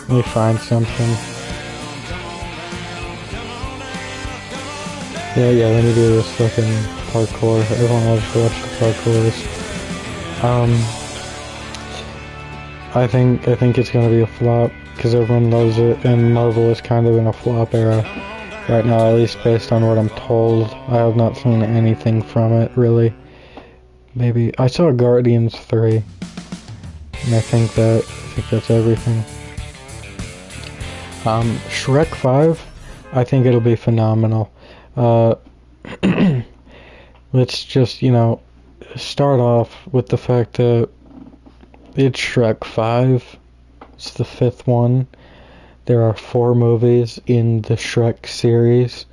let me find something. Yeah, let me do this fucking parkour. Everyone loves to watch the parkours. I think it's gonna be a flop, because everyone loves it, and Marvel is kind of in a flop era right now, at least based on what I'm told. I have not seen anything from it, really. Maybe, I saw Guardians 3, and I think that's everything. Shrek 5, I think it'll be phenomenal. Let's just, start off with the fact that it's Shrek 5. It's the 5th one. There are 4 movies in the Shrek series,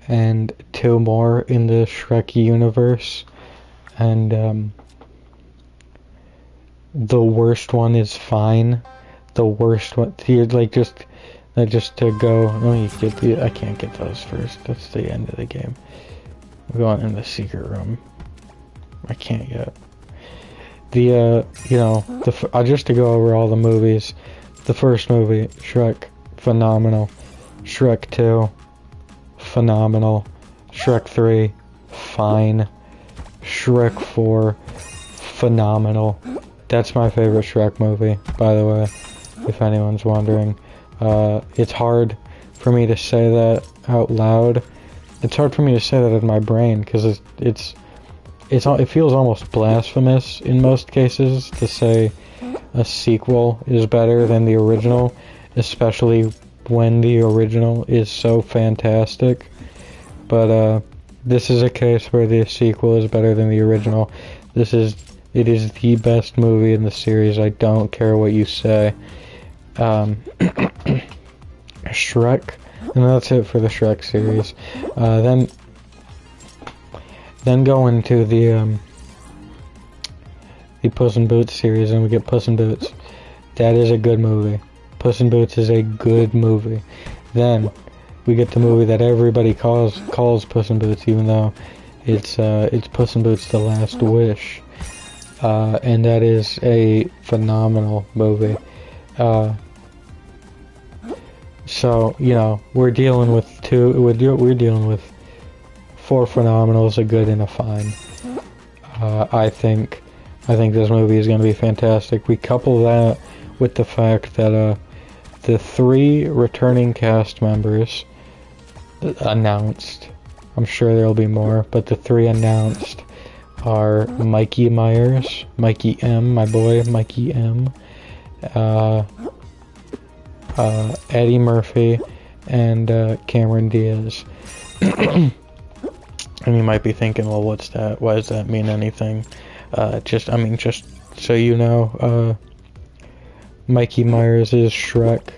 and 2 more in the Shrek universe. And, the worst one is fine. The worst one, just to go, I can't get those first. That's the end of the game. We're going in the secret room. I can't yet. Just to go over all the movies. The first movie, Shrek, phenomenal. Shrek 2, phenomenal. Shrek 3, fine. Shrek 4, phenomenal. That's my favorite Shrek movie, by the way, if anyone's wondering. It's hard for me to say that out loud. It's hard for me to say that in my brain, because it feels almost blasphemous in most cases to say a sequel is better than the original, especially when the original is so fantastic. But this is a case where the sequel is better than the original. It is the best movie in the series. I don't care what you say. Shrek, and that's it for the Shrek series. Then go into the Puss in Boots series, and we get Puss in Boots. That is a good movie. Puss in Boots is a good movie. Then we get the movie that everybody calls Puss in Boots, even though it's Puss in Boots: The Last Wish, and that is a phenomenal movie. So we're dealing with 4 phenomenals, a good and a fine. I think this movie is going to be fantastic. We couple that with the fact that the 3 returning cast members announced, I'm sure there'll be more, but the 3 announced are Mikey Myers, Mikey M, my boy Mikey M, Eddie Murphy, and Cameron Diaz. And you might be thinking, well, what's that? Why does that mean anything? Just so you know, Mikey Myers is Shrek,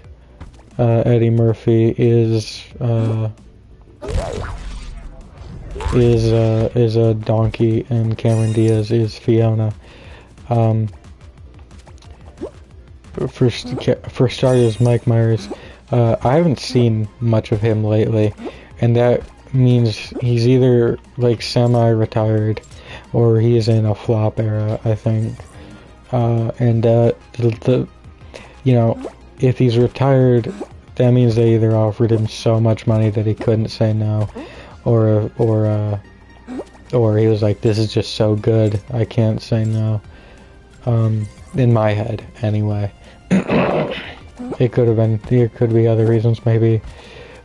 Eddie Murphy is a donkey, and Cameron Diaz is Fiona. For starters, Mike Myers, I haven't seen much of him lately, and that means he's either semi-retired or he is in a flop era, I think. If he's retired, that means they either offered him so much money that he couldn't say no, or he was like, this is just so good, I can't say no. In my head, anyway. It could be other reasons. Maybe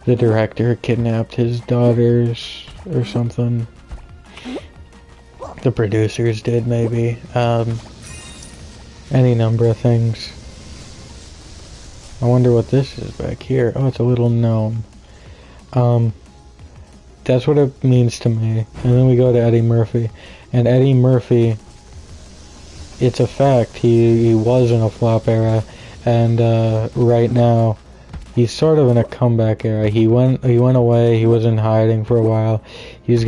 the director kidnapped his daughters or something. The producers did, maybe. Any number of things. I wonder what this is back here. Oh, it's a little gnome. That's what it means to me. And then we go to Eddie Murphy. And Eddie Murphy, it's a fact, he was in a flop era, and right now he's sort of in a comeback era. He went away, he was in hiding for a while. He's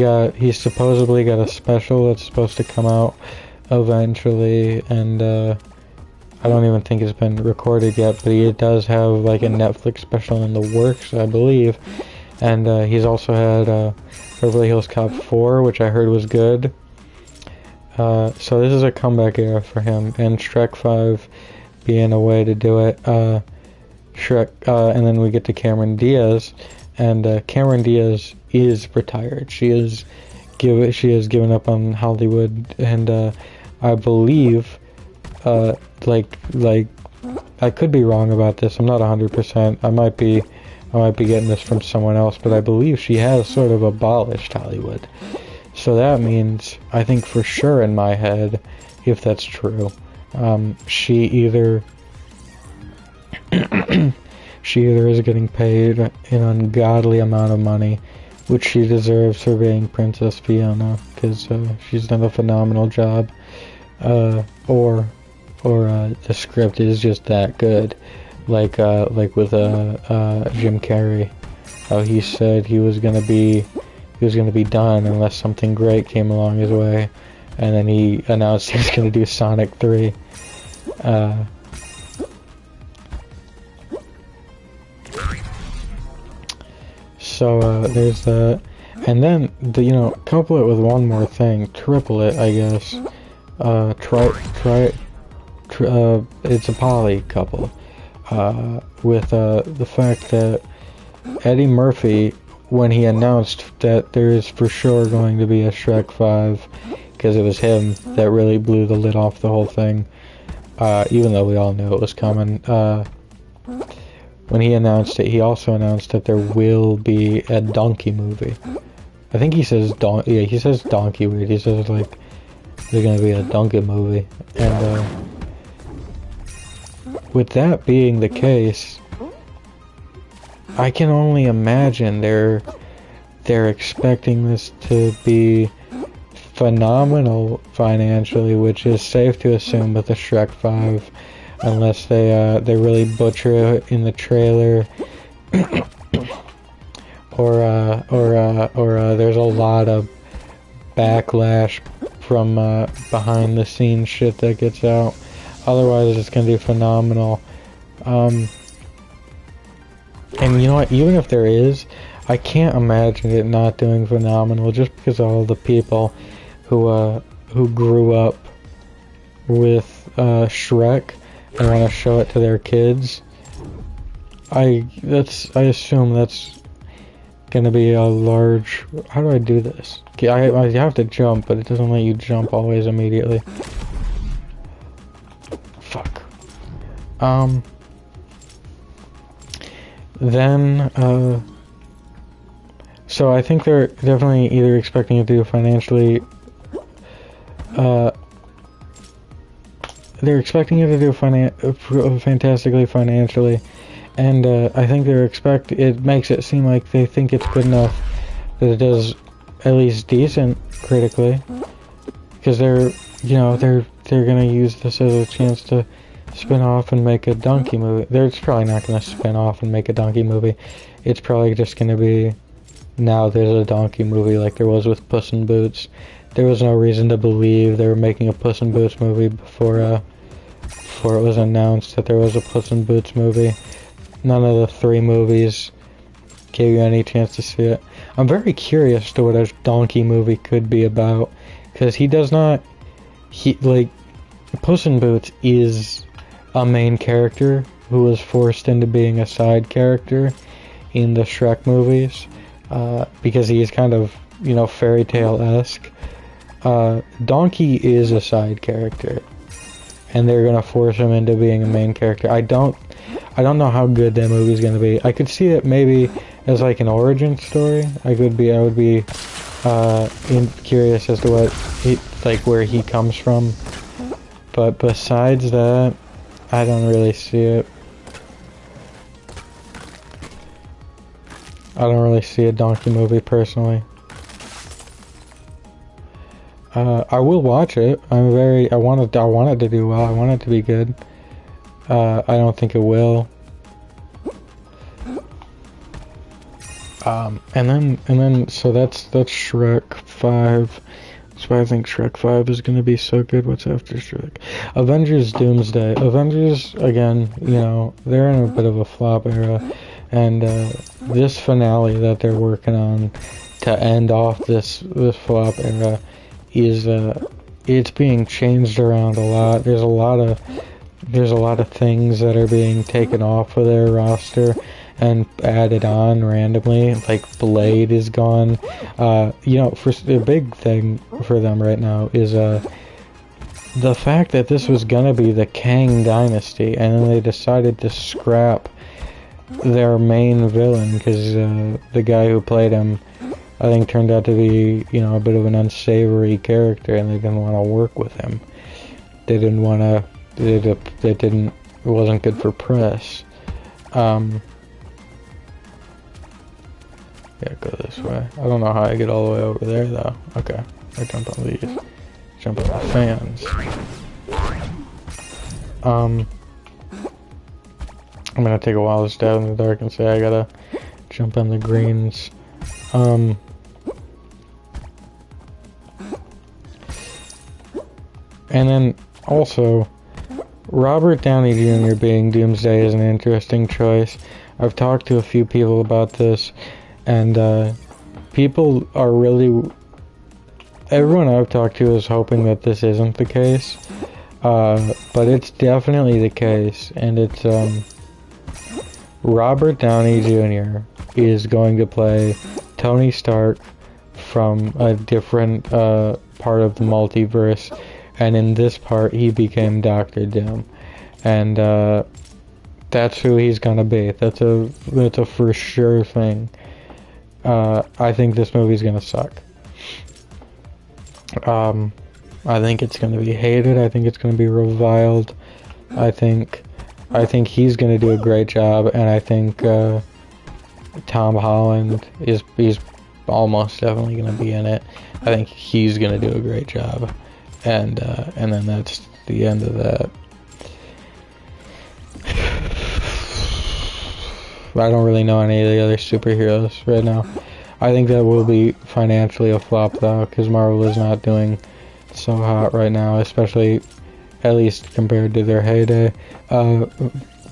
supposedly got a special that's supposed to come out eventually, and I don't even think it's been recorded yet, but he does have like a Netflix special in the works, I believe. And he's also had Beverly Hills Cop 4, which I heard was good. So this is a comeback era for him, and Shrek 5 being a way to do it. Shrek, and then we get to Cameron Diaz, and Cameron Diaz is retired. She has given up on Hollywood, and I believe, like I could be wrong about this. I'm not 100%. I might be getting this from someone else, but I believe she has sort of abolished Hollywood. So that means, I think for sure in my head, if that's true, she either is getting paid an ungodly amount of money, which she deserves for being Princess Fiona, because she's done a phenomenal job, or the script is just that good, like with Jim Carrey, how he said he was gonna be done unless something great came along his way, and then he announced he was gonna do Sonic 3. So there's that, and then couple it with one more thing, triple it, I guess. It's a poly couple, with the fact that Eddie Murphy, when he announced that there is for sure going to be a Shrek 5, because it was him that really blew the lid off the whole thing, even though we all knew it was coming. When he announced it, he also announced that there will be a donkey movie. I think he says he says donkey weird. He says like there's gonna be a donkey movie, and with that being the case, I can only imagine they're expecting this to be phenomenal financially, which is safe to assume with the Shrek 5, unless they really butcher it in the trailer, or there's a lot of backlash from behind the scenes shit that gets out. Otherwise, it's gonna be phenomenal. And you know what? Even if there is, I can't imagine it not doing phenomenal, just because of all the people who grew up with Shrek and want to show it to their kids. I assume that's gonna be a large. How do I do this? I have to jump, but it doesn't let you jump always immediately. Fuck. Then so I think they're definitely either expecting it to do financially. They're expecting it to do fantastically financially, and I think it makes it seem like they think it's good enough that it does at least decent critically, because they're gonna use this as a chance to spin off and make a donkey movie. They're probably not gonna spin off and make a donkey movie. It's probably just gonna be, now there's a donkey movie like there was with Puss in Boots. There was no reason to believe they were making a Puss in Boots movie before it was announced that there was a Puss in Boots movie. None of the 3 movies gave you any chance to see it. I'm very curious to what a donkey movie could be about, because Puss in Boots is a main character who was forced into being a side character in the Shrek movies, because he is kind of, fairy tale-esque. Donkey is a side character, and they're gonna force him into being a main character. I don't know how good that movie's gonna be. I could see it maybe as like an origin story. I would be curious as to where he comes from. But besides that, I don't really see it. I don't really see a donkey movie personally. I will watch it. I want it to do well. I want it to be good. I don't think it will. And then so that's Shrek 5. That's why I think Shrek 5 is going to be so good. What's after Shrek? Avengers Doomsday. Avengers, again, you know, they're in a bit of a flop era. And this finale that they're working on to end off this flop era is it's being changed around a lot. There's a lot of things that are being taken off of their roster and added on randomly. Like Blade is gone. You know, for the big thing for them right now is the fact that this was gonna be the Kang Dynasty, and then they decided to scrap their main villain because the guy who played him, I think, turned out to be, you know, a bit of an unsavory character, and they didn't want to work with him. They didn't want to. It wasn't good for press. Yeah, go this way. I don't know how I get all the way over there though. Okay, I jump on these. Jump on the fans. I'm gonna take a wild stab in the dark and say I gotta jump on the greens. And then also, Robert Downey Jr. being Doomsday is an interesting choice. I've talked to a few people about this, and people are really... Everyone I've talked to is hoping that this isn't the case, but it's definitely the case, and it's, Robert Downey Jr. is going to play Tony Stark from a different part of the multiverse, and in this part he became Doctor Doom, and that's who he's gonna be. That's a for sure thing. I think this movie's gonna suck. I think it's gonna be hated. I think it's gonna be reviled. I think he's gonna do a great job, and I think Tom Holland he's almost definitely gonna be in it. I think he's gonna do a great job, and then that's the end of that. I don't really know any of the other superheroes right now. I think that will be financially a flop though, because Marvel is not doing so hot right now, especially at least compared to their heyday.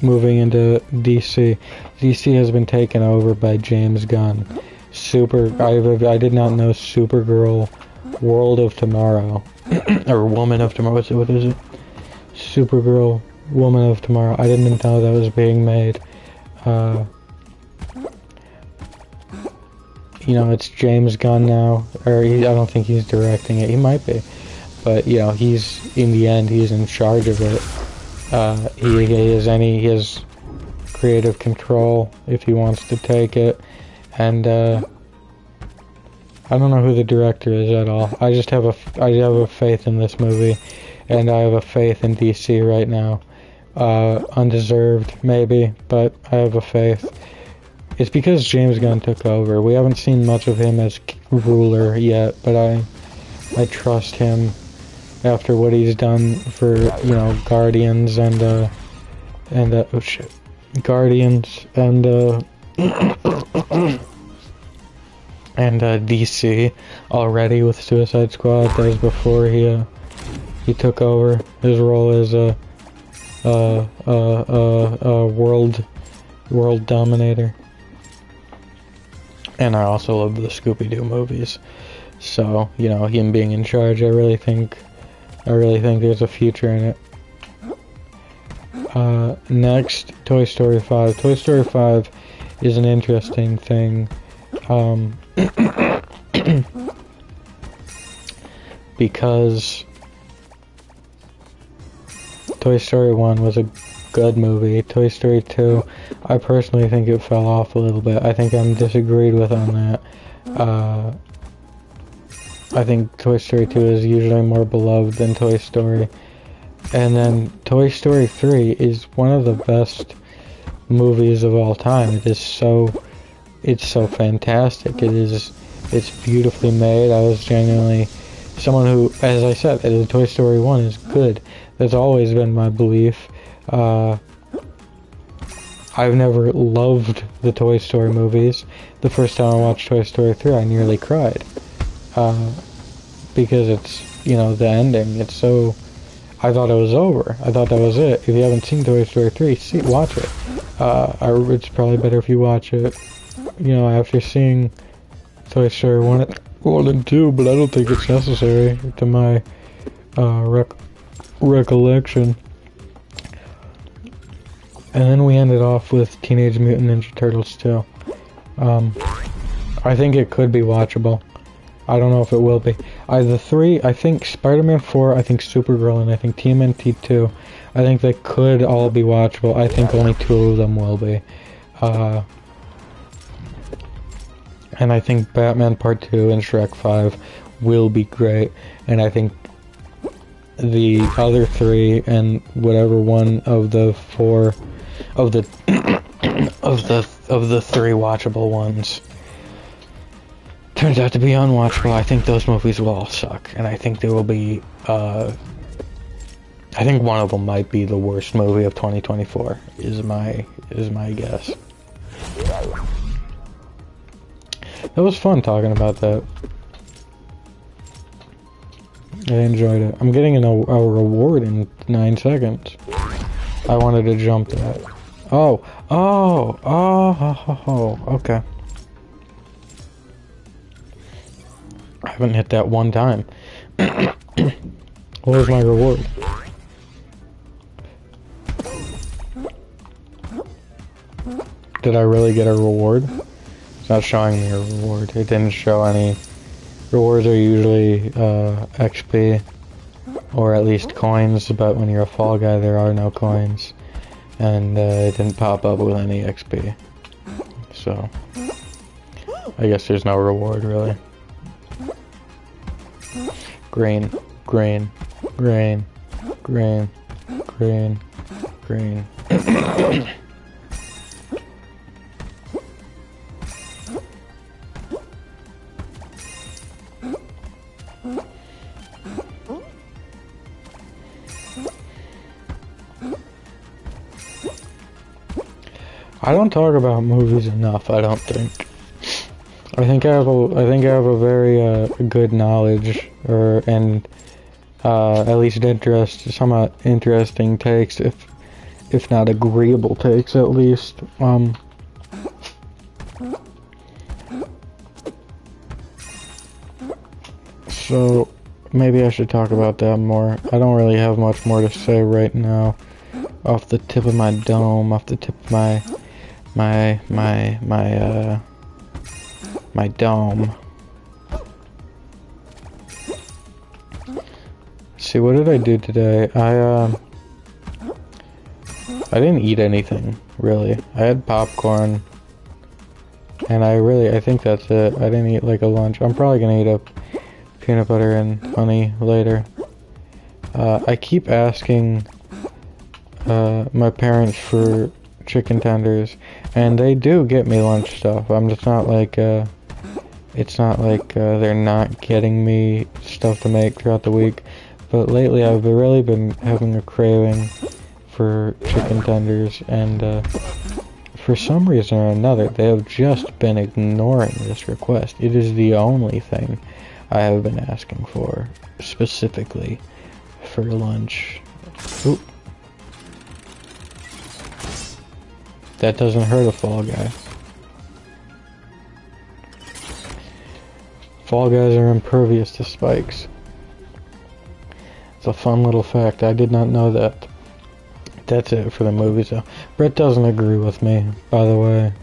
Moving into DC. DC has been taken over by James Gunn. I did not know Supergirl World of Tomorrow, or Woman of Tomorrow, what is it? Supergirl Woman of Tomorrow. I didn't know that was being made. You know, it's James Gunn now, or I don't think he's directing it. He might be, but you know, in the end, he's in charge of it. He has creative control if he wants to take it, and I don't know who the director is at all. I have a faith in this movie, and I have a faith in DC right now. Undeserved maybe, but I have a faith. It's because James Gunn took over. We haven't seen much of him as ruler yet, but I trust him after what he's done for, you know, Guardians and oh shit, Guardians and DC already with Suicide Squad. That was before he took over his role as a world dominator. And I also love the Scooby-Doo movies, so you know, him being in charge, I really think there's a future in it. Next, Toy Story 5. Toy Story 5 is an interesting thing, because Toy Story 1 was a good movie. Toy Story 2, I personally think it fell off a little bit. I think I'm disagreed with on that. I think Toy Story 2 is usually more beloved than Toy Story. And then Toy Story 3 is one of the best movies of all time. It's so fantastic. It's beautifully made. I was genuinely someone who, as I said, the Toy Story 1 is good. That's always been my belief. I've never loved the Toy Story movies. The first time I watched Toy Story 3, I nearly cried. because it's, you know, the ending. It's so... I thought it was over. I thought that was it. If you haven't seen Toy Story 3, watch it. It's probably better if you watch it, you know, after seeing Toy Story 1 and 2, but I don't think it's necessary to my recollection. And then we ended off with Teenage Mutant Ninja Turtles 2. I think it could be watchable. I don't know if it will be. The 3, I think Spider-Man 4, I think Supergirl, and I think TMNT 2, I think they could all be watchable. I think only 2 of them will be. And I think Batman Part 2 and Shrek 5 will be great. And I think the other 3 and whatever one of the 4 of the of the 3 watchable ones turns out to be unwatchable, I think those movies will all suck, and I think there will be, I think one of them might be the worst movie of 2024, is my guess. It was fun talking about that. I enjoyed it. I'm getting a reward in 9 seconds. I wanted to jump that. Oh, okay. I haven't hit that one time. What was my reward? Did I really get a reward? It's not showing me a reward. It didn't show any. Rewards are usually XP, or at least coins, but when you're a Fall Guy there are no coins. And it didn't pop up with any XP. So, I guess there's no reward really. Green, green, green, green, green, green. I don't talk about movies enough, I don't think. I think I have a very good knowledge, and at least somewhat interesting takes, if not agreeable takes, at least. So maybe I should talk about that more. I don't really have much more to say right now, off the tip of my dome, off the tip of my dome. See, what did I do today? I didn't eat anything, really. I had popcorn, and I think that's it. I didn't eat like a lunch. I'm probably gonna eat a peanut butter and honey later. I keep asking my parents for chicken tenders, and they do get me lunch stuff. I'm just not like, it's not like they're not getting me stuff to make throughout the week. But lately I've really been having a craving for chicken tenders, and for some reason or another, they have just been ignoring this request. It is the only thing I have been asking for, specifically for lunch. Oop. That doesn't hurt a Fall Guy. Fall Guys are impervious to spikes. It's a fun little fact. I did not know that. That's it for the movies, though. Brett doesn't agree with me, by the way.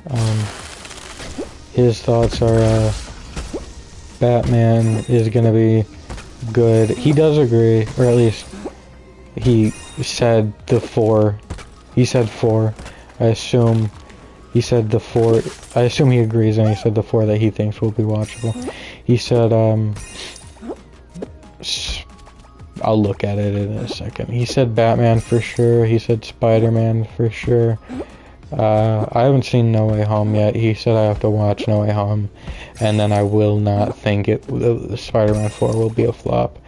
His thoughts are, Batman is gonna be good. He does agree, or at least he said the 4. He said 4. I assume he said the 4. I assume he agrees, and he said the 4 that he thinks will be watchable. He said, I'll look at it in a second. He said Batman for sure. He said Spider-Man for sure. I haven't seen No Way Home yet. He said I have to watch No Way Home, and then I will not think Spider-Man 4 will be a flop.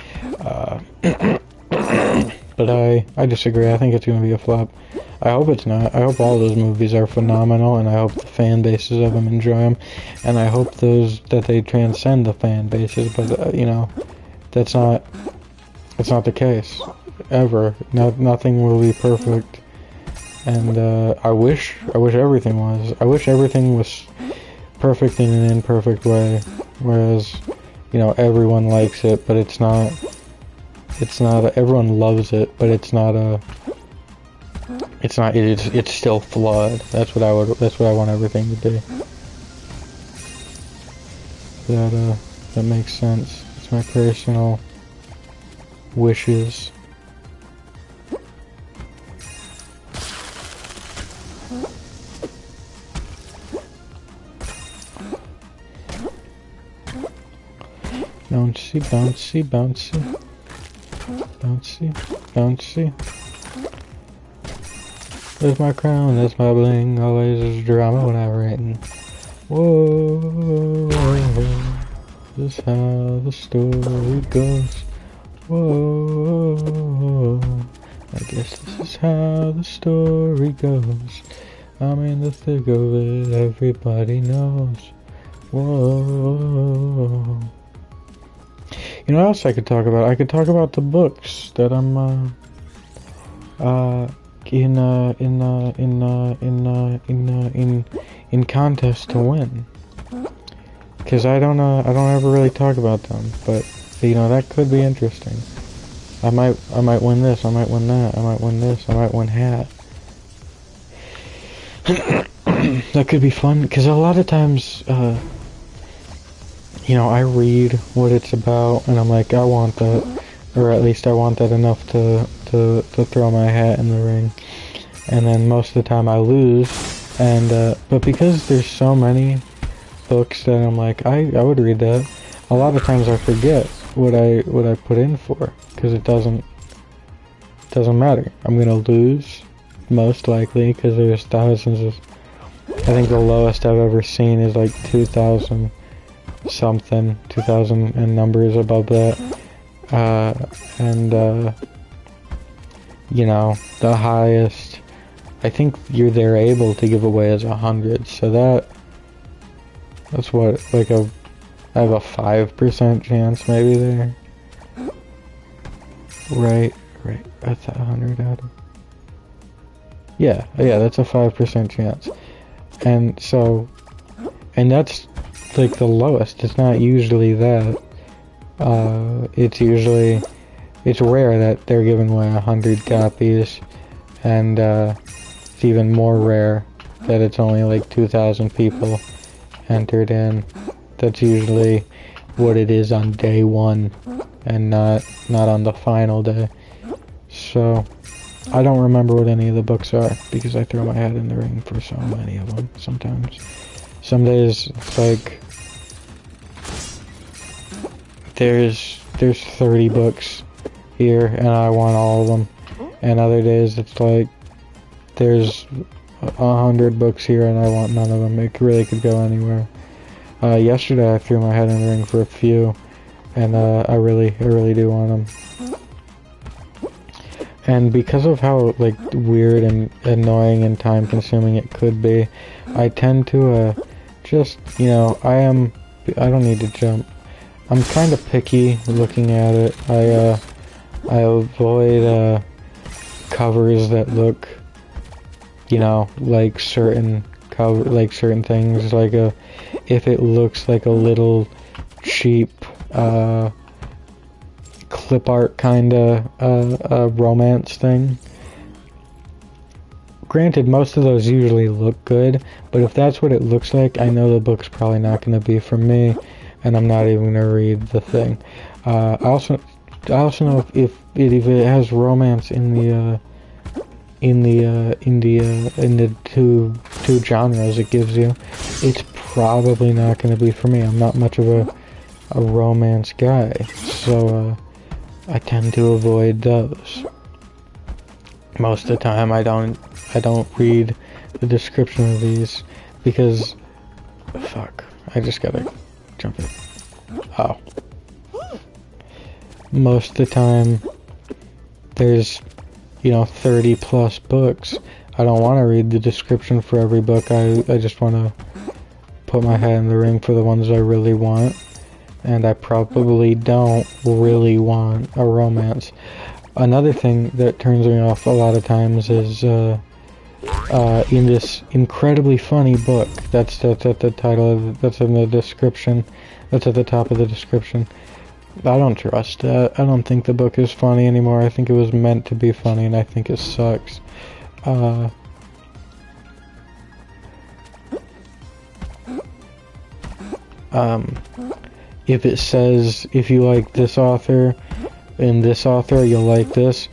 But I disagree. I think it's going to be a flop. I hope it's not. I hope all those movies are phenomenal, and I hope the fan bases of them enjoy them, and I hope that they transcend the fan bases. But you know, that's not the case ever. Nothing will be perfect, and I wish everything was. I wish everything was perfect in an imperfect way, whereas, you know, everyone likes it, but it's not. Everyone loves it, but it's still flawed. That's what I want everything to be. That makes sense. It's my personal wishes. Bouncy, bouncy, bouncy. Bouncy, bouncy. There's my crown, there's my bling. Always there's drama when I'm writing. Whoa, this is how the story goes. Whoa, I guess this is how the story goes. I'm in the thick of it, everybody knows. Whoa. You know what else I could talk about? I could talk about the books that I'm in contest to win. Cause I don't ever really talk about them, but you know, that could be interesting. I might win this, I might win that, I might win this, I might win hat. That could be fun, cause a lot of times, you know, I read what it's about, and I'm like, I want that, or at least I want that enough to throw my hat in the ring. And then most of the time I lose, and but because there's so many books that I'm like, I would read that. A lot of times I forget what I put in for, because it doesn't matter. I'm gonna lose, most likely, because there's thousands of. I think the lowest I've ever seen is like 2,000. Something 2,000 and numbers above that, you know, the highest I think they're able to give away is 100, so that's what, like I have a 5% chance maybe there, right, that's 100 out of, yeah, that's a 5% chance, and so, and that's like the lowest. It's not usually that. It's rare that they're giving away 100 copies, and it's even more rare that it's only like 2,000 people entered in. That's usually what it is on day one, and not on the final day. So I don't remember what any of the books are, because I throw my hat in the ring for so many of them sometimes. Some days it's like there's 30 books here and I want all of them, and other days it's like there's 100 books here and I want none of them. It really could go anywhere. Yesterday I threw my hat in the ring for a few, and I really do want them. And because of how like weird and annoying and time consuming it could be, I tend to just, you know, I don't need to jump. I'm kind of picky looking at it. I avoid covers that look, you know, like certain things, like if it looks like a little cheap clip art kinda romance thing. Granted, most of those usually look good, but if that's what it looks like, I know the book's probably not going to be for me, and I'm not even going to read the thing. I also know if it has romance in the two genres it gives you, it's probably not going to be for me. I'm not much of a romance guy, so I tend to avoid those. Most of the time I don't read the description of these, because fuck, I just gotta jump it. Oh. Most of the time there's, you know, 30 plus books. I don't want to read the description for every book. I just want to put my hat in the ring for the ones I really want, and I probably don't really want a romance. Another thing that turns me off a lot of times is in this incredibly funny book. That's at the title. That's in the description. That's at the top of the description. I don't trust that. I don't think the book is funny anymore. I think it was meant to be funny, and I think it sucks. If it says, if you like this author and this author, you'll like this.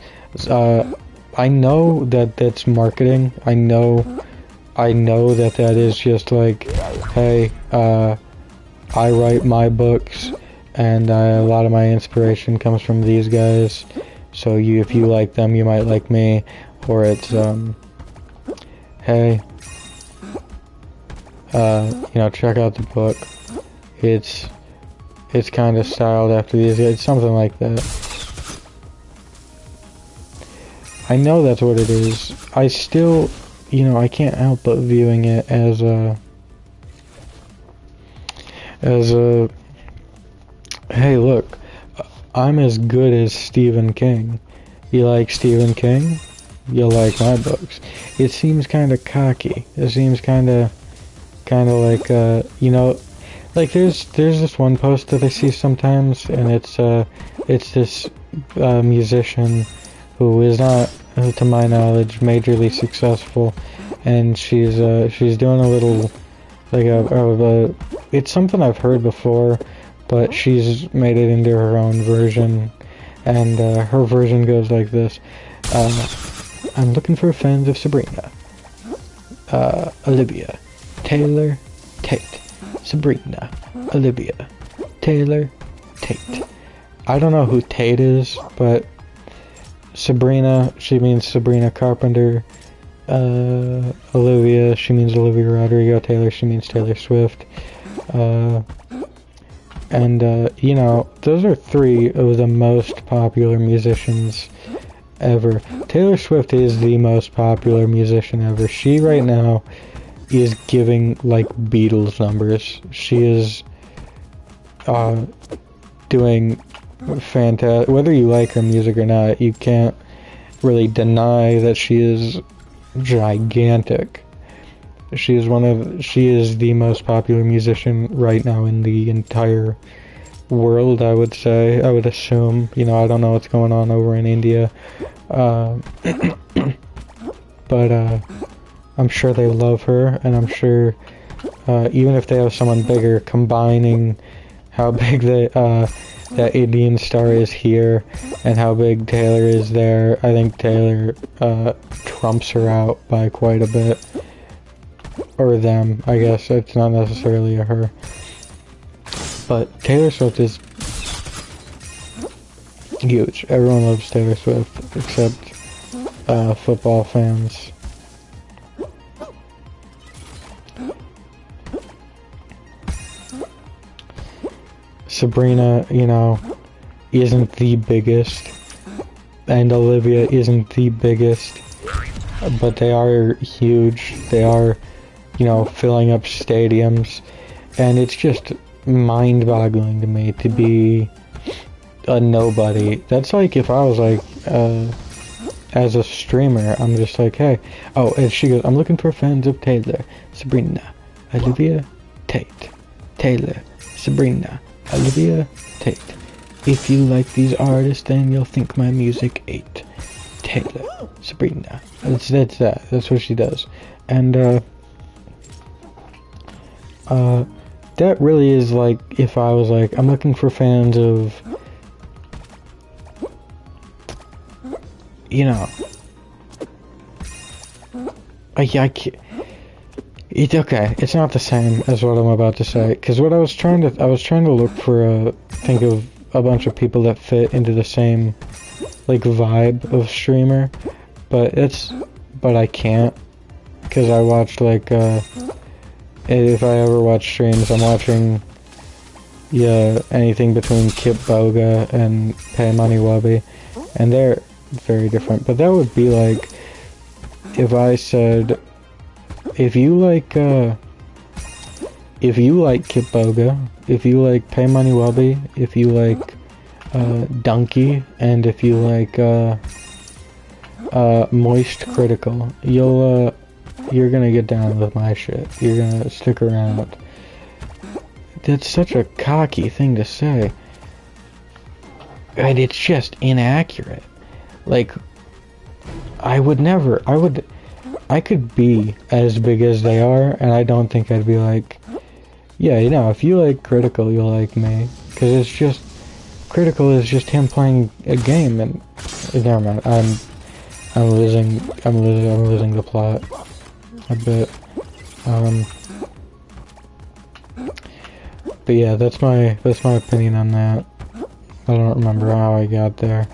I know that that's marketing. I know that is just like, hey, I write my books, and a lot of my inspiration comes from these guys. So if you like them, you might like me. Or it's, hey, check out the book. It's kind of styled after these guys. Something like that. I know that's what it is. I still, I can't help but viewing it as a, hey, look, I'm as good as Stephen King. You like Stephen King? You'll like my books. It seems kind of cocky. It seems kind of like, like there's this one post that I see sometimes, and it's this musician who is not, to my knowledge, majorly successful, and she's doing a little, like it's something I've heard before, but she's made it into her own version, and her version goes like this. I'm looking for fans of Sabrina, Olivia, Taylor, Tate, Sabrina, Olivia, Taylor, Tate. I don't know who Tate is, but Sabrina, she means Sabrina Carpenter. Olivia, she means Olivia Rodrigo. Taylor, she means Taylor Swift. Those are three of the most popular musicians ever. Taylor Swift is the most popular musician ever. She right now is giving like Beatles numbers. She is doing fantastic. Whether you like her music or not, you can't really deny that she is gigantic. She is the most popular musician right now in the entire world, I would say. I would assume. I don't know what's going on over in India. But I'm sure they love her, and I'm sure even if they have someone bigger, combining how big that Indian star is here and how big Taylor is there, I think Taylor trumps her out by quite a bit. Or them, I guess. It's not necessarily a her. But Taylor Swift is huge. Everyone loves Taylor Swift, except football fans. Sabrina, isn't the biggest, and Olivia isn't the biggest, but they are huge. They are, filling up stadiums, and it's just mind-boggling to me to be a nobody. That's like if I was like, as a streamer, I'm just like, hey, oh, and she goes, I'm looking for fans of Taylor, Sabrina, Olivia, Tate, Taylor, Sabrina, Olivia, Tate. If you like these artists, then you'll think my music ate. Taylor, Sabrina. That's that. That's what she does. And, that really is like if I was like, I'm looking for fans of, I can't, it's okay. It's not the same as what I'm about to say, because what I was trying to look for think of a bunch of people that fit into the same like vibe of streamer, but I can't, because I watched like if I ever watch streams, I'm watching anything between Kip Boga and Pay Money Wubby, and they're very different. But that would be like if I said, if you like if you like Kitboga, if you like Pay Money Wubby, if you like Donkey, and if you like Moist Critical, you're gonna get down with my shit. You're gonna stick around. That's such a cocky thing to say. And it's just inaccurate. Like, I could be as big as they are, and I don't think I'd be like, yeah, you know, if you like Critical, you'll like me. Because it's just, Critical is just him playing a game, and, never mind, I'm losing the plot a bit. But yeah, that's my opinion on that. I don't remember how I got there.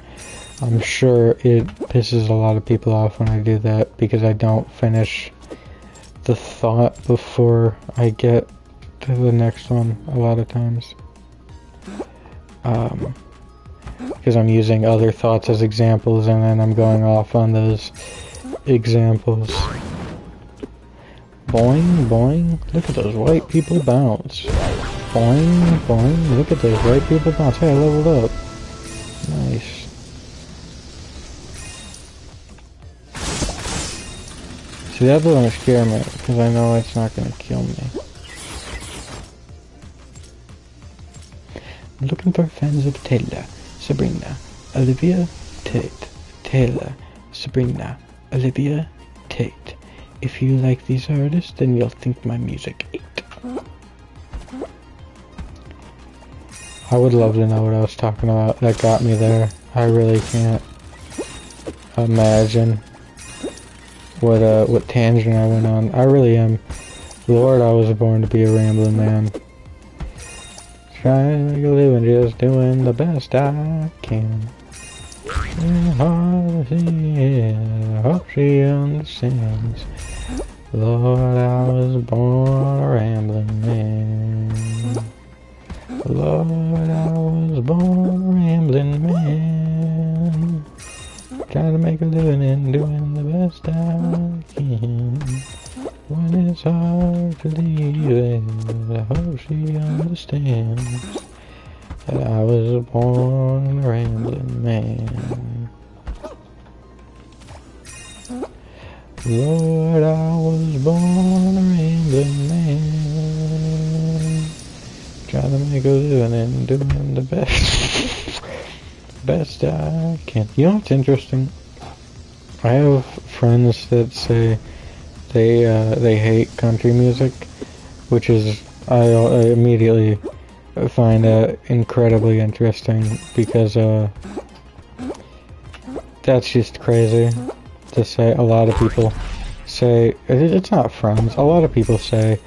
I'm sure it pisses a lot of people off when I do that because I don't finish the thought before I get to the next one a lot of times. Because I'm using other thoughts as examples and then I'm going off on those examples. Boing, boing, look at those white people bounce. Boing, boing, look at those white people bounce. Hey, I leveled up. Nice. See, that doesn't scare me, because I know it's not going to kill me. I'm looking for fans of Taylor, Sabrina, Olivia, Tate. Taylor, Sabrina, Olivia, Tate. If you like these artists, then you'll think my music ate. I would love to know what I was talking about. That got me there. I really can't imagine what tangent I went on. I really am. Lord, I was born to be a rambling man. Trying to make a living, just doing the best I can. I hope she understands. Lord, I was born a rambling man. Lord, I was born a rambling man. Trying to make a living and doing the best I can. When it's hard to leave it, I hope she understands that I was born a rambling man. Lord, I was born a rambling man. Trying to make a living and doing the best I can. You know what's interesting? I have friends that say they hate country music, which is I immediately find that incredibly interesting because that's just crazy to say. A lot of people say it's not friends. A lot of people say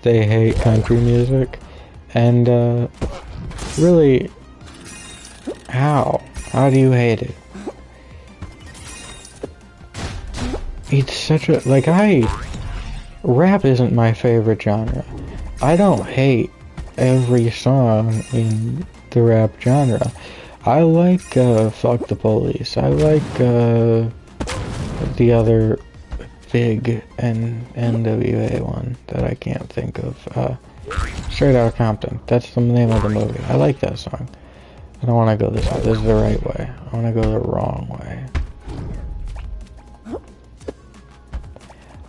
they hate country music, and really, how do you hate it? It's such a, like, rap isn't my favorite genre. I don't hate every song in the rap genre. I like, Fuck the Police. I like, the other big NWA one that I can't think of. Straight Outta Compton. That's the name of the movie. I like that song. I don't want to go this way. This is the right way. I want to go the wrong way.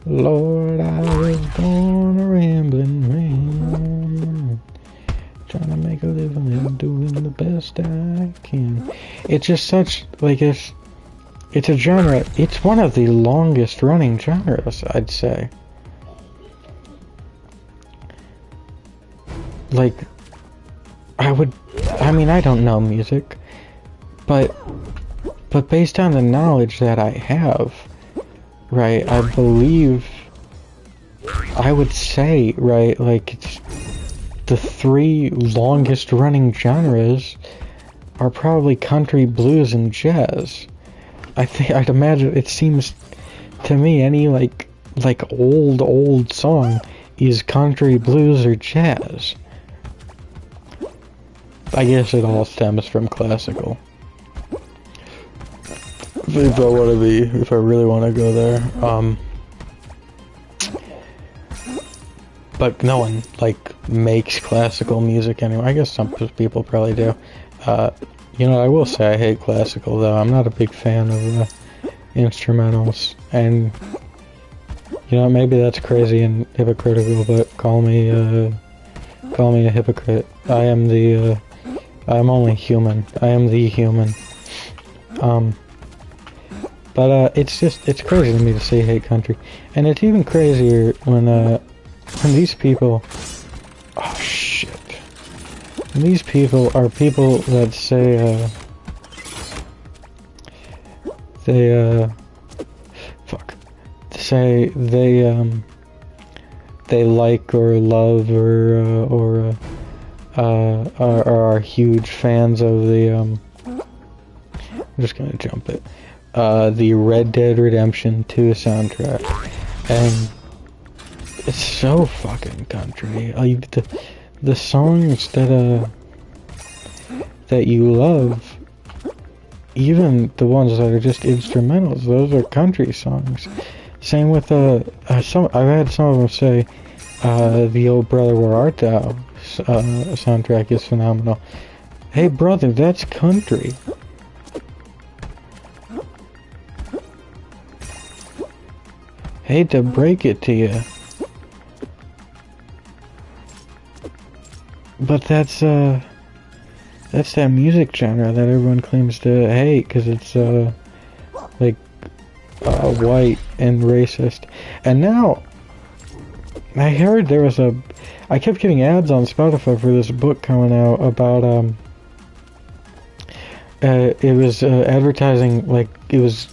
Lord, I was born a rambling man, trying to make a living and doing the best I can. It's just such, like, it's a genre, it's one of the longest running genres, I'd say. Like, I mean, I don't know music, but based on the knowledge that I have, right, I believe, I would say, right, like, it's the three longest running genres are probably country, blues, and jazz. I'd imagine, it seems to me, any, like old song is country, blues, or jazz. I guess it all stems from classical. If I really want to go there, but no one, like, makes classical music anymore. I guess some people probably do. You know, I will say I hate classical, though. I'm not a big fan of instrumentals, and, you know, maybe that's crazy and hypocritical, but call me a hypocrite. I'm only human. I am the human. But it's crazy to me to say hate country. And it's even crazier when these people, oh shit. When these people are people that say, say they like or love or are huge fans of the, I'm just gonna jump it. The Red Dead Redemption 2 soundtrack, and it's so fucking country. Like the songs that you love, even the ones that are just instrumentals, those are country songs. Same with I've had some of them say, the Old Brother Where Art Thou soundtrack is phenomenal. Hey brother, that's country. Hate to break it to you, but that's that music genre that everyone claims to hate because it's like white and racist. And now I heard there was I kept getting ads on Spotify for this book coming out about it was advertising, like it was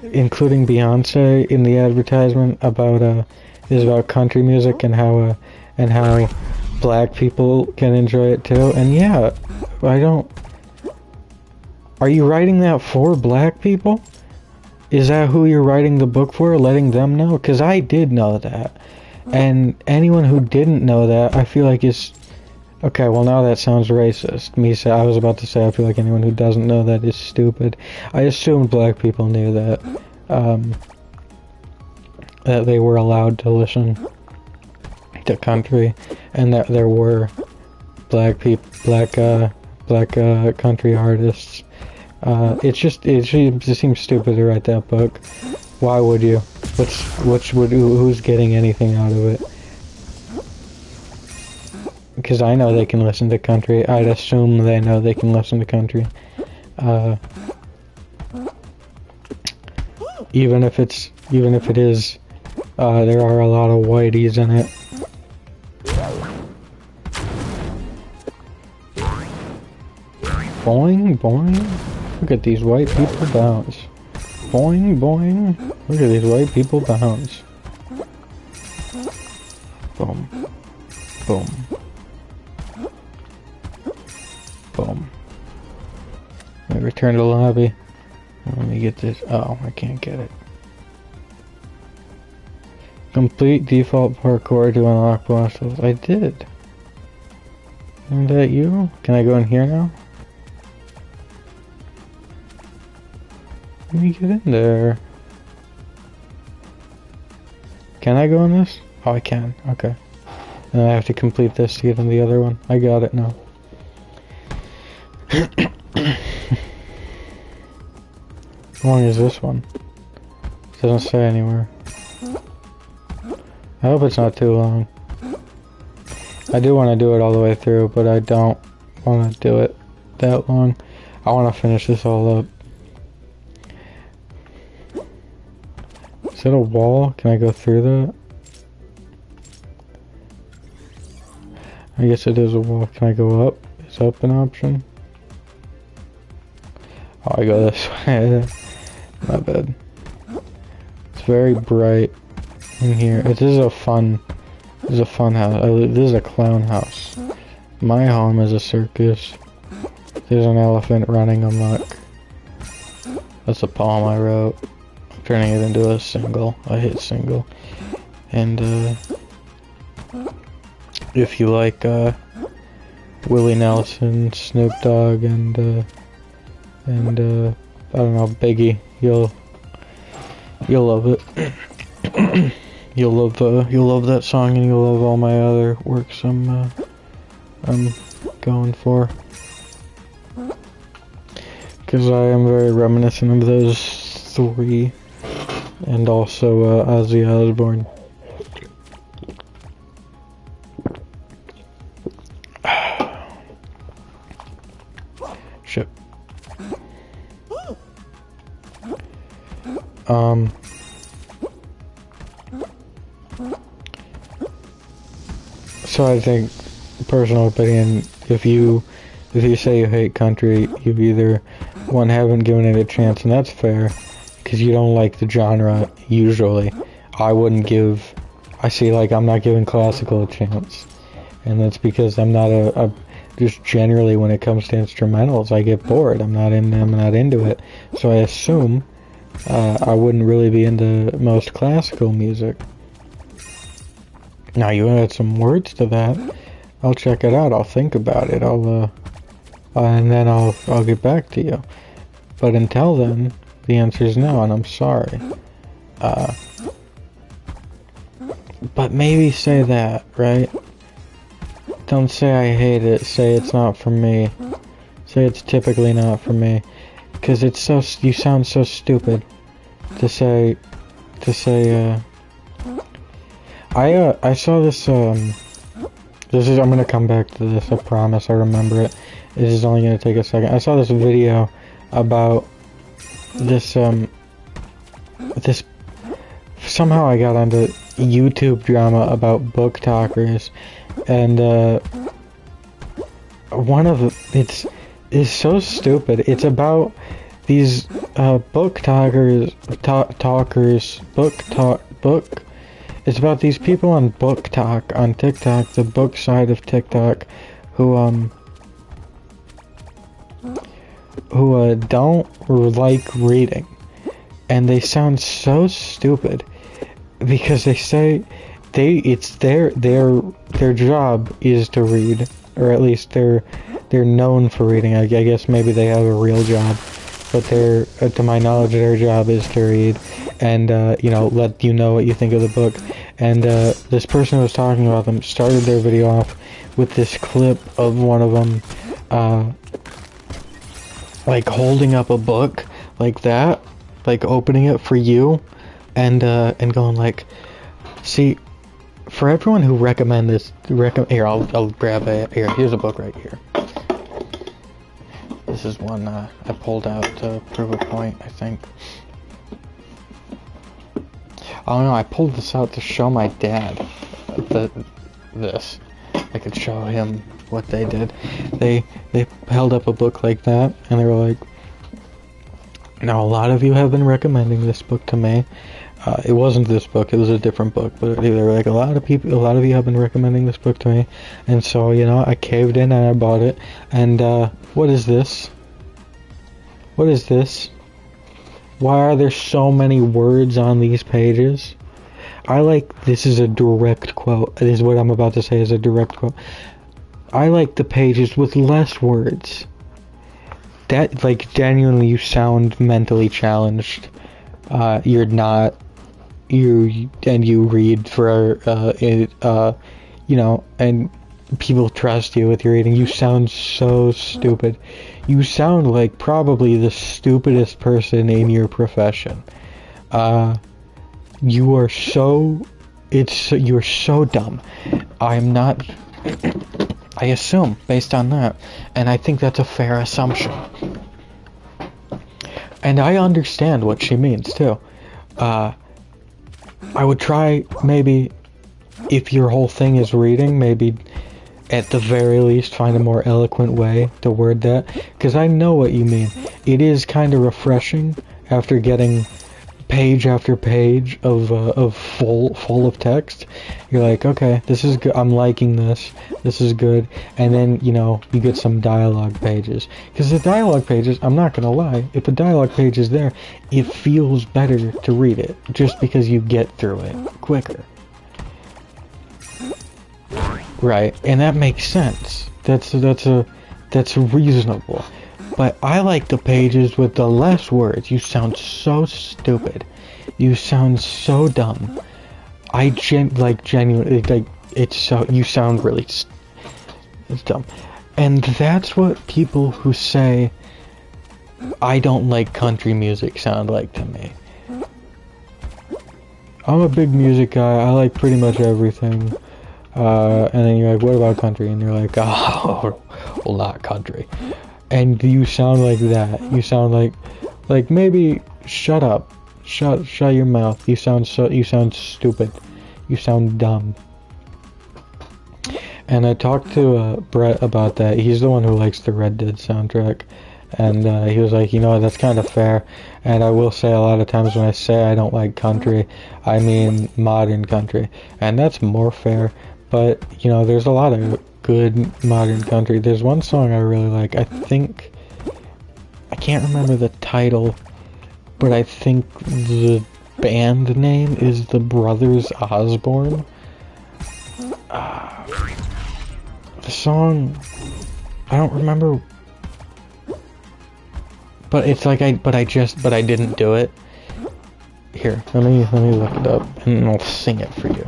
including Beyonce in the advertisement, about is about country music and how black people can enjoy it too. And yeah, are you writing that for black people? Is that who you're writing the book for, letting them know? Because I did know that, and anyone who didn't know that, I feel like is okay. Well, now that sounds racist. I was about to say I feel like anyone who doesn't know that is stupid. I assumed black people knew that that they were allowed to listen to country, and that there were black country artists. It just seems stupid to write that book. Why would you? Who's getting anything out of it? Because I know they can listen to country. I'd assume they know they can listen to country. Even if it is, there are a lot of whiteys in it. Boing, boing. Look at these white people bounce. Boing, boing. Look at these white people bounce. Boom. Boom. Boom. Let me return to the lobby. Let me get this. Oh, I can't get it. Complete default parkour to unlock bosses. I did. Isn't that you? Can I go in here now? Let me get in there. Can I go in this? Oh, I can. Okay. And I have to complete this to get in the other one. I got it now. How long is this one? It doesn't say anywhere. I hope it's not too long. I do want to do it all the way through, but I don't want to do it that long. I want to finish this all up. Is that a wall? Can I go through that? I guess it is a wall. Can I go up? Is up an option? Oh, I go this way. My bad. It's very bright in here. This is a fun house. This is a clown house. My home is a circus. There's an elephant running amok. That's a poem I wrote. I'm turning it into a single. I hit single. And if you like Willie Nelson, Snoop Dogg, and I don't know, Biggie, you'll love it. You'll love that song, and you'll love all my other works I'm going for. Because I am very reminiscent of those three, and also Ozzy Osbourne. Shit. So I think, personal opinion, if you say you hate country, you either, one, haven't given it a chance, and that's fair, because you don't like the genre, usually. I see, like, I'm not giving classical a chance, and that's because I'm not just generally when it comes to instrumentals, I get bored, I'm not into it, so I assume, I wouldn't really be into most classical music. Now you add some words to that, I'll check it out, I'll think about it, and then I'll get back to you. But until then, the answer is no, and I'm sorry. But maybe say that, right? Don't say I hate it, say it's not for me. Say it's typically not for me. Because it's so, you sound so stupid to say, I saw this, I'm gonna come back to this, I promise, I remember it. This is only gonna take a second. I saw this video about this, somehow I got onto YouTube drama about book talkers, and, one of it's so stupid. It's about these, book talkers, it's about these people on Book Talk, on TikTok, the book side of TikTok, who don't like reading. And they sound so stupid, because they say it's their job is to read, or at least they're known for reading. I guess maybe they have a real job, but to my knowledge, their job is to read, and let you know what you think of the book. And this person who was talking about them started their video off with this clip of one of them like holding up a book like that, like opening it for you, and going like, see, for everyone who here, I'll grab here's a book right here. This is one I pulled out to prove a point, I think. Oh no, I pulled this out to show my dad this. I could show him what they did. They held up a book like that, and they were like, now a lot of you have been recommending this book to me. It wasn't this book, it was a different book, but they were like, a lot of you have been recommending this book to me, and so, I caved in and I bought it. And what is this? What is this? Why are there so many words on these pages? This is a direct quote. This is what I'm about to say is a direct quote. I like the pages with less words. That, genuinely, you sound mentally challenged. You're not. You read for, and people trust you with your reading. You sound so stupid. You sound like probably the stupidest person in your profession. You're so dumb. I'm not, I assume, based on that, and I think that's a fair assumption. And I understand what she means, too. I would try, maybe, if your whole thing is reading, maybe, at the very least, find a more eloquent way to word that, because I know what you mean. It is kind of refreshing after getting page after page of full of text. You're like, okay, this is good, I'm liking this is good, and then, you get some dialogue pages, because the dialogue pages, I'm not gonna lie, if a dialogue page is there, it feels better to read it, just because you get through it quicker. Right, and that makes sense. That's reasonable. But I like the pages with the less words. You sound so stupid. You sound so dumb. genuinely, like, it's so, you sound really, it's dumb. And that's what people who say, I don't like country music sound like to me. I'm a big music guy, I like pretty much everything. And then you're like, what about country? And you're like, oh, well, not country. And you sound like that. You sound like maybe shut up. Shut your mouth. You sound stupid. You sound dumb. And I talked to Brett about that. He's the one who likes the Red Dead soundtrack. And he was like, you know, that's kind of fair. And I will say a lot of times when I say I don't like country, I mean modern country. And that's more fair. But, you know, there's a lot of good modern country. There's one song I really like. I can't remember the title, but I think the band name is the Brothers Osborne. The song, I don't remember, but it's like I didn't do it. Here, let me look it up and I'll sing it for you.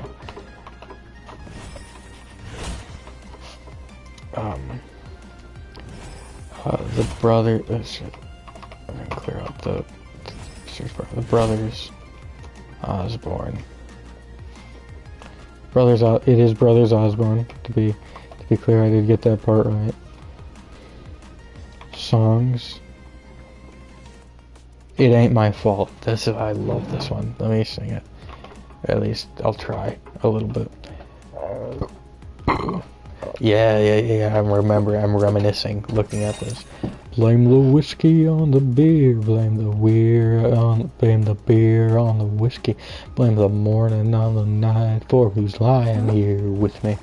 The brother. Shit. I'm gonna clear up the search bar. The Brothers Osborne. It is Brothers Osborne. To be clear, I did get that part right. Songs. It Ain't My Fault. I love this one. Let me sing it. At least I'll try a little bit. Yeah. I'm reminiscing, looking at this. Blame the whiskey on the beer, blame the beer on the whiskey, blame the morning on the night for who's lying here with me.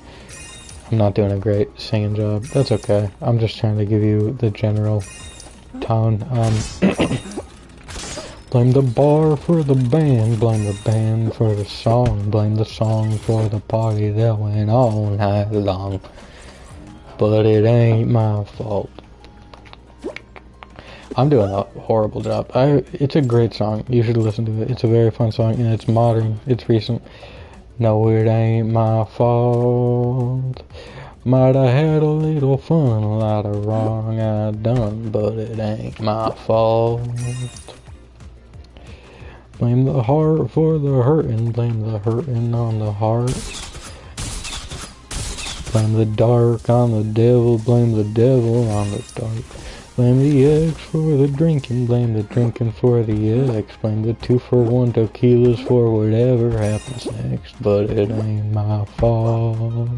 I'm not doing a great singing job. That's okay. I'm just trying to give you the general tone. Blame the bar for the band, blame the band for the song for the party that went all night long. But it ain't my fault. I'm doing a horrible job. It's a great song. You should listen to it. It's a very fun song, and it's modern. It's recent. No, it ain't my fault. Might have had a little fun, a lot of wrong I done, but it ain't my fault. Blame the heart for the hurtin', blame the hurtin' on the heart. Blame the dark on the devil, blame the devil on the dark. Blame the ex for the drinking, blame the drinking for the ex. Blame the 2-for-1 tequilas for whatever happens next, but it ain't my fault.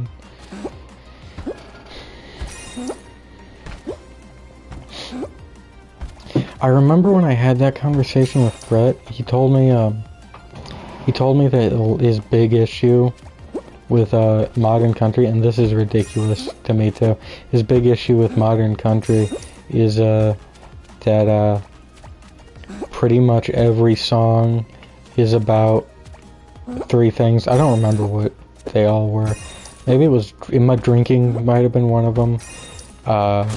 I remember when I had that conversation with Brett, he told me that his big issue with modern country, and this is ridiculous to me too, his big issue with modern country is that pretty much every song is about 3 things. I don't remember what they all were. Maybe drinking might have been one of them. But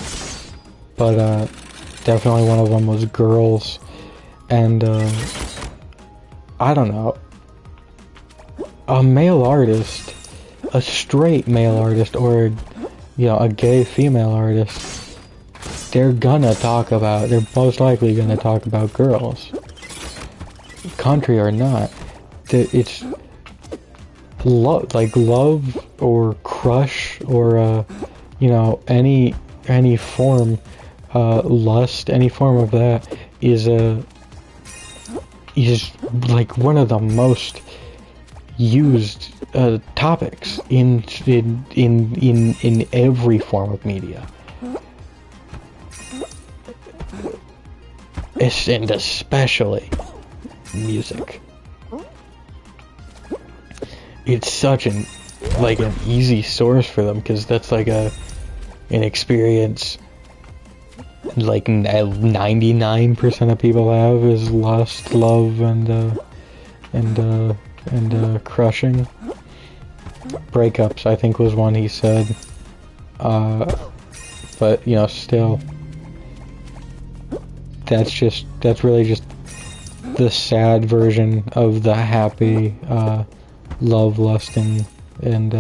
definitely one of them was girls. And I don't know. A male artist, a straight male artist, or a gay female artist, they're most likely gonna talk about girls. Country or not. It's love or crush or, any form, lust, any form of that is like one of the most used topics in every form of media. And especially music. It's such an easy source for them, because that's like an experience 99% of people have is lust, love, and crushing. Breakups, I think, was one he said. But still, that's really just the sad version of the happy love, lusting, and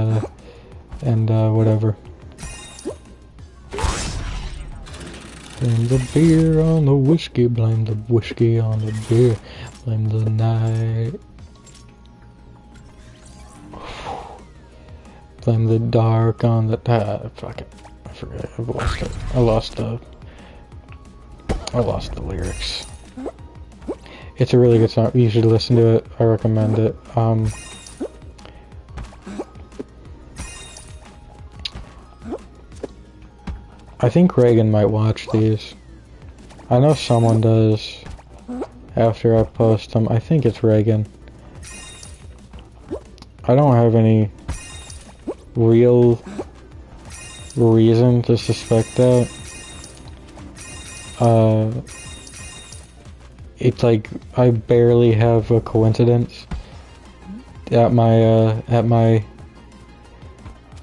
whatever. Blame the beer on the whiskey, blame the whiskey on the beer, blame the night. Blame the dark on the... fuck it. I forget. I've lost it. I lost the lyrics. It's a really good song. You should listen to it. I recommend it. I think Reagan might watch these. I know someone does after I post them. I think it's Reagan. I don't have any real reason to suspect that. It's like I barely have a coincidence at my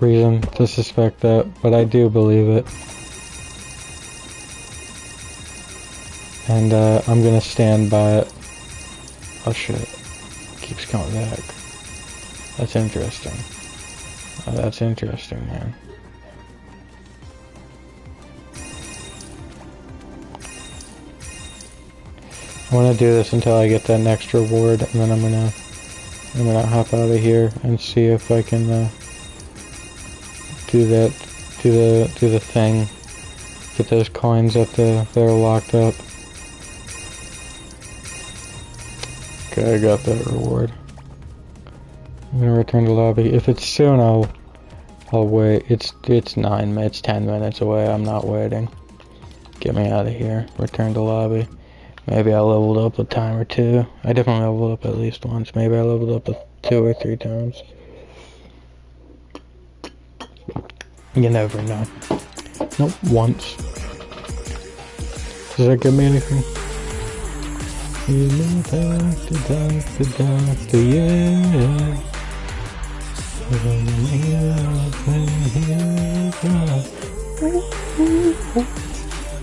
reason to suspect that, but I do believe it. And I'm gonna stand by it. Oh shit. Keeps coming back. That's interesting. Oh, that's interesting, man. I'm gonna do this until I get that next reward, and then I'm gonna hop out of here and see if I can do the thing. Get those coins that are locked up. Okay, I got that reward. I'm gonna return to lobby. If it's soon, I'll wait. It's 10 minutes away. I'm not waiting. Get me out of here. Return to lobby. Maybe I leveled up a time or two. I definitely leveled up at least once. Maybe I leveled up 2 or 3 times. You never know. Nope, once. Does that give me anything? Yeah.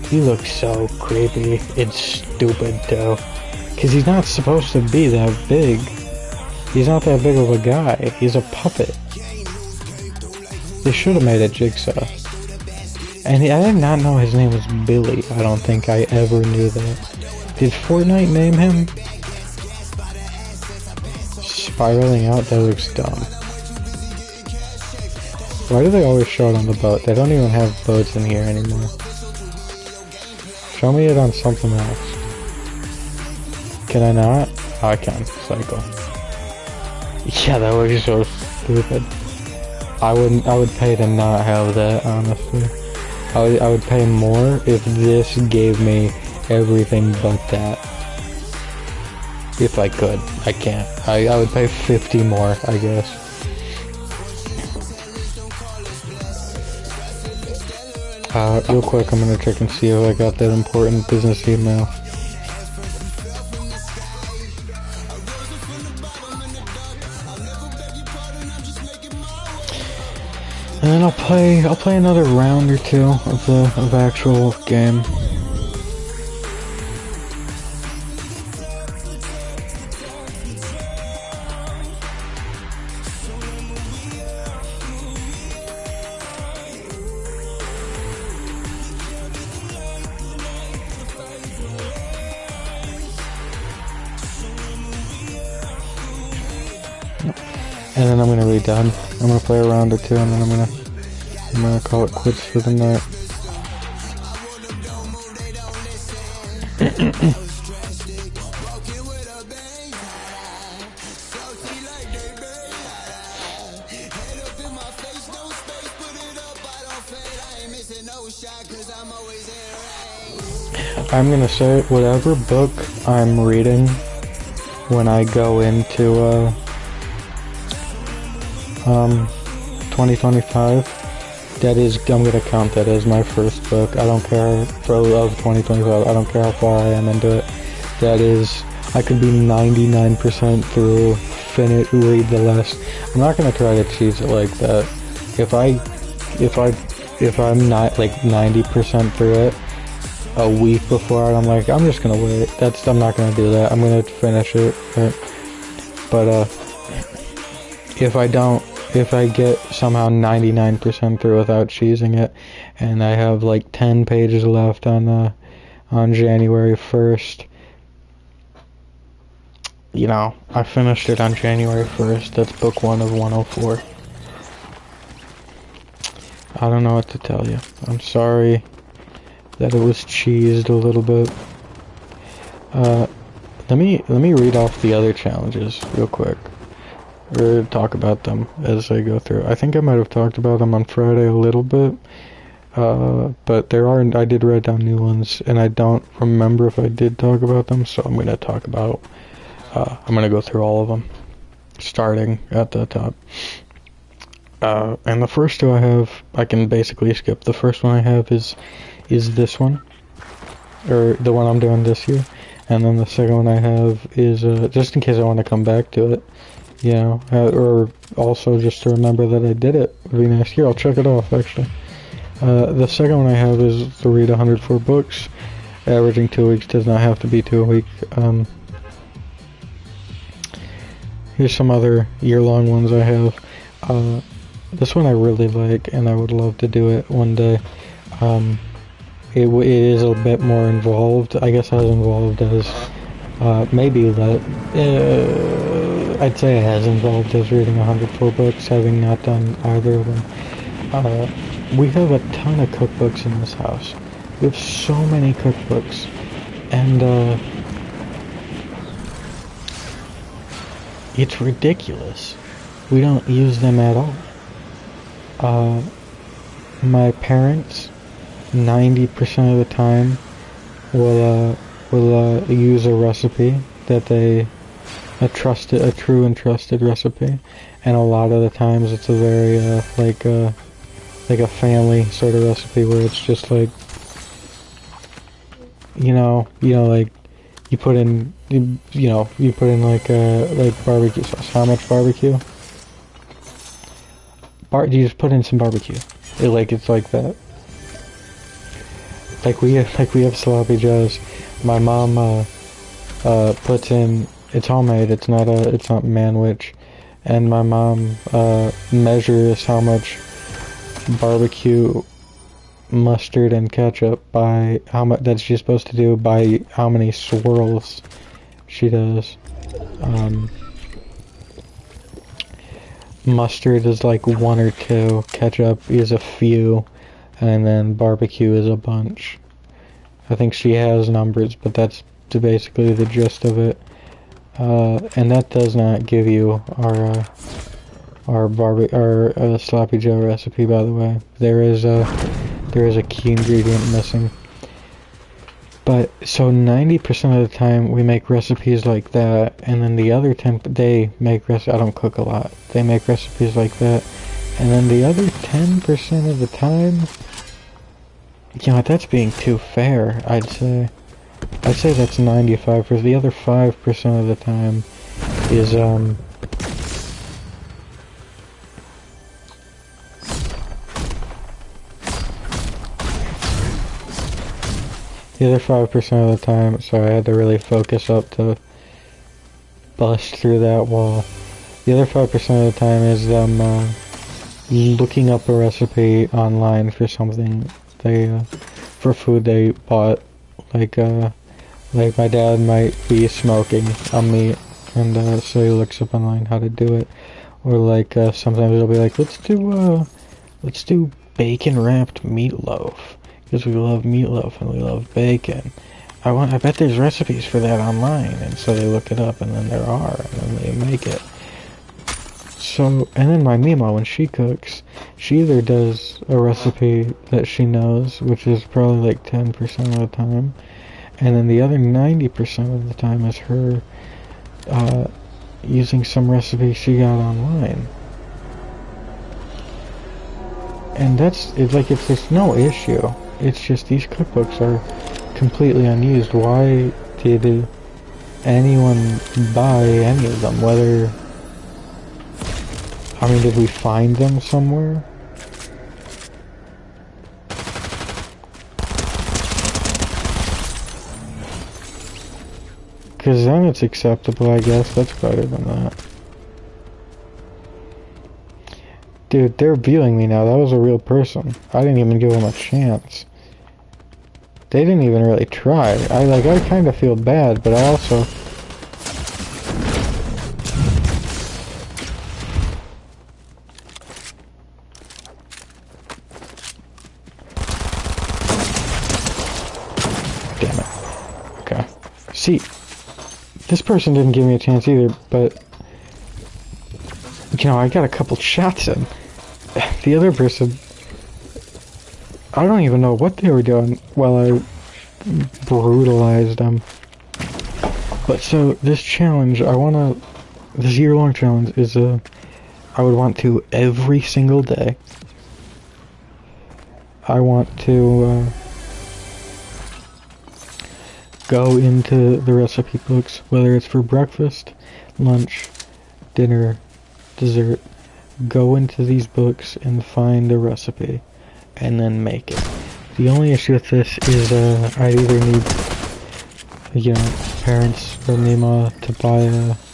He looks so creepy. It's stupid too. Cause he's not supposed to be that big. He's not that big of a guy. He's a puppet. They should have made it Jigsaw. And I did not know his name was Billy. I don't think I ever knew that. Did Fortnite name him? Spiraling out? That looks dumb. Why do they always show it on the boat? They don't even have boats in here anymore. Show me it on something else. Can I not? Oh, I can. Cycle. Yeah, that looks so stupid. I would pay to not have that, honestly. I would pay more if this gave me everything but that. If I could. I can't. I would pay 50 more, I guess. Real quick, I'm gonna check and see if I got that important business email. And then I'll play another round or two of the actual game. And then I'm gonna be done. I'm gonna play a round or two, and then I'm gonna call it quits for the night. I'm gonna say whatever book I'm reading when I go into 2025, that is, I'm gonna count that as my first book. I don't care of 2025. I don't care how far I am into it. That is, I could be 99% through, read the last. I'm not gonna try to cheese it like that. If I'm not like 90% through it a week before, I'm like, I'm just gonna wait. I'm not gonna do that. I'm gonna finish it. Right? But if I get somehow 99% through without cheesing it, and I have like 10 pages left on January 1st, you know, I finished it on January 1st. That's book 1 of 104. I don't know what to tell you. I'm sorry that it was cheesed a little bit. Let me read off the other challenges real quick, or talk about them as I go through. I think I might have talked about them on Friday a little bit, but I did write down new ones, and I don't remember if I did talk about them, so I'm gonna talk about. I'm gonna go through all of them, starting at the top. And the first two I can basically skip. The first one I have is this one, or the one I'm doing this year, and then the second one I have is just in case I want to come back to it, you know, or also just to remember that I did it. It'd be nice. Here, I'll check it off actually. The second one I have is to read 104 books, averaging 2 weeks. Does not have to be 2 a week. Here's some other year-long ones I have. This one I really like, and I would love to do it one day. It is a bit more involved, I guess, as involved as, I'd say as involved as reading 104 books, having not done either of them. We have a ton of cookbooks in this house. We have so many cookbooks, and, it's ridiculous. We don't use them at all. My parents, 90% of the time, will use a recipe that a true and trusted recipe, and a lot of the times it's a very like a family sort of recipe where it's just like, you know like you put in like barbecue sauce. How much barbecue? You just put in some barbecue. It's like that. Like we have sloppy joes. My mom puts in. It's homemade. It's not manwich. And my mom measures how much barbecue, mustard, and ketchup by how much that she's supposed to do by how many swirls she does. Mustard is like 1 or 2, ketchup is a few, and then barbecue is a bunch. I think she has numbers, but that's basically the gist of it. And that does not give you our sloppy joe recipe, by the way. There is a key ingredient missing. But so 90% of the time we make recipes like that, and then the other 10 they make I don't cook a lot. They make recipes like that, and then the other 10% of the time, you know, that's being too fair. I'd say that's 95%. The other 5% of the time is the other 5% of the time, sorry, I had to really focus up to bust through that wall. The other 5% of the time is them looking up a recipe online for something for food they bought. Like my dad might be smoking a meat, and so he looks up online how to do it. Or like sometimes they'll be like, let's do bacon wrapped meatloaf. Because we love meatloaf and we love bacon. I bet there's recipes for that online, and so they look it up, and then there are, and then they make it. So, and then my Mima, when she cooks, she either does a recipe that she knows, which is probably like 10% of the time, and then the other 90% of the time is her using some recipe she got online. And it's just no issue. It's just these cookbooks are completely unused. Why did anyone buy any of them? Did we find them somewhere? Because then it's acceptable, I guess. That's better than that. Dude, they're viewing me now. That was a real person. I didn't even give them a chance. They didn't even really try. I kind of feel bad, but I also... Damn it. Okay. See, this person didn't give me a chance either, but... You know, I got a couple shots in. The other person... I don't even know what they were doing while I brutalized them. But so, this challenge, this year-long challenge is I would want to every single day. I want to go into the recipe books, whether it's for breakfast, lunch, dinner, dessert. Go into these books and find a recipe. And then make it. The only issue with this is I either need, you know, parents or Nima to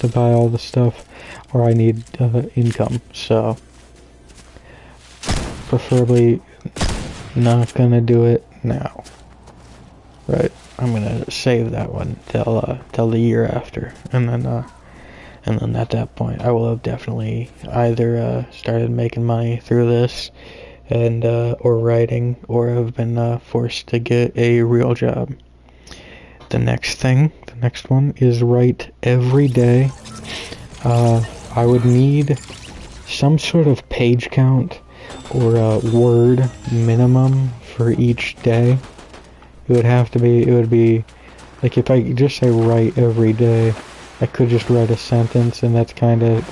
buy all the stuff, or I need income. So preferably not gonna do it now. Right? I'm gonna save that one till the year after, and then at that point I will have definitely either started making money through this. And or writing, or have been forced to get a real job. The next one is write every day. I would need some sort of page count or a word minimum for each day. It would be like if I just say write every day, I could just write a sentence, and that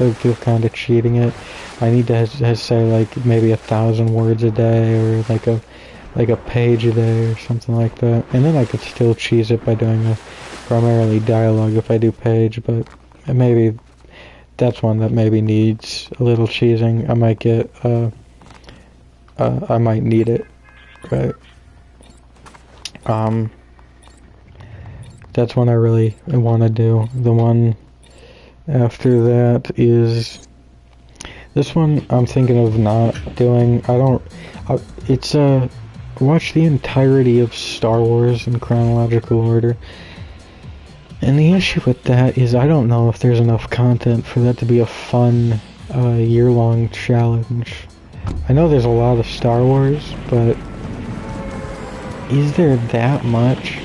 would feel kind of cheating it. I need to say like maybe 1,000 words a day, or like a page a day, or something like that. And then I could still cheese it by doing primarily dialogue if I do page, but maybe that's one that maybe needs a little cheesing. I might get I might need it, right? That's one I really want to do. The one after that is this one I'm thinking of not doing. Watch the entirety of Star Wars in chronological order. And the issue with that is I don't know if there's enough content for that to be a fun year-long challenge. I know there's a lot of Star Wars, but is there that much?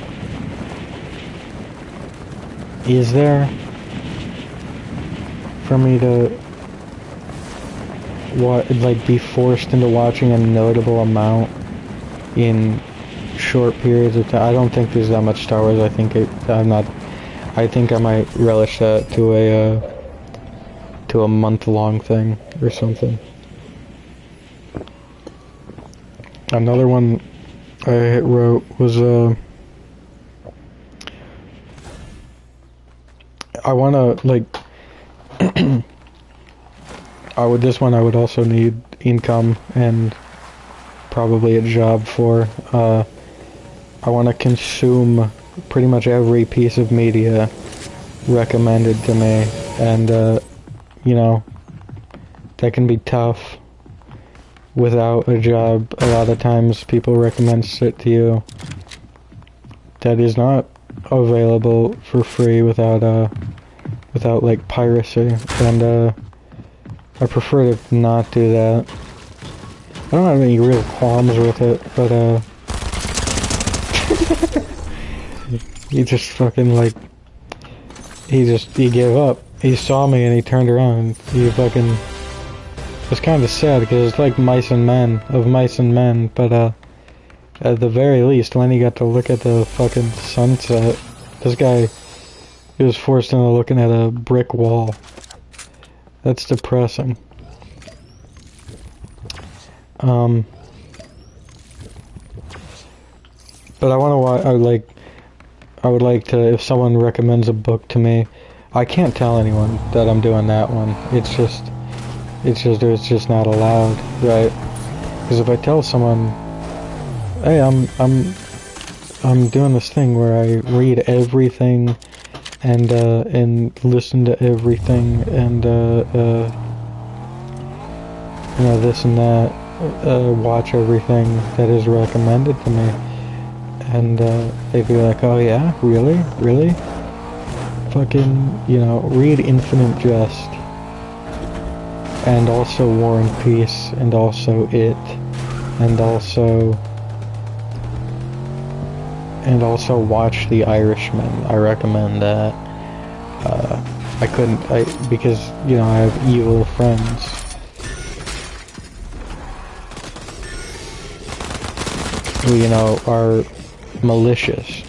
Is there? For me to be forced into watching a notable amount in short periods of time. I don't think there's that much Star Wars. I think I might relish that to a month-long thing or something. Another one I wrote was I wanna this one I would also need income and probably a job for. I want to consume pretty much every piece of media recommended to me, and you know, that can be tough without a job. A lot of times people recommend shit to you that is not available for free without like piracy, and I prefer to not do that. I don't have any real qualms with it, but he just fucking he gave up. He saw me and he turned around and he fucking... It was kind of sad because it's like Mice and Men, but at the very least, when he got to look at the fucking sunset, this guy, he was forced into looking at a brick wall. That's depressing. But I would like to, if someone recommends a book to me, I can't tell anyone that I'm doing that one. It's just not allowed, right? Because if I tell someone, hey, I'm doing this thing where I read everything and listen to everything, and you know, this and that, watch everything that is recommended to me. And they'd be like, oh yeah, really? Really? Fucking, you know, read Infinite Jest. And also War and Peace, and also It, and also watch The Irishman. I recommend that. I couldn't, because, you know, I have evil friends. Who, you know, are malicious.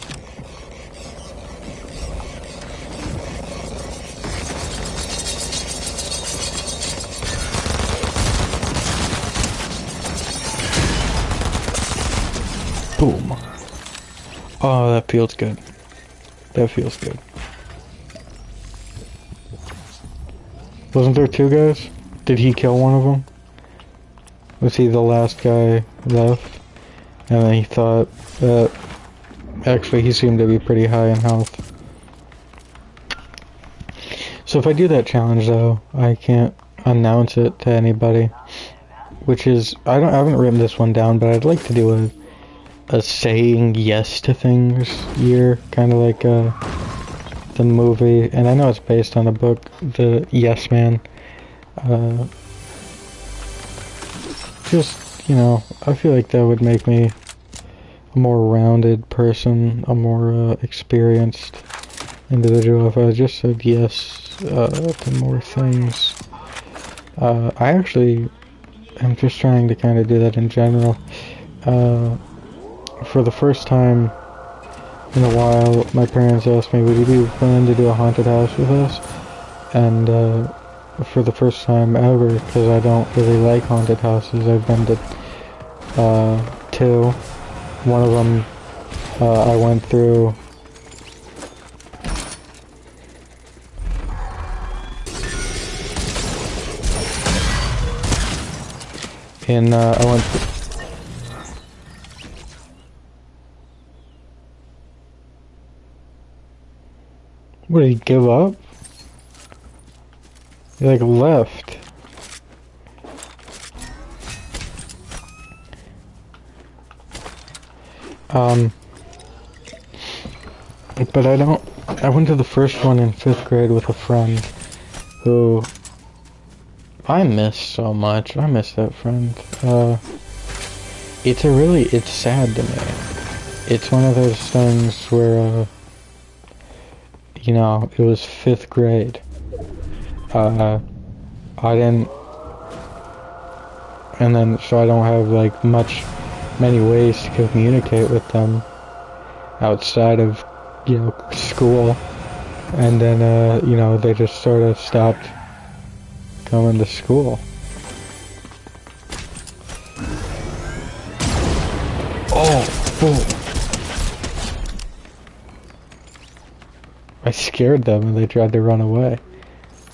Boom. Oh, that feels good. That feels good. Wasn't there two guys? Did he kill one of them? Was he the last guy left? And then he thought that... Actually, he seemed to be pretty high in health. So if I do that challenge, though, I can't announce it to anybody. Which is... I haven't written this one down, but I'd like to do a saying yes to things year. Kind of like the movie. And I know it's based on a book, The Yes Man. Just, you know, I feel like that would make me a more rounded person, a more experienced individual if I just said yes to more things. I actually am just trying to kind of do that in general. For the first time in a while, my parents asked me, would you be willing to do a haunted house with us? And for the first time ever, because I don't really like haunted houses, I've been to two. One of them I went through in what, did he give up? He like left. But I went to the first one in 5th grade with a friend who I miss so much. I miss that friend. It's sad to me. It's one of those things where, you know, it was 5th grade. I didn't, and then, so I don't have, like, many ways to communicate with them outside of, you know, school. And then, you know, they just sort of stopped coming to school. Oh, fool. I scared them and they tried to run away.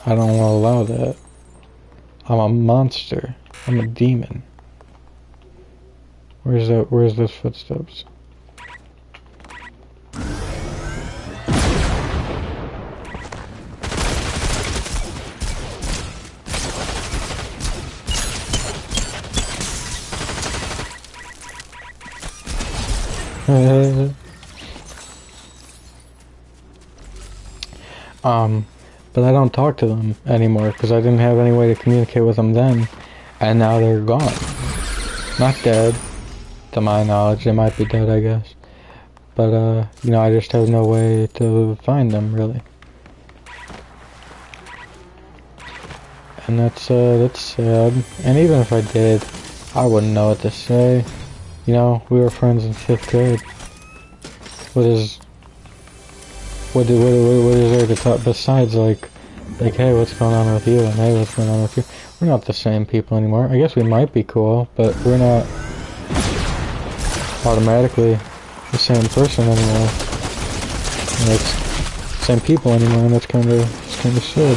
I don't want to allow that. I'm a monster. I'm a demon. Where's those footsteps? But I don't talk to them anymore because I didn't have any way to communicate with them then, and now they're gone. Not dead, to my knowledge. They might be dead, I guess. But, you know, I just have no way to find them, really. And that's sad. And even if I did, I wouldn't know what to say. You know, we were friends in 5th grade. What is there to talk besides like, hey, what's going on with you? And hey, what's going on with you? We're not the same people anymore. I guess we might be cool, but we're not automatically the same person anymore. Like, same people anymore, and that's kind of sad.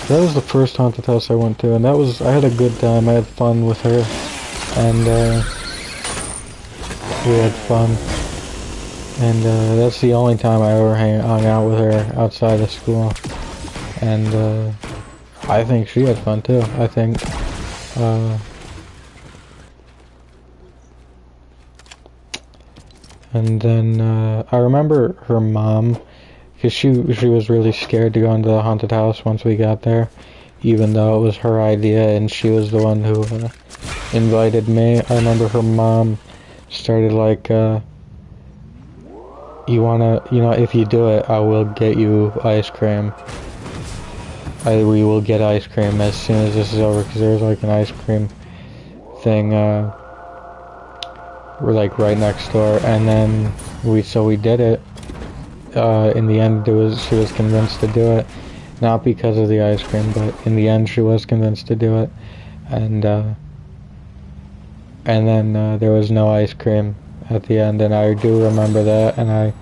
That was the first haunted house I went to, and I had a good time. I had fun with her, and we had fun. And that's the only time I ever hung out with her outside of school. And I think she had fun too. I think And then, I remember her mom, because she was really scared to go into the haunted house once we got there, even though it was her idea and she was the one who, invited me. I remember her mom started like, if you do it, I will get you ice cream. We will get ice cream as soon as this is over, because there was like an ice cream thing, we're like right next door, and then we did it. In the end, she was convinced to do it, not because of the ice cream, but in the end she was convinced to do it, and then there was no ice cream at the end, and I do remember that, and I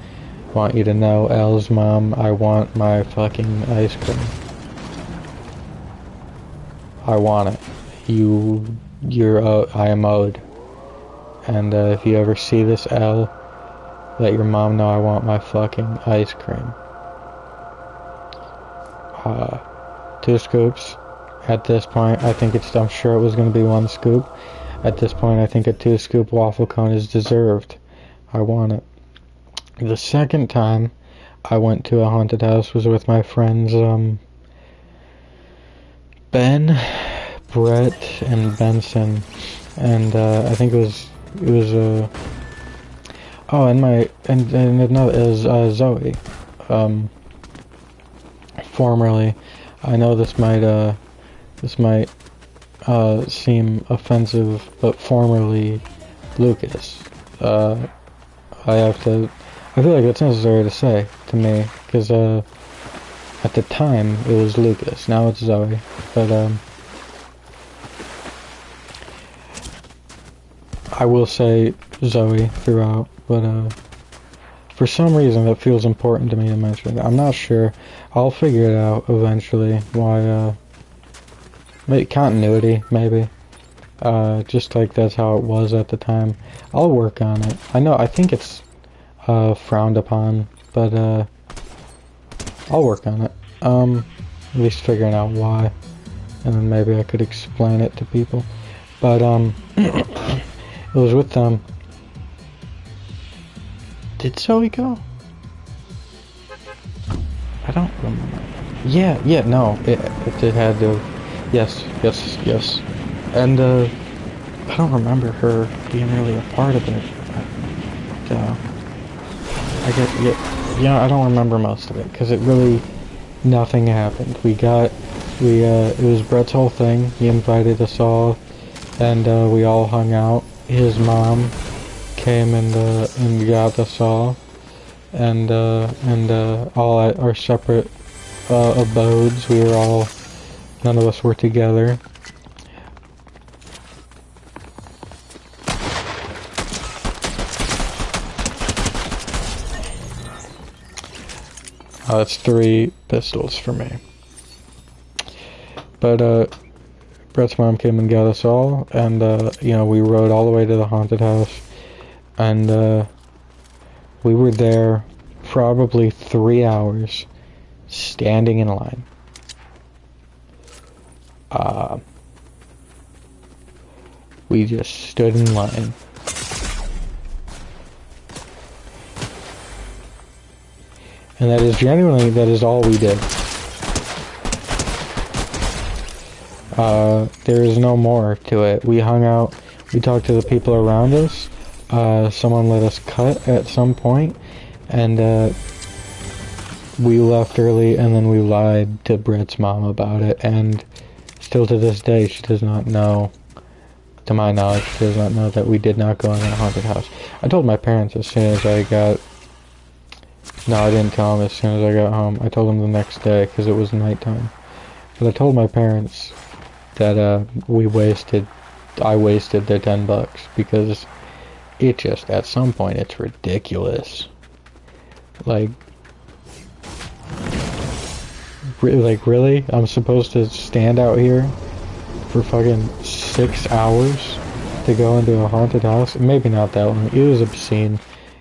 want you to know, Elle's mom, I want my fucking ice cream. I want it. I am owed. And if you ever see this, Elle, let your mom know I want my fucking ice cream. 2 scoops. At this point, I'm sure it was going to be 1 scoop. At this point, I think a 2-scoop waffle cone is deserved. I want it. The second time I went to a haunted house was with my friends, Ben, Brett, and Benson. And, I think it was Zoe. Formerly, I know this might seem offensive, but formerly Lucas. I feel like it's necessary to say to me, because at the time it was Lucas, now it's Zoe, but I will say Zoe throughout, but for some reason that feels important to me to mention. I'm not sure. I'll figure it out eventually. Why? Continuity, maybe. Just like that's how it was at the time. I'll work on it. I think it's frowned upon, but I'll work on it. At least figuring out why, and then maybe I could explain it to people. But it was with them. Did Zoe go? I don't remember. Yeah, no, it had to. Yes. And I don't remember her being really a part of it. I don't remember most of it, because it really, nothing happened. It was Brett's whole thing. He invited us all, and we all hung out. His mom came and got us all, and all at our separate abodes. None of us were together. That's 3 pistols for me. But Brett's mom came and got us all, and we rode all the way to the haunted house, and we were there probably 3 hours standing in line. We just stood in line. And that is all we did. There is no more to it. We hung out, we talked to the people around us, someone let us cut at some point, and we left early, and then we lied to Brett's mom about it, and still to this day, she does not know, to my knowledge, she does not know that we did not go in that haunted house. I told my parents as soon as I got... No, I didn't tell them as soon as I got home. I told them the next day, because it was nighttime. But I told my parents that I wasted their $10, because it just, at some point, it's ridiculous. Like, really? I'm supposed to stand out here for fucking 6 hours to go into a haunted house? Maybe not that long. It was obscene.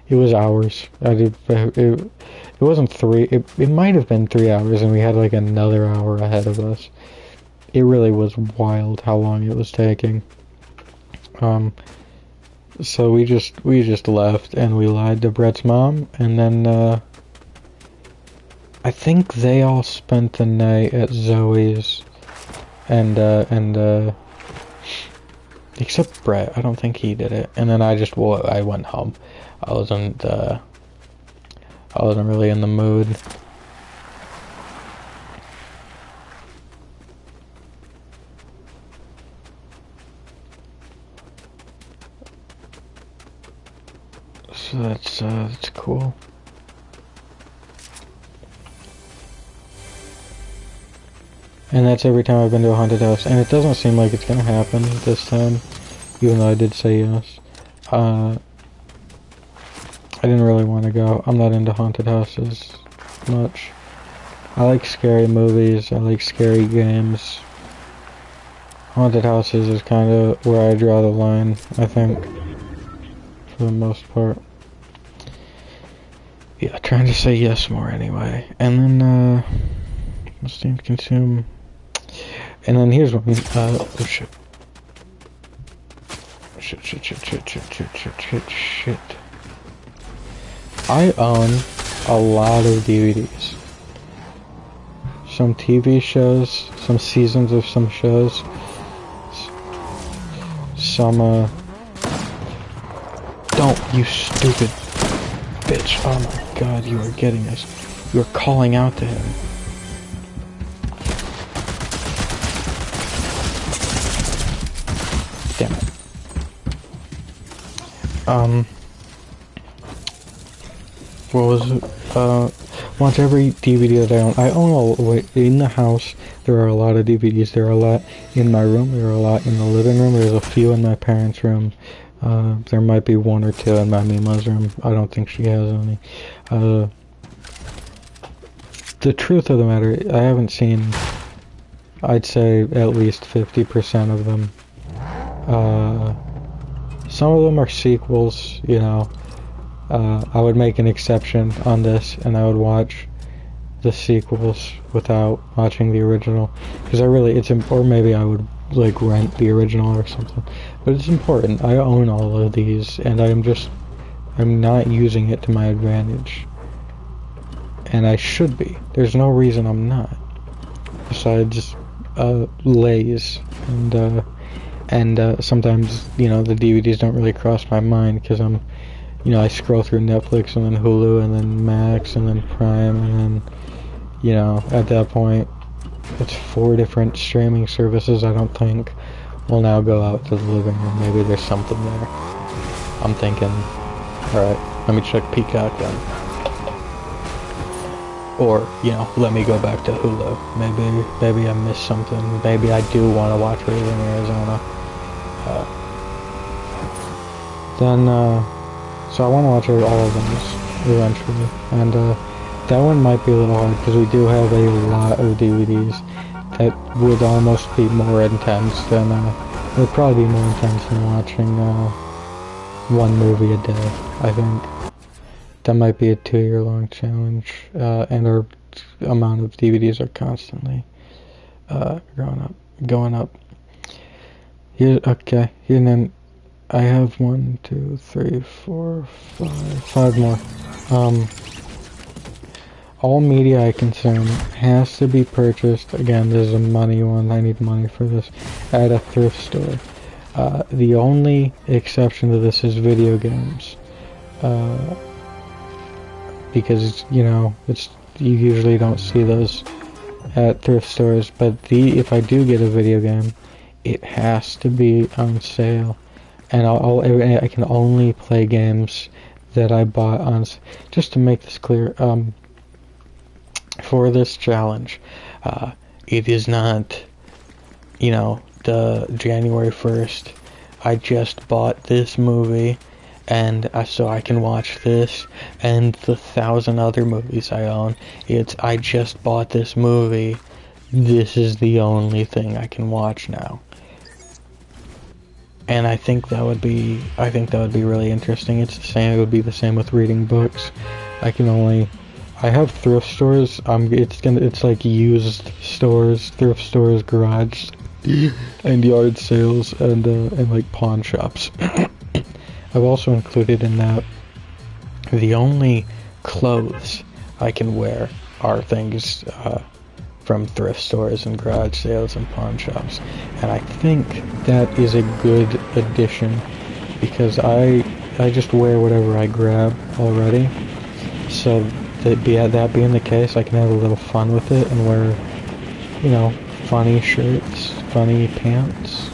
It was hours. It wasn't 3. It might have been 3 hours, and we had like another hour ahead of us. it really was wild how long it was taking. So we just left and we lied to Brett's mom, and then I think they all spent the night at Zoe's, and except Brett. I don't think he did it. And then I went home. I wasn't really in the mood. So that's cool. And that's every time I've been to a haunted house. And it doesn't seem like it's gonna happen this time, even though I did say yes. I didn't really want to go. I'm not into haunted houses much. I like scary movies. I like scary games. Haunted houses is kind of where I draw the line, I think, for the most part. Yeah, trying to say yes more anyway. And then, Steam consume. And then here's one. Oh shit. Shit. I own a lot of DVDs. Some TV shows, some seasons of some shows. Some, Don't, you stupid bitch. Oh my god, you are getting us. You are calling out to him. Damn it. What was it? Watch every DVD that I own. I own in the house. There are a lot of DVDs. There are a lot in my room. There are a lot in the living room. There's a few in my parents' room. There might be one or two in my Mima's room. I don't think she has any. The truth of the matter, I haven't seen, I'd say, at least 50% of them. Some of them are sequels, you know. I would make an exception on this, and I would watch the sequels without watching the original, because or maybe I would like rent the original or something. But it's important. I own all of these, and I'm not using it to my advantage, and I should be. There's no reason I'm not. Besides, lays and sometimes, you know, the DVDs don't really cross my mind because I scroll through Netflix and then Hulu and then Max and then Prime, and then, you know, at that point, it's 4 different streaming services. I don't think we'll now go out to the living room. Maybe there's something there. I'm thinking, alright, let me check Peacock then. Or, you know, let me go back to Hulu. Maybe I missed something. Maybe I do want to watch Raising Arizona. So I want to watch all of them eventually. And that one might be a little hard because we do have a lot of DVDs that would almost be more intense than, would probably be more intense than watching one movie a day, I think. That might be a 2-year-long challenge, and our amount of DVDs are constantly going up. Okay, and then I have 1, 2, 3, 4, 5 more. All media I consume has to be purchased. Again, this is a money one. I need money for this. At a thrift store. The only exception to this is video games. Because, you know, you usually don't see those at thrift stores. But if I do get a video game, it has to be on sale. And I can only play games that I bought on. Just to make this clear, for this challenge, it is not, you know, the January 1st. I just bought this movie, and so I can watch this and the 1,000 other movies I own. I just bought this movie. This is the only thing I can watch now. And I think that would be really interesting. It's the same. It would be the same with reading books. I I have thrift stores. It's like used stores, thrift stores, garage, and yard sales, and like pawn shops. I've also included in that the only clothes I can wear are things from thrift stores and garage sales and pawn shops, and I think that is a good addition because I just wear whatever I grab already. So that being the case, I can have a little fun with it and wear, you know, funny shirts, funny pants.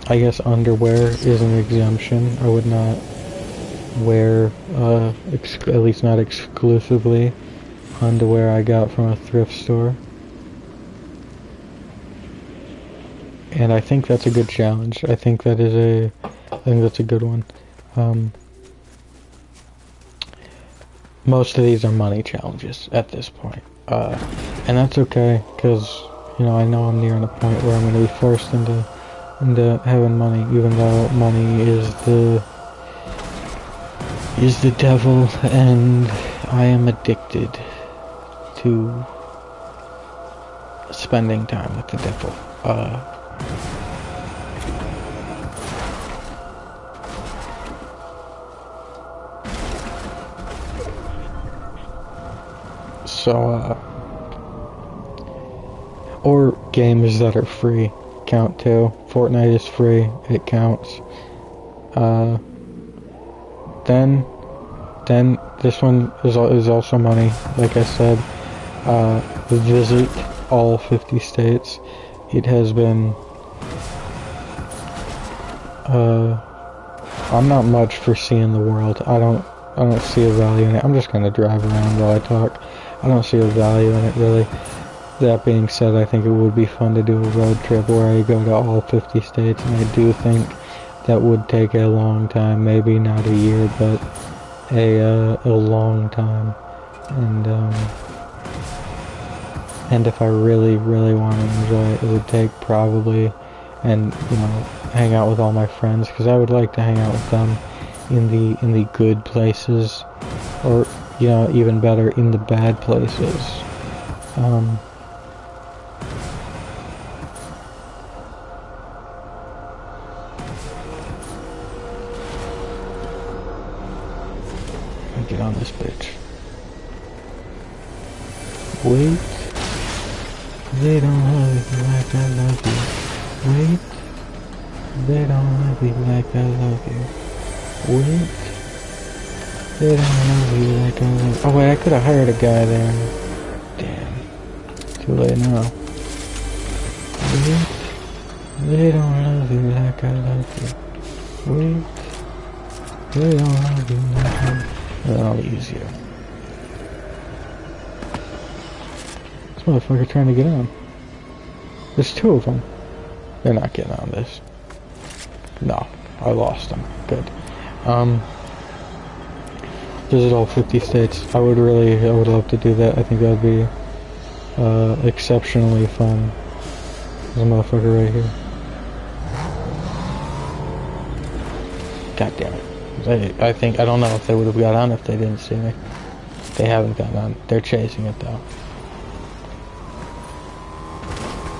I guess underwear is an exemption. I would not wear, at least not exclusively, underwear I got from a thrift store. And I think that's a good challenge. I think that's a good one. Most of these are money challenges at this point. And that's okay, because, you know, I know I'm nearing a point where I'm going to be forced into having money, even though money is the devil, and I am addicted to spending time with the devil. Or games that are free count too. Fortnite is free, it counts. Then this one is also money, like I said. Visit all 50 states. It has been, I'm not much for seeing the world. I don't see a value in it. I'm just gonna drive around while I talk. I don't see a value in it, really. That being said, I think it would be fun to do a road trip where I go to all 50 states, and I do think that would take a long time, maybe not a year, but a long time. And if I really, really want to enjoy it, it would take probably, and, you know, hang out with all my friends, because I would like to hang out with them in the good places, or, you know, even better, in the bad places. Get on this bitch. Wait. They don't love you like I love you. Wait. They don't love you like I love you. Wait. They don't love you like I love you. Oh wait, I could have hired a guy there. Damn. Too late now. Wait. They don't love you like I love you. Wait. They don't love you like I love you. That'll be easier. This motherfucker trying to get on. There's two of them. They're not getting on this. No, I lost them. Good. Visit all 50 states. I would love to do that. I think that would be exceptionally fun. There's a motherfucker right here. God damn it. I don't know if they would have got on if they didn't see me. They haven't gotten on. They're chasing it though.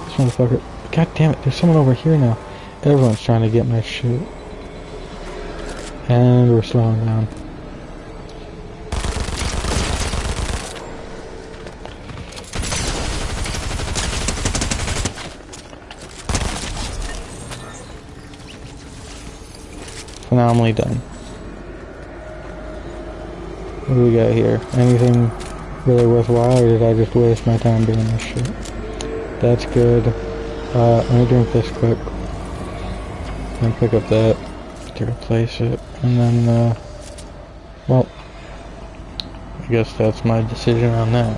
This motherfucker. God damn it, there's someone over here now. Everyone's trying to get my shit. And we're slowing down. Phenomenally done. What do we got here? Anything really worthwhile, or did I just waste my time doing this shit? That's good. Let me drink this quick. And pick up that to replace it. And then, well, I guess that's my decision on that.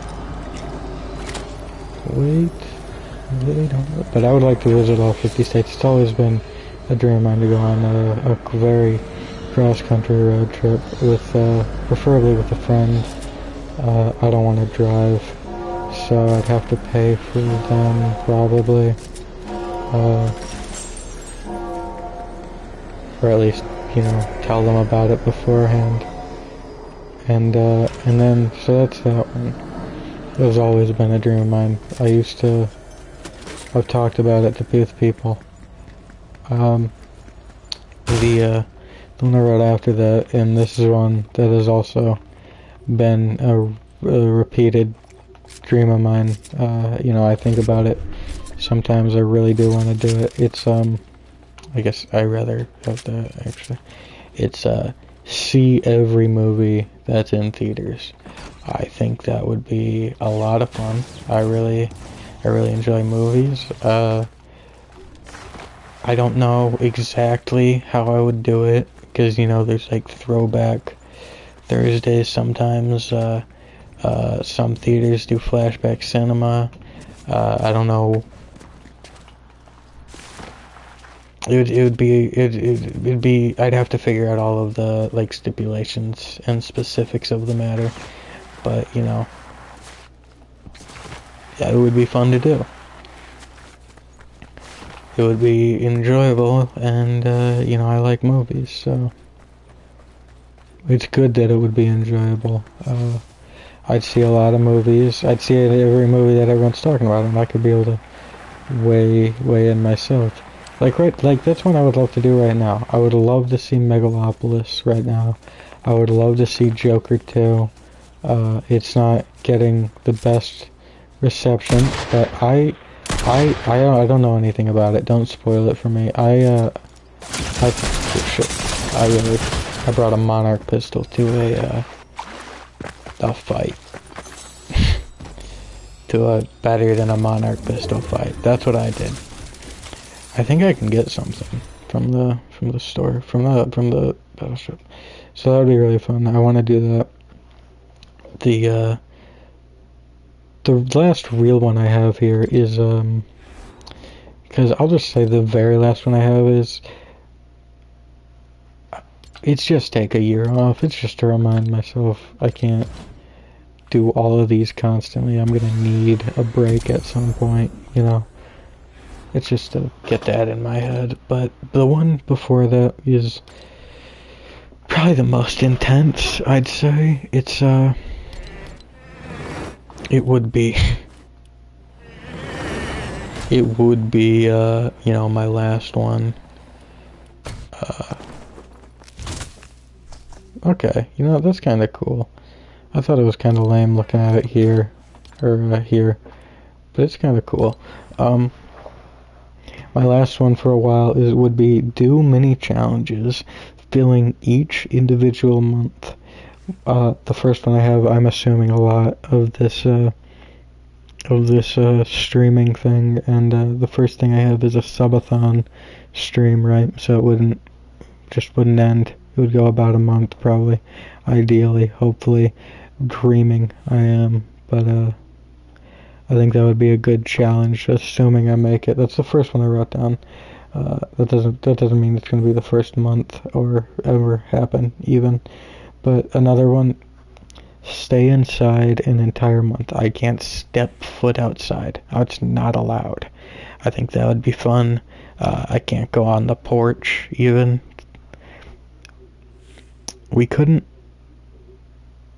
Wait. But I would like to visit all 50 states. It's always been a dream of mine to go on a very cross-country road trip with, preferably with a friend. I don't want to drive, so I'd have to pay for them, probably. Or at least, you know, tell them about it beforehand. And then, so that's that one. It has always been a dream of mine. I've talked about it with people. The one I wrote after that, and this is one that has also been a repeated dream of mine. I think about it. Sometimes I really do want to do it. It's, I guess I rather have to, actually. It's, see every movie that's in theaters. I think that would be a lot of fun. I really enjoy movies. I don't know exactly how I would do it, because, there's like throwback Thursdays sometimes. Some theaters do flashback cinema. I don't know. It'd be, I'd have to figure out all of the, like, stipulations and specifics of the matter, but, yeah, it would be fun to do. It would be enjoyable, and, I like movies, so it's good that it would be enjoyable. I'd see a lot of movies. I'd see every movie that everyone's talking about, and I could be able to weigh in myself. Like that's what I would love to do right now. I would love to see Megalopolis right now. I would love to see Joker 2. It's not getting the best reception, but I don't know anything about it. Don't spoil it for me. I brought a Monarch pistol to a fight. To a better than a Monarch pistol fight. That's what I did. I think I can get something from the store, from the battleship. So that would be really fun. I want to do that. The last real one I have here is because I'll just say the very last one I have is, it's just take a year off. It's just to remind myself I can't do all of these constantly. I'm gonna need a break at some point, It's just to get that in my head. But the one before that is probably the most intense, I'd say. It would be my last one. Okay, that's kind of cool. I thought it was kind of lame looking at it here, here, but it's kind of cool. My last one for a while would be do mini challenges, filling each individual month. The first one I have, I'm assuming a lot of this streaming thing, and the first thing I have is a subathon stream, right? So it wouldn't end. It would go about a month, probably. Ideally, hopefully, dreaming I am, but I think that would be a good challenge, assuming I make it. That's the first one I wrote down. That doesn't mean it's going to be the first month or ever happen, even. But another one, stay inside an entire month. I can't step foot outside. It's not allowed. I think that would be fun. I can't go on the porch, even. We couldn't.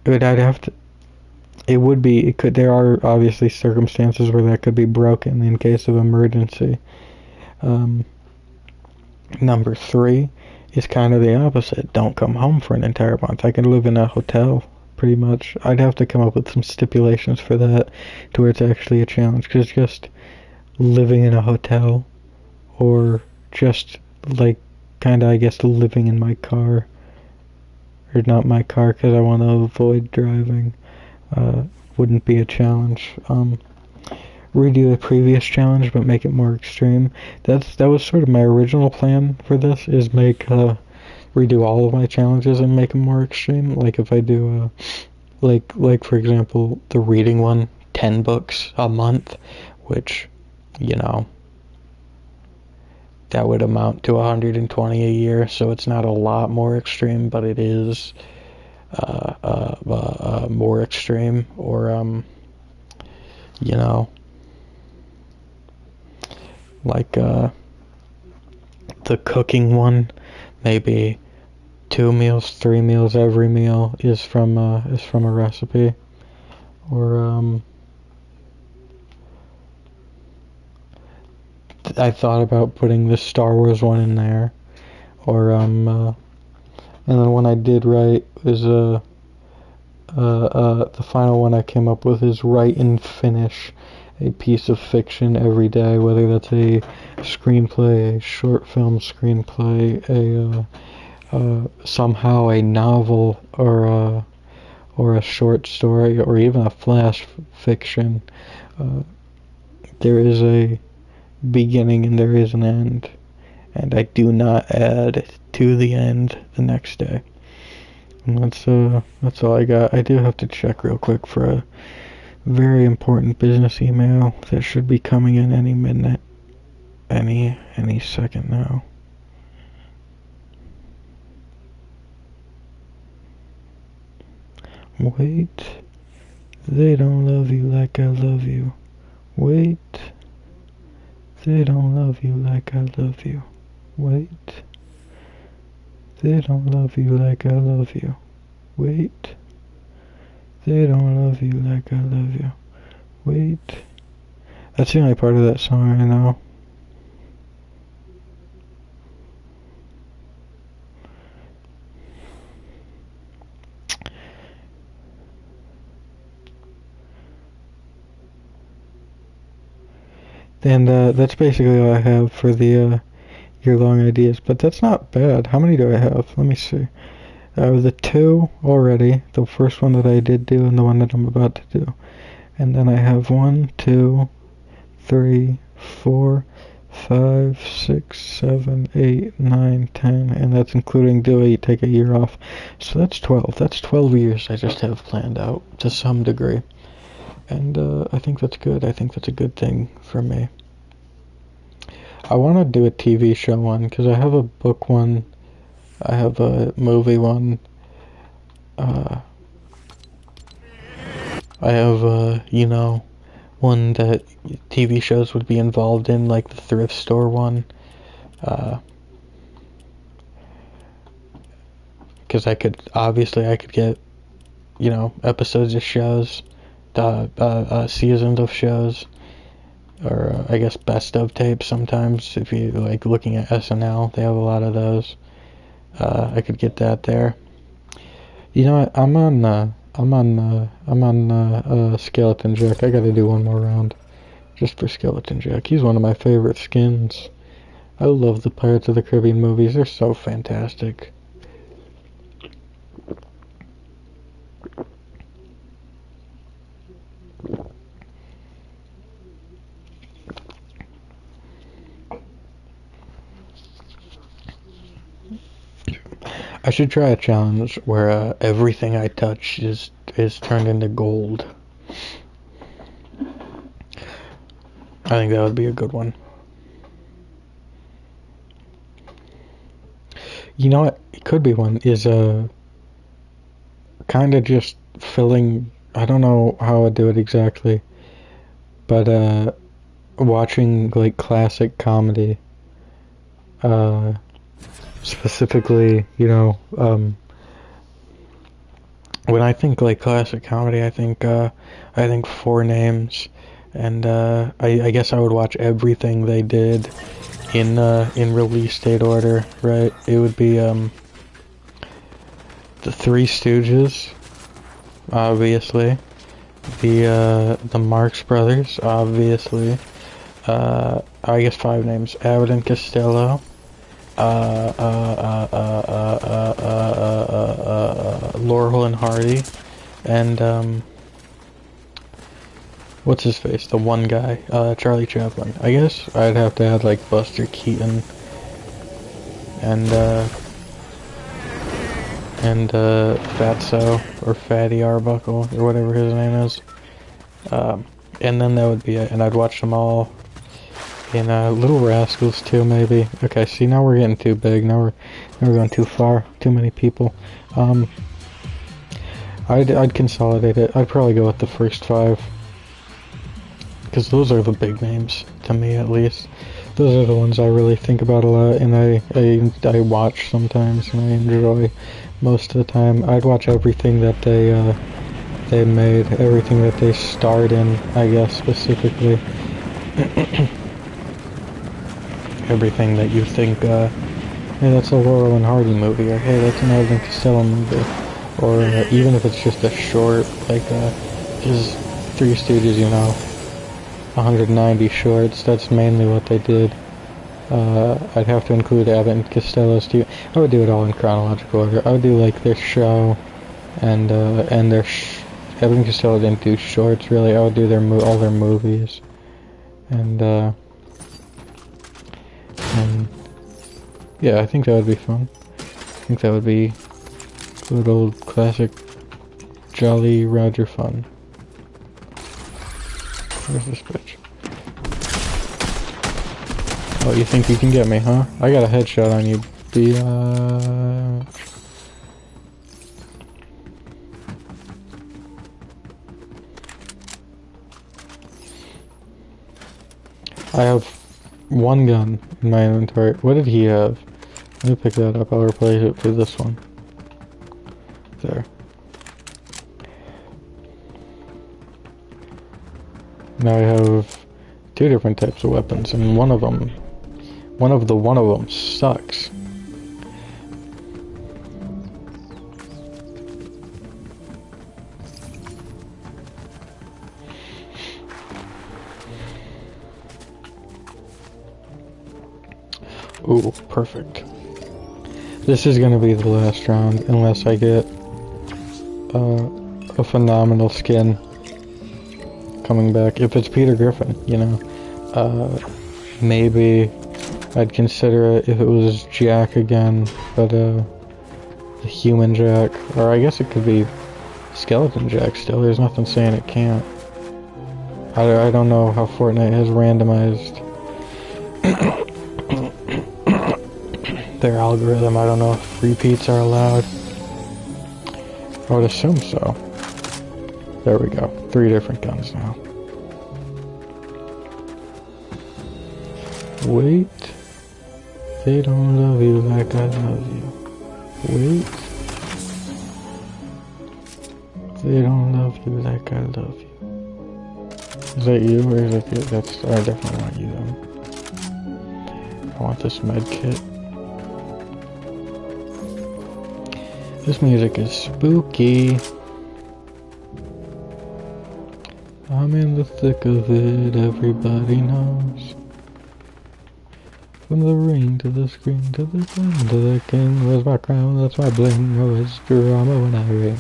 I'd have to. It would be. It could. There are obviously circumstances where that could be broken in case of emergency. Number 3 is kind of the opposite. Don't come home for an entire month. I can live in a hotel, pretty much. I'd have to come up with some stipulations for that, to where it's actually a challenge. Because just living in a hotel, or just like kind of, I guess, living in my car, or not my car, because I want to avoid driving. Wouldn't be a challenge. Redo the previous challenge, but make it more extreme. That was sort of my original plan for this, is redo all of my challenges and make them more extreme. Like if I do, like for example, the reading one, 10 books a month, which, that would amount to 120 a year, so it's not a lot more extreme, but it is more extreme. Or like the cooking one, maybe 2 meals, 3 meals, every meal is from a recipe. Or I thought about putting the Star Wars one in there. Or and then one I did write is the final one I came up with is write and finish a piece of fiction every day, whether that's a screenplay, a short film screenplay, somehow a novel, or a short story, or even a flash fiction. There is a beginning and there is an end, and I do not add to the end the next day. And that's all I got. I do have to check real quick for a very important business email that should be coming in any minute, any second now. Wait, they don't love you like I love you. Wait, they don't love you like I love you. Wait, they don't love you like I love you. Wait, they don't love you like I love you. Wait. That's the only part of that song I know. And that's basically all I have for the year-long ideas. But that's not bad. How many do I have? Let me see. The 2 already. The first one that I did do and the one that I'm about to do. And then I have 1, 2, 3, 4, 5, 6, 7, 8, 9, 10. And that's including take a year off. So that's 12. That's 12 years I just have planned out to some degree. And I think that's good. I think that's a good thing for me. I want to do a TV show one, because I have a book one, I have a movie one, I have, one that TV shows would be involved in, like the thrift store one, because I could get, episodes of shows, seasons of shows, or I guess best of tapes sometimes. If you like looking at SNL, they have a lot of those. I could get that there. You know what? I'm on Skeleton Jack. I gotta do one more round just for Skeleton Jack. He's one of my favorite skins. I love the Pirates of the Caribbean movies. They're so fantastic. I should try a challenge where everything I touch is turned into gold. I think that would be a good one. You know what? It could be one. Is kind of just filling. I don't know how I'd do it exactly, but watching like classic comedy. Specifically, when I think like classic comedy, I think Four Names, and I guess I would watch everything they did in release date order, right? It would be the Three Stooges, obviously, the Marx Brothers, obviously, I guess Five Names: Abbott and Costello, Laurel and Hardy, and what's his face? The one guy, Charlie Chaplin. I guess I'd have to add like Buster Keaton and Fatso or Fatty Arbuckle or whatever his name is. And then that would be it. And I'd watch them all. And Little Rascals too, maybe. Okay, see, now we're getting too big. Now we're going too far. Too many people. I'd consolidate it. I'd probably go with the first 5, because those are the big names to me, at least. Those are the ones I really think about a lot, and I watch sometimes, and I enjoy most of the time. I'd watch everything that they made, everything that they starred in, I guess, specifically. Everything that you think, hey, that's a Laurel and Hardy movie, or hey, that's an Abbott and Costello movie, or even if it's just a short, like, just Three Stooges, you know, 190 shorts, that's mainly what they did. I'd have to include Abbott and Costello's too. I would do it all in chronological order. I would do, like, their show, and their Abbott and Costello didn't do shorts, really. I would do all their movies, and yeah, I think that would be fun. I think that would be good old classic Jolly Roger fun. Where's this bitch? Oh, you think you can get me, huh? I got a headshot on you, bitch. I have one gun in my inventory. What did he have? Let me pick that up. I'll replace it for this one. There. Now I have two different types of weapons, and one of them sucks. Ooh, perfect. This is gonna be the last round, unless I get a phenomenal skin coming back. If it's Peter Griffin, you know, maybe I'd consider it if it was Jack again, but the human Jack, or I guess it could be Skeleton Jack still. There's nothing saying it can't. I don't know how Fortnite has randomized their algorithm. I don't know if repeats are allowed. I would assume so. There we go. 3 different guns now. Wait. They don't love you like I love you. Wait. They don't love you like I love you. Is that you or is that you? That's, I definitely want you then. I want this med kit. This music is spooky. I'm in the thick of it, everybody knows. From the ring to the screen to the king to the king. Where's my crown? That's my bling. Oh, it's drama when I ring.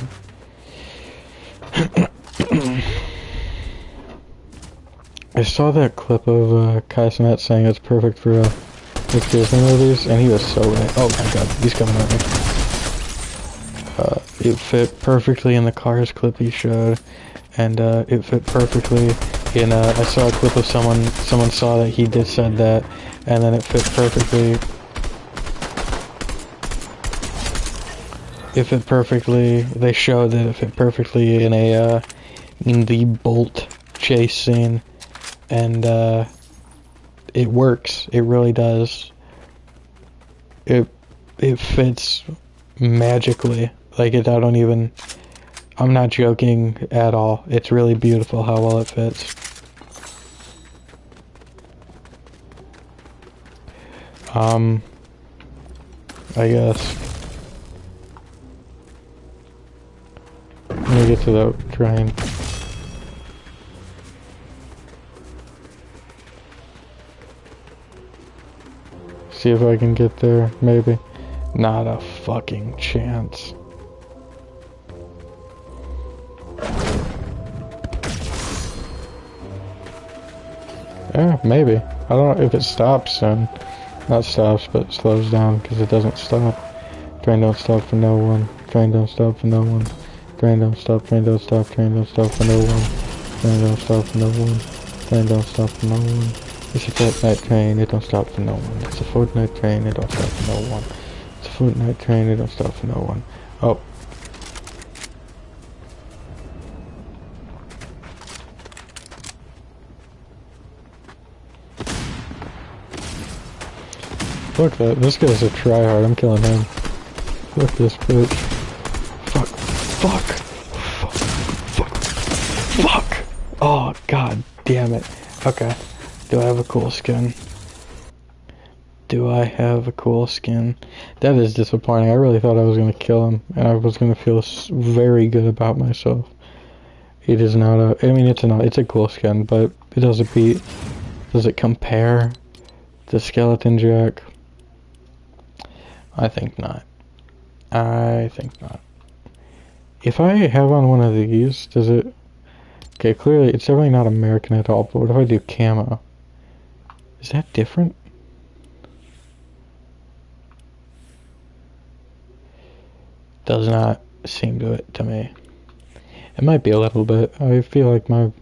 I saw that clip of Kai Cenat saying it's perfect for like Disney movies, and he was so right. Oh my god, he's coming at me. It fit perfectly in the Cars clip he showed, and it fit perfectly in I saw a clip of someone saw that he did said that, and then it fit perfectly. It fit perfectly. They showed that it fit perfectly in the Bolt chase scene, and it works. It really does. It fits magically. Like I'm not joking at all. It's really beautiful how well it fits. I guess. Let me get to that train. See if I can get there, maybe. Not a fucking chance. Yeah, maybe. I don't know if it stops soon. Not stops, but slows down, because it doesn't stop. Train don't stop for no one. Train don't stop for no one. Train don't stop, train don't stop, train don't stop for no one. Train don't stop for no one. Train don't stop for no one. It's a Fortnite train, it don't stop for no one. It's a Fortnite train, it don't stop for no one. It's a Fortnite train, it don't stop for no one. Oh. Fuck that. This guy's a tryhard. I'm killing him. Fuck this bitch. Fuck. Fuck. Fuck. Fuck. Fuck. Oh, god damn it. Okay. Do I have a cool skin? Do I have a cool skin? That is disappointing. I really thought I was going to kill him, and I was going to feel very good about myself. It is not a... I mean, it's a cool skin, but it doesn't beat... Does it compare to Skeleton Jack? I think not. I think not. If I have on one of these, does it... Okay, clearly, it's definitely not American at all, but what if I do camo? Is that different? Does not seem to it to me. It might be a little bit. I feel like my...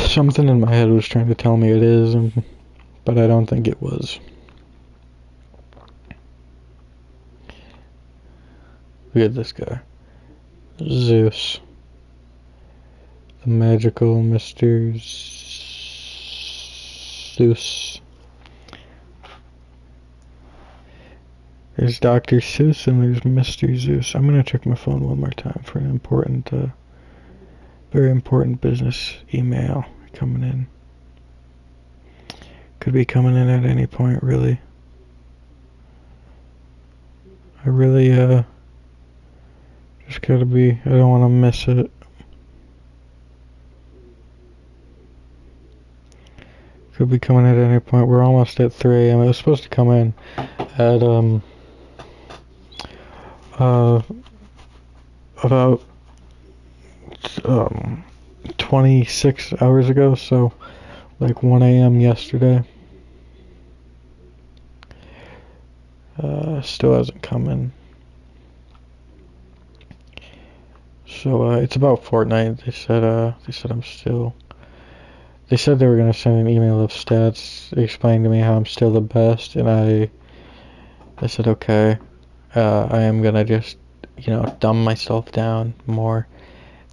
Something in my head was trying to tell me it is, but I don't think it was. Look at this guy. Zeus. The magical Mr. Zeus. There's Dr. Seuss and there's Mr. Zeus. I'm gonna check my phone one more time for an important, very important business email coming in. Could be coming in at any point, really. I really, just gotta be, I don't want to miss it. Could be coming at any point. We're almost at 3 a.m. It was supposed to come in at, about 26 hours ago, so like 1 a.m. yesterday. Still hasn't come in. So it's about Fortnite. They said I'm still. They said they were gonna send an email of stats explaining to me how I'm still the best, and I said okay. I am gonna just, dumb myself down more.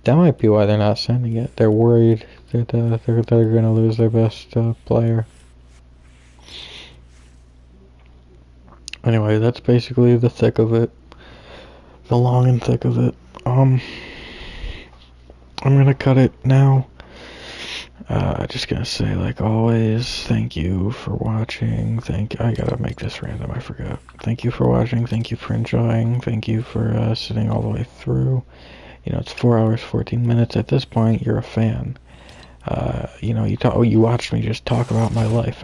That might be why they're not sending it. They're worried that they're gonna lose their best player. Anyway, that's basically the thick of it. The long and thick of it. I'm gonna cut it now. Just gonna say, like always, thank you for watching. I gotta make this random, I forgot. Thank you for watching, thank you for enjoying, thank you for sitting all the way through. It's 4 hours, 14 minutes. At this point, you're a fan. You watched me just talk about my life.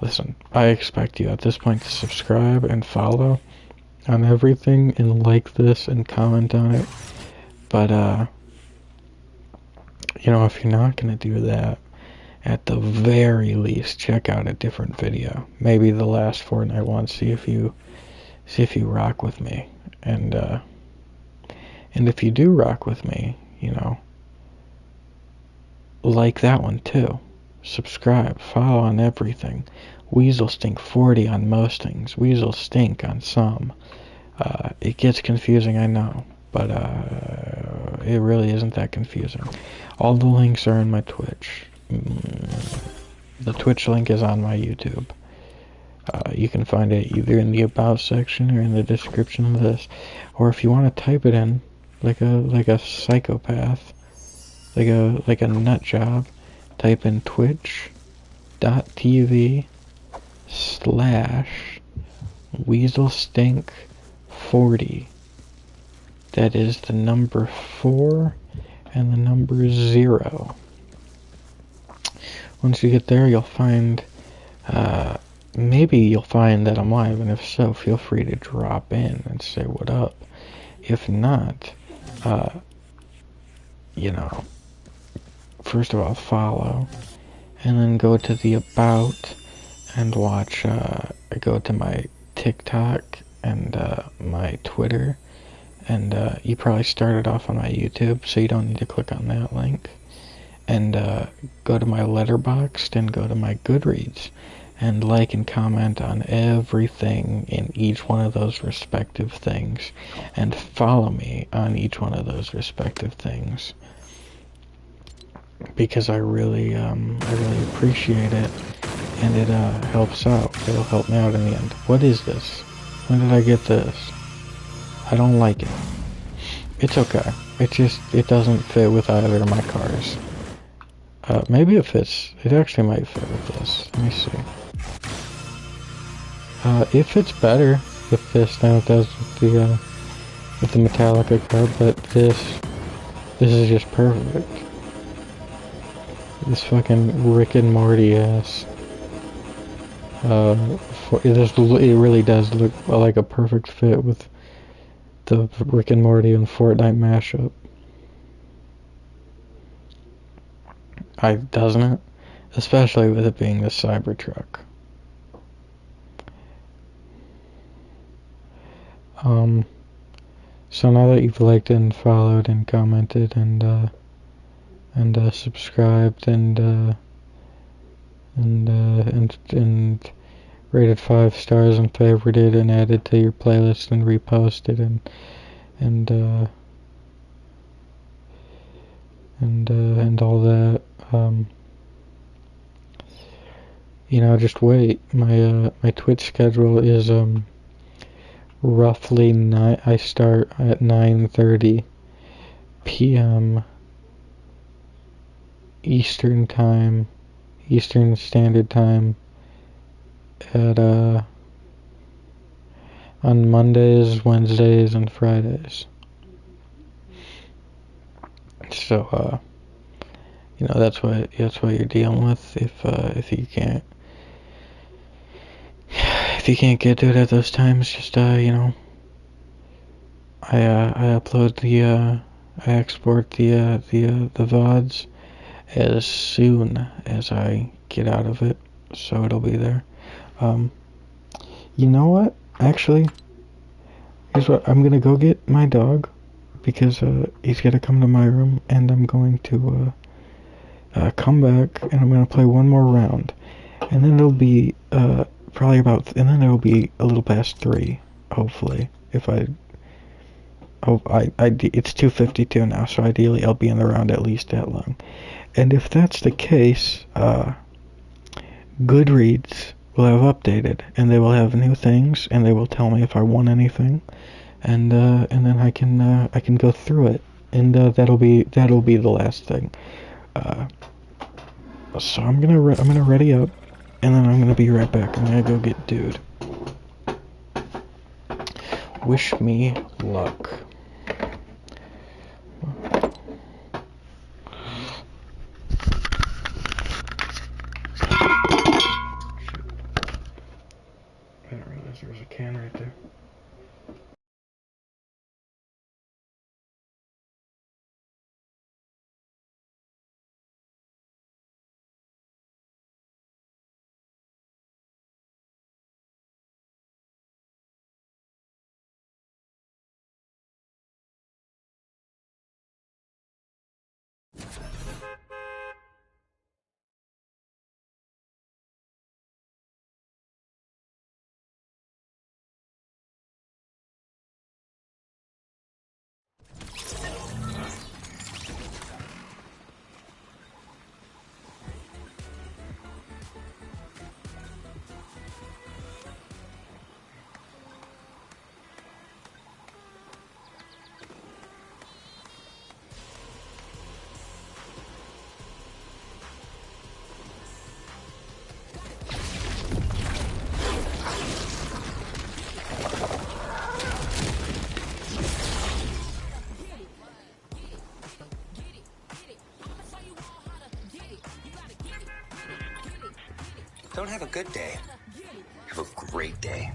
Listen, I expect you at this point to subscribe and follow on everything and like this and comment on it. But, if you're not going to do that, at the very least, check out a different video. Maybe the last Fortnite one, see if you rock with me. And if you do rock with me, like that one too. Subscribe, follow on everything. Weasel Stink 40 on most things. Weasel Stink on some. It gets confusing, I know, but it really isn't that confusing. All the links are in my Twitch. The Twitch link is on my YouTube. You can find it either in the About section or in the description of this. Or if you want to type it in, like a psychopath, like a nut job, type in twitch.tv/WeaselStink40. That is the number 4 and the number 0. Once you get there, you'll find, maybe you'll find that I'm live, and if so, feel free to drop in and say what up. If not, first of all, follow, and then go to the About and watch, go to my TikTok and my Twitter, and you probably started off on my YouTube, so you don't need to click on that link. And go to my Letterboxd and go to my Goodreads and like and comment on everything in each one of those respective things, and follow me on each one of those respective things, because I really appreciate it and it helps out. It'll help me out in the end. What is this? When did I get this? I don't like it. It's okay. It doesn't fit with either of my cars. Maybe it fits. It actually might fit with this. Let me see. It fits better with this than it does with the Metallica car, but this is just perfect. This fucking Rick and Morty ass. It really does look like a perfect fit with the Rick and Morty and Fortnite mashup. Doesn't it? Especially with it being the Cybertruck. So now that you've liked and followed and commented and subscribed and rated 5 stars and favorited and added to your playlist and reposted and all that, you know, just wait. My Twitch schedule is roughly I start at 9:30 p.m. Eastern Standard Time at on Mondays, Wednesdays, and Fridays. So you know, that's what you're dealing with if you can't get to it at those times. Just you know, I upload I export the VODs as soon as I get out of it, so it'll be there. You know what? Actually, here's what I'm gonna go get my dog because he's gonna come to my room, and I'm going to come back and I'm gonna play one more round, and then it'll be probably and then it'll be a little past 3, hopefully. It's 2:52 now, so ideally I'll be in the round at least that long. And if that's the case, Goodreads will have updated, and they will have new things, and they will tell me if I won anything, and then I can go through it, and that'll be the last thing. So I'm gonna ready up, and then I'm gonna be right back. I'm gonna go get dude. Wish me luck. I didn't realize there was a can right there. Don't have a good day. Have a great day.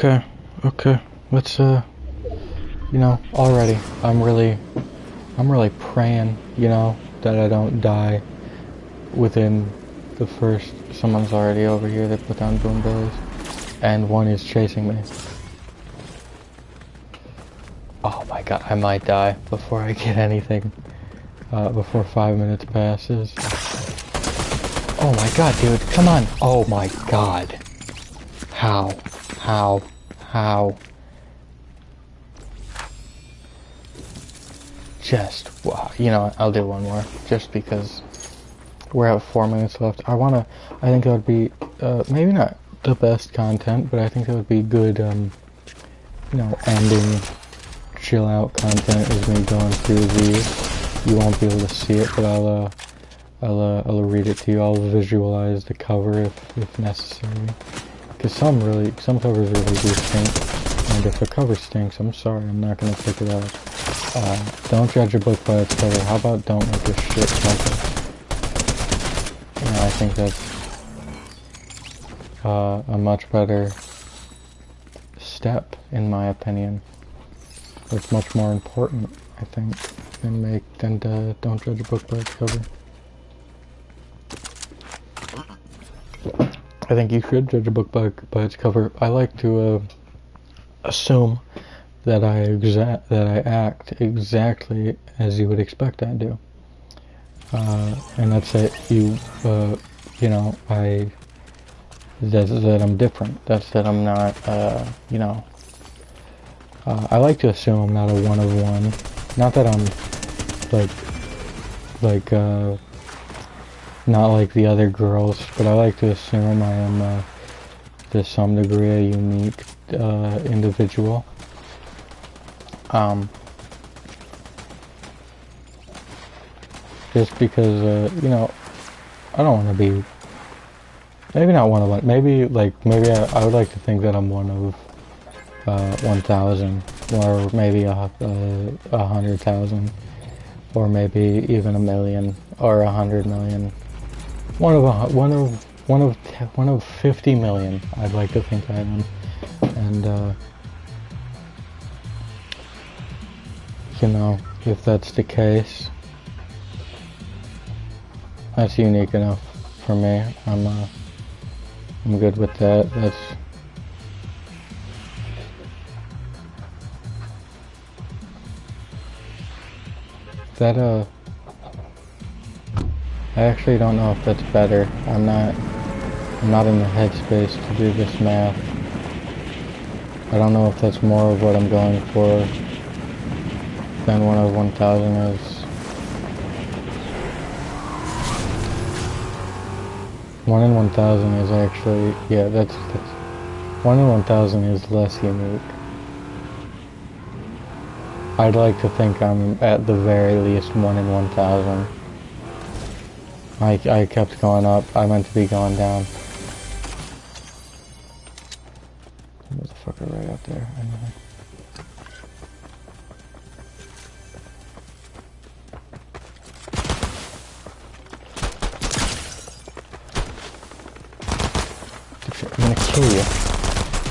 Okay, okay. Let's you know, already I'm really praying, you know, that I don't die within the first. Someone's already over here. They put down boom billies, and one is chasing me. Oh my god, I might die before I get anything. Before 5 minutes passes. Oh my god, dude, come on! Oh my god. How? Just, wow, you know, I'll do one more, just because we're at 4 minutes left. I think that would be, maybe not the best content, but I think that would be good, you know, ending, chill out content is me going through these. You won't be able to see it, but I'll read it to you. I'll visualize the cover if necessary. Because some covers really do stink. And if a cover stinks, I'm sorry, I'm not going to pick it up. Don't judge a book by its cover. How about don't make a shit cover? You know, I think that's a much better step, in my opinion. It's much more important, I think, than don't judge a book by its cover. I think you should judge a book by its cover. I like to assume that I act exactly as you would expect I do, and that's it. You know, that I'm different. That's that I'm not. You know, I like to assume I'm not a one of one. Not that I'm not like the other girls, but I like to assume I am to some degree a unique individual. Just because, you know, I don't want to be, maybe not one of one, maybe I would like to think that I'm one of 1,000, or maybe 100,000, or maybe even 1,000,000, or 100,000,000. One of 50 million, I'd like to think I am. And, you know, if that's the case, that's unique enough for me. I'm good with that. I actually don't know if that's better. I'm not in the headspace to do this math. I don't know if that's more of what I'm going for than one of 1,000 is. One in 1,000 is actually, yeah, that's 1 in 1,000 is less unique. I'd like to think I'm at the very least 1 in 1,000. I kept going up. I meant to be going down. Motherfucker right out there. I'm gonna kill you.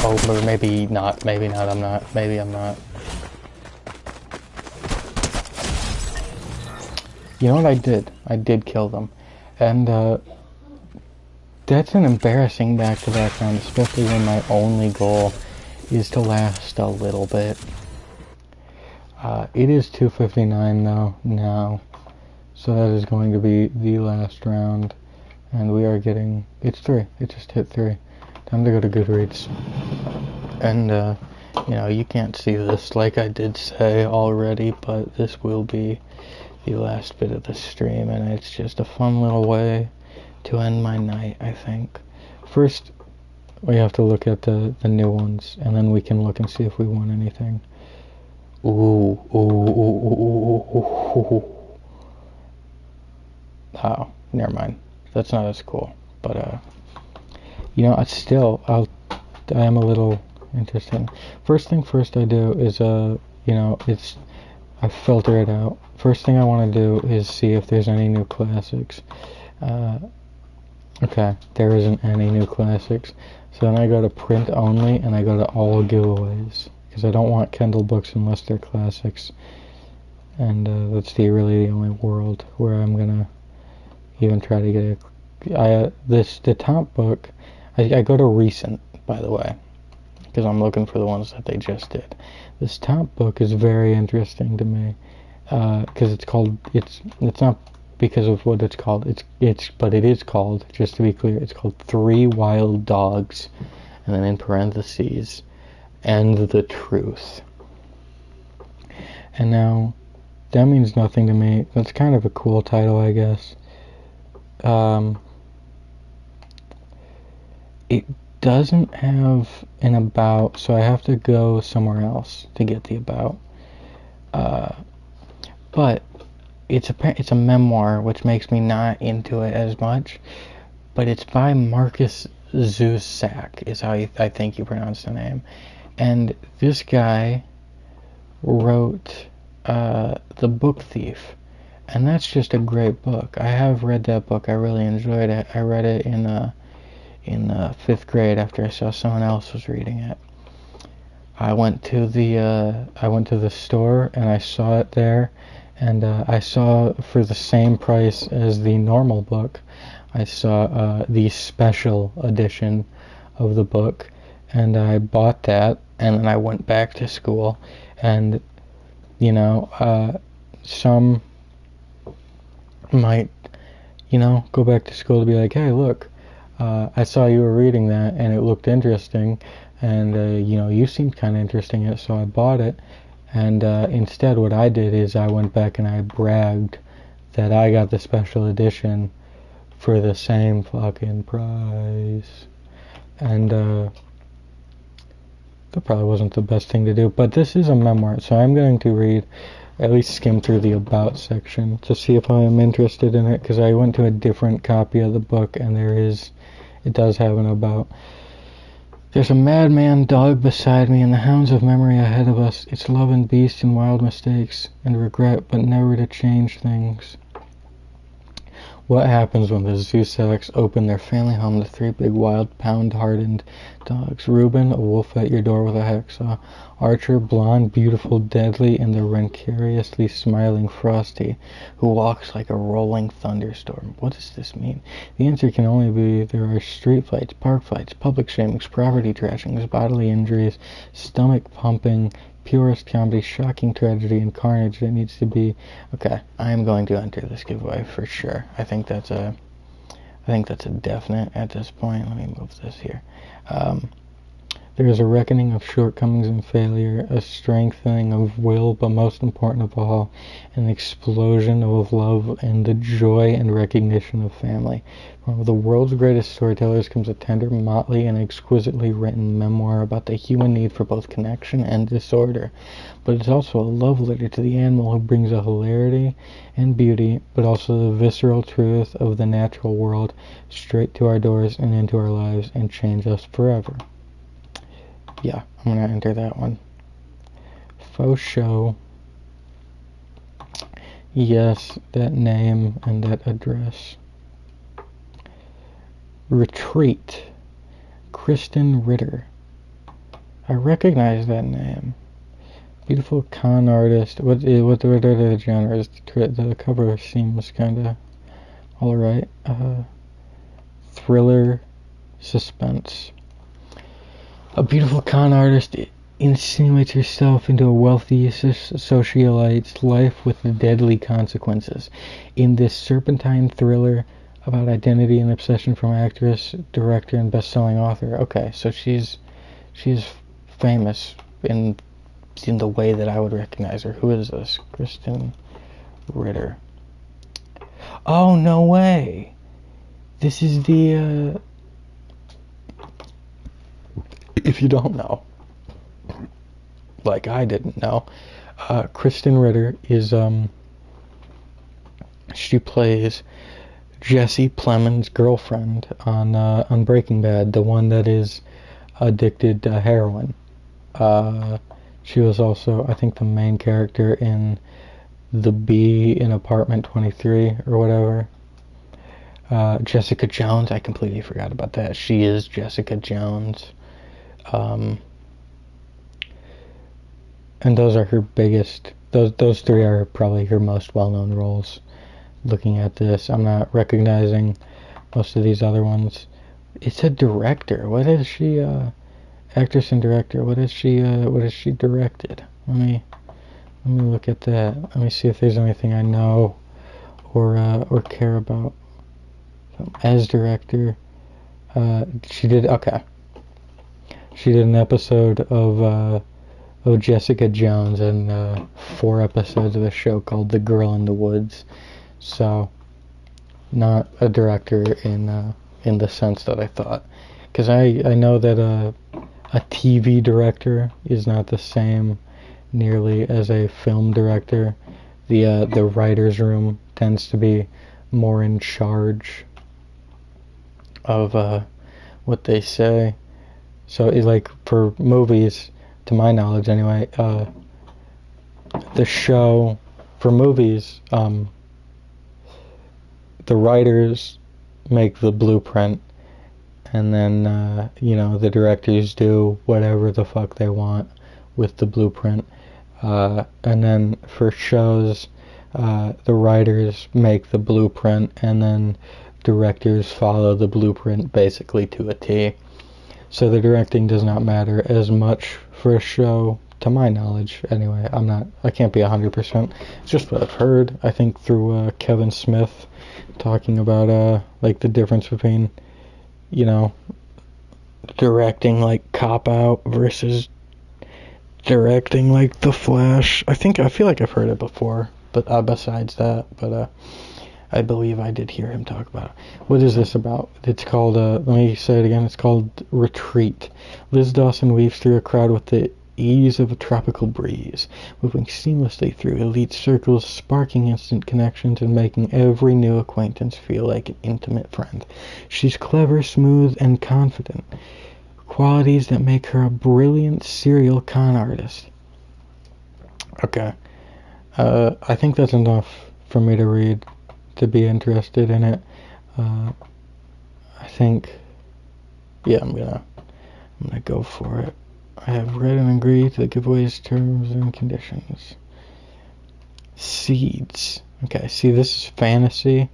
Oh, or maybe not. Maybe not. I'm not. Maybe I'm not. You know what I did? I did kill them. And, that's an embarrassing back-to-back round, especially when my only goal is to last a little bit. It is 2:59 though, now. So that is going to be the last round. And we are getting, it's 3. It just hit 3. Time to go to Goodreads. And, you know, you can't see this like I did say already, but this will be the last bit of the stream, and it's just a fun little way to end my night, I think. First, we have to look at the new ones, and then we can look and see if we won anything. Ooh. Oh, never mind. That's not as cool. But, you know, I am a little interested. First thing first I do is, you know, I filter it out. First thing I want to do is see if there's any new classics. Okay, there isn't any new classics. So then I go to print only, and I go to all giveaways. Because I don't want Kindle books unless they're classics. And that's really the only world where I'm gonna even try to get the top book. I go to recent, by the way, because I'm looking for the ones that they just did. This top book is very interesting to me, because it's not because of what it's called. But it is called, just to be clear, it's called Three Wild Dogs, and then in parentheses, and the Truth. And now, that means nothing to me. That's kind of a cool title, I guess. It doesn't have an about, so I have to go somewhere else to get the about. But it's a memoir, which makes me not into it as much. But it's by Marcus Zusak, is how I think you pronounce the name. And this guy wrote The Book Thief. And that's just a great book. I have read that book. I really enjoyed it. I read it in 5th grade after I saw someone else was reading it. I went to the store and I saw it there, and I saw for the same price as the normal book. I saw the special edition of the book, and I bought that, and then I went back to school, and some might go back to school to be like, hey, look, I saw you were reading that and it looked interesting, and you seemed kind of interesting in it, so I bought it. And instead what I did is I went back and I bragged that I got the special edition for the same fucking price. And that probably wasn't the best thing to do, but this is a memoir, so I'm going to at least skim through the about section to see if I am interested in it, because I went to a different copy of the book, and it does have an about. There's a madman dog beside me, and the hounds of memory ahead of us. It's love and beast and wild mistakes and regret, but never to change things. What happens when the Zusaks open their family home to 3 big, wild, pound-hardened dogs? Reuben, a wolf at your door with a hacksaw. Archer, blonde, beautiful, deadly, and the rancoriously smiling Frosty, who walks like a rolling thunderstorm. What does this mean? The answer can only be there are street fights, park fights, public shamings, property trashings, bodily injuries, stomach pumping, purest comedy, shocking tragedy, and carnage that needs to be. Okay, I am going to enter this giveaway for sure. I think that's a definite at this point. Let me move this here. There is a reckoning of shortcomings and failure, a strengthening of will, but most important of all, an explosion of love and the joy and recognition of family. From one of the world's greatest storytellers comes a tender, motley, and exquisitely written memoir about the human need for both connection and disorder. But it's also a love letter to the animal, who brings a hilarity and beauty, but also the visceral truth of the natural world straight to our doors and into our lives and change us forever. Yeah, I'm going to enter that one. Faux show. Yes, that name and that address. Retreat. Kristen Ritter. I recognize that name. Beautiful con artist. What are the genres? The cover seems kind of alright. Thriller. Suspense. A beautiful con artist insinuates herself into a wealthy socialite's life with deadly consequences. In this serpentine thriller about identity and obsession from actress, director, and best-selling author. Okay, so she's famous in the way that I would recognize her. Who is this? Kristen Ritter. Oh, no way! This is the, if you don't know, like I didn't know, Kristen Ritter is, she plays Jesse Plemons' girlfriend on Breaking Bad, the one that is addicted to heroin. She was also, I think, the main character in The Bee in Apartment 23 or whatever. Jessica Jones, I completely forgot about that. She is Jessica Jones. And those are her biggest, those three are probably her most well-known roles. Looking at this, I'm not recognizing most of these other ones. It's a director. What is she, actress and director? What is she directed? Let me look at that. Let me see if there's anything I know or care about. As director, she did an episode of Jessica Jones and 4 episodes of a show called The Girl in the Woods. So, not a director in the sense that I thought, because I know that a TV director is not the same nearly as a film director. The writer's room tends to be more in charge of what they say. So, like for movies, to my knowledge anyway, the show for movies, the writers make the blueprint, and then the directors do whatever the fuck they want with the blueprint, and then for shows, the writers make the blueprint, and then directors follow the blueprint basically to a T. So the directing does not matter as much for a show, to my knowledge anyway. I can't be 100%. It's just what I've heard, I think, through Kevin Smith talking about like the difference between directing like Cop Out versus directing like The Flash. I feel like I've heard it before, but besides that, I believe I did hear him talk about it. What is this about? It's called, let me say it again, it's called Retreat. Liz Dawson weaves through a crowd with the ease of a tropical breeze, moving seamlessly through elite circles, sparking instant connections, and making every new acquaintance feel like an intimate friend. She's clever, smooth, and confident, qualities that make her a brilliant serial con artist. Okay. I think that's enough for me to read to be interested in it. I think, yeah, I'm gonna go for it. I have read and agreed to the giveaway's terms and conditions. Seeds. Okay, see, this is fantasy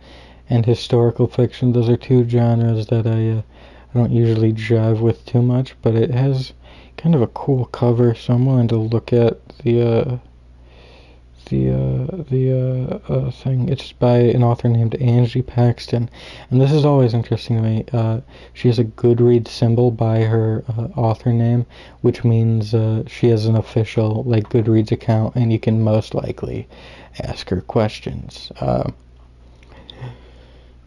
and historical fiction. Those are 2 genres that I don't usually jive with too much, but it has kind of a cool cover, so I'm willing to look at the thing. It's by an author named Angie Paxton, and this is always interesting to me. She has a Goodreads symbol by her author name, which means she has an official Goodreads account, and you can most likely ask her questions.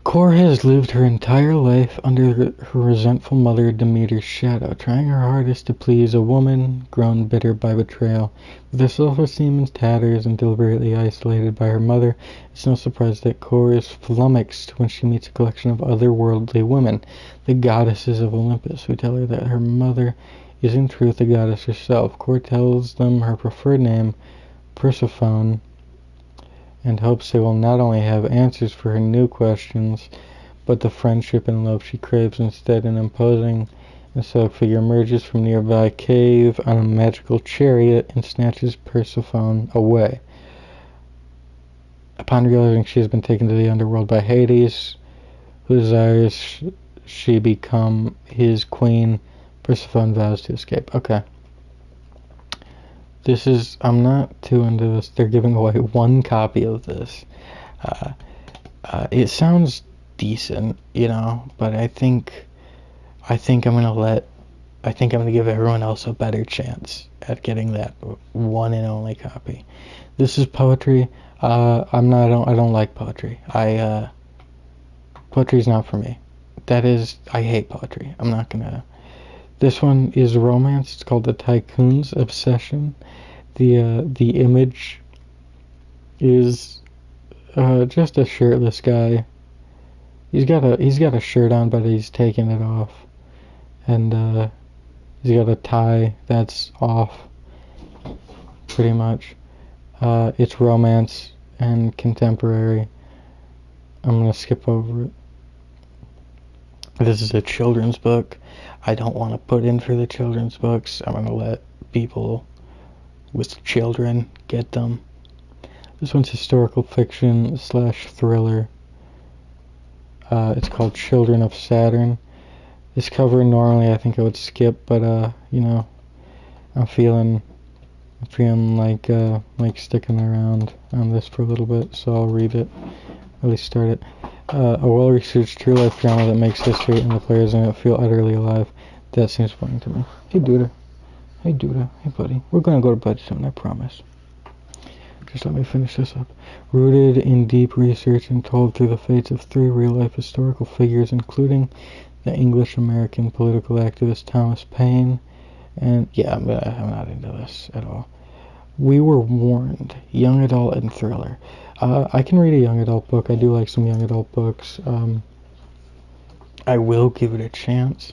Cora has lived her entire life under her resentful mother Demeter's shadow, trying her hardest to please a woman grown bitter by betrayal. With her self-esteem in tatters and deliberately isolated by her mother, it's no surprise that Cora is flummoxed when she meets a collection of otherworldly women, the goddesses of Olympus, who tell her that her mother is in truth a goddess herself. Cora tells them her preferred name, Persephone, and hopes they will not only have answers for her new questions, but the friendship and love she craves. Instead, an imposing and stoic figure emerges from nearby cave on a magical chariot and snatches Persephone away. Upon realizing she has been taken to the underworld by Hades, who desires she become his queen, Persephone vows to escape. Okay. I'm not too into this. They're giving away 1 copy of this. It sounds decent, but I think I'm gonna give everyone else a better chance at getting that one and only copy. This is poetry. I don't like poetry. Poetry's not for me. I hate poetry. I'm not gonna. This one is romance. It's called The Tycoon's Obsession. The image is just a shirtless guy. He's got a shirt on, but he's taking it off, and he's got a tie that's off, pretty much. It's romance and contemporary. I'm gonna skip over it. This is a children's book. I don't want to put in for the children's books. I'm going to let people with children get them. This one's historical fiction / thriller. It's called Children of Saturn. This cover normally I think I would skip, but you know, I'm feeling like sticking around on this for a little bit, so I'll read it. At least start it. A well-researched true life drama that makes history and the players in it feel utterly alive. That seems fun to me. Hey Duda. Hey Duda. Hey buddy. We're gonna go to bed soon, I promise. Just let me finish this up. Rooted in deep research and told through the fates of 3 real-life historical figures, including the English-American political activist Thomas Paine. And yeah, I'm not into this at all. We Were Warned. Young adult and thriller. I can read a young adult book. I do like some young adult books. I will give it a chance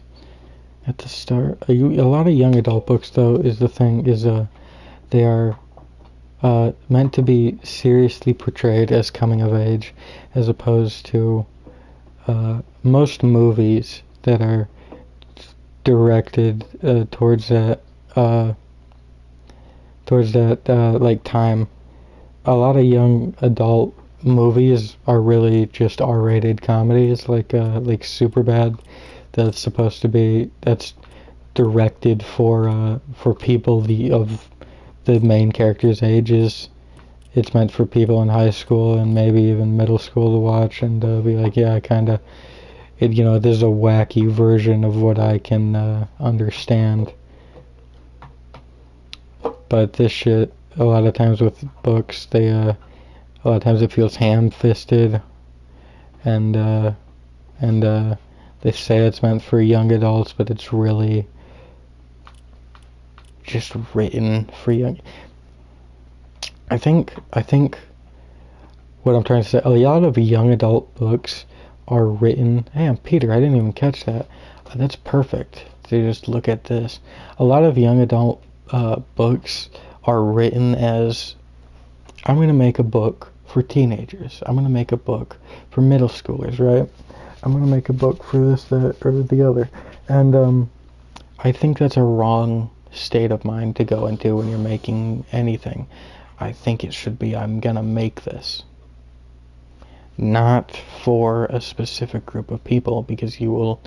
at the start. A lot of young adult books, though, is the thing, is they are meant to be seriously portrayed as coming of age, as opposed to most movies that are directed towards that like time. A lot of young adult movies are really just R-rated comedies, like Superbad. That's directed for people of the main character's ages. It's meant for people in high school and maybe even middle school to watch and be like, yeah, this is a wacky version of what I can understand. But this shit, a lot of times with books, a lot of times it feels ham-fisted, and they say it's meant for young adults, but it's really just written for young. I think what I'm trying to say, a lot of young adult books are written. Hey, I'm Peter. I didn't even catch that. That's perfect. To just look at this. A lot of young adult books are written as, I'm going to make a book for teenagers. I'm going to make a book for middle schoolers, right? I'm going to make a book for this, that, or the other. And I think that's a wrong state of mind to go into when you're making anything. I think it should be, I'm going to make this. Not for a specific group of people, because you will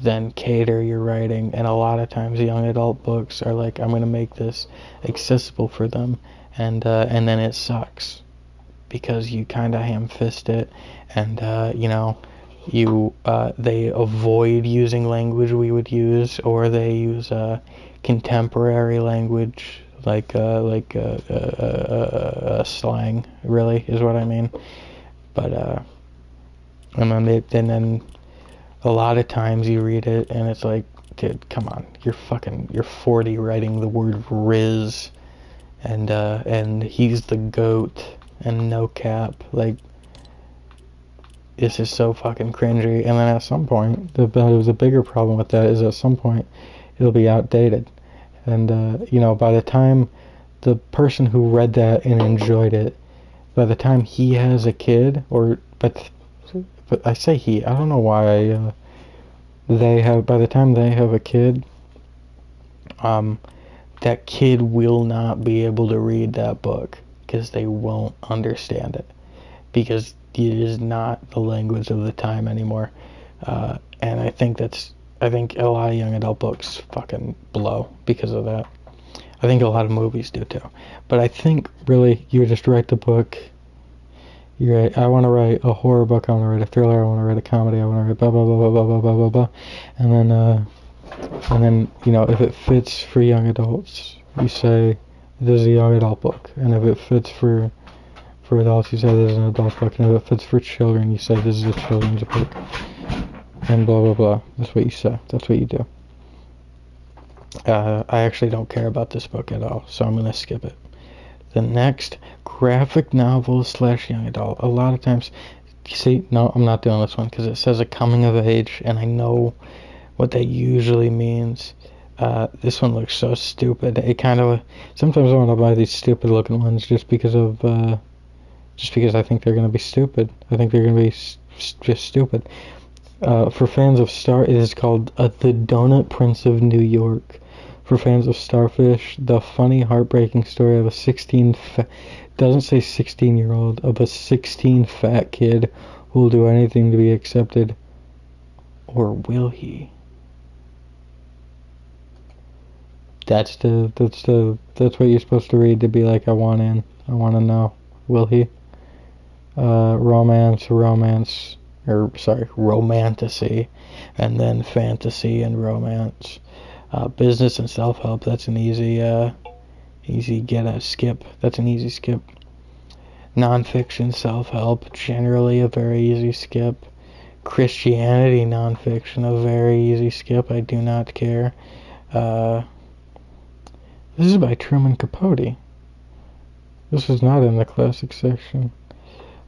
then cater your writing, and a lot of times young adult books are like, I'm going to make this accessible for them, and then it sucks, because you kind of ham-fist it, and they avoid using language we would use, or they use contemporary language, like slang, really, is what I mean. But and then a lot of times you read it and it's like, dude, come on, you're 40 writing the word Riz, and he's the goat, and no cap, like, this is so fucking cringy. And then at some point, the bigger problem with that is at some point it'll be outdated, and by the time the person who read that and enjoyed it, by the time he has a kid, but I say he, I don't know why by the time they have a kid, that kid will not be able to read that book, because they won't understand it, because it is not the language of the time anymore. And I think a lot of young adult books fucking blow because of that. I think a lot of movies do too. But I think, really, you just write the book. You're right. I want to write a horror book, I want to write a thriller, I want to write a comedy, I want to write blah, blah, blah, blah, blah, blah, blah, blah. And then, if it fits for young adults, you say, this is a young adult book. And if it fits for adults, you say, this is an adult book. And if it fits for children, you say, this is a children's book. And blah, blah, blah. That's what you say. That's what you do. I actually don't care about this book at all, so I'm going to skip it. The next, graphic novel / young adult. A lot of times, you see, no, I'm not doing this one because it says a coming of age, and I know what that usually means. This one looks so stupid. It kind of, sometimes I want to buy these stupid looking ones just because I think they're going to be stupid. I think they're going to be just stupid. For fans of Star, it is called The Donut Prince of New York. For fans of Starfish, the funny, heartbreaking story of a 16 doesn't say 16-year-old, of a 16 fat kid who will do anything to be accepted. Or will he? That's what you're supposed to read to be like, I want in. I want to know. Will he? Romantasy, and then fantasy and romance. Business and self-help, that's an skip. That's an easy skip. Nonfiction self-help, generally a very easy skip. Christianity nonfiction, a very easy skip. I do not care. This is by Truman Capote. This is not in the classic section.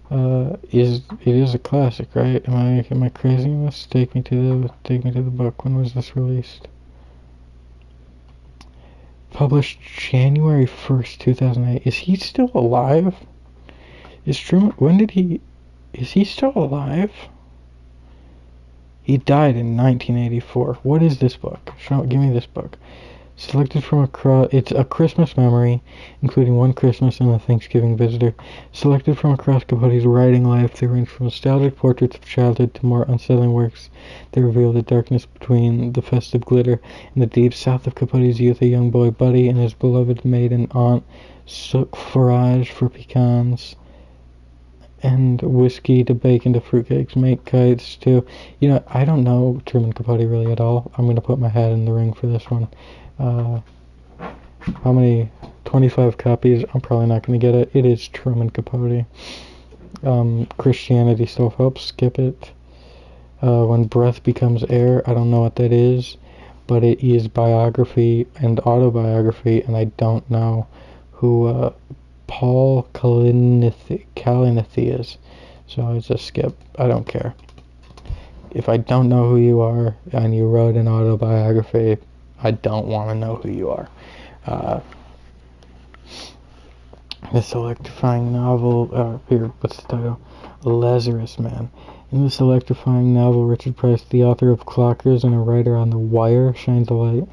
It is a classic, right? Am I crazy in this? Take me to the book. When was this released? Published January 1st, 2008. Is he still alive? Is he still alive? He died in 1984. What is this book? Give me this book. Selected from it's a Christmas memory, including One Christmas and a Thanksgiving Visitor. Selected from across Capote's writing life, they range from nostalgic portraits of childhood to more unsettling works that reveal the darkness between the festive glitter. In the deep south of Capote's youth, a young boy, Buddy, and his beloved maid and aunt sook forage for pecans and whiskey to bake into fruitcakes, make kites too. I don't know Truman Capote really at all. I'm going to put my hat in the ring for this one. How many? 25 copies. I'm probably not going to get it. It is Truman Capote. Christianity self-help. Skip it. When Breath Becomes Air. I don't know what that is, but it is biography and autobiography, and I don't know who Paul Kalanithi is. So it's a skip. I don't care. If I don't know who you are and you wrote an autobiography, I don't want to know who you are. This electrifying novel, here, what's the title? Lazarus Man. In this electrifying novel, Richard Price, the author of Clockers and a writer on The Wire, shines a light.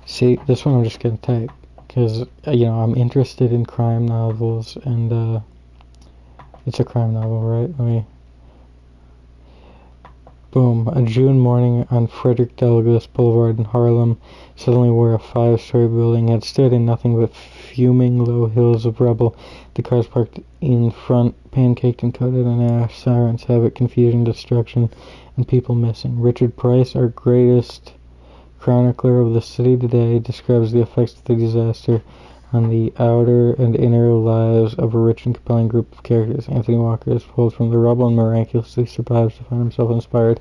See, this one I'm just going to type, because, I'm interested in crime novels, and, it's a crime novel, right? Boom. A June morning on Frederick Douglass Boulevard in Harlem, suddenly where a 5-story building had stood in nothing but fuming low hills of rubble. The cars parked in front, pancaked and coated in ash, sirens, havoc, confusion, destruction, and people missing. Richard Price, our greatest chronicler of the city today, describes the effects of the disaster on the outer and inner lives of a rich and compelling group of characters. Anthony Walker is pulled from the rubble and miraculously survives to find himself inspired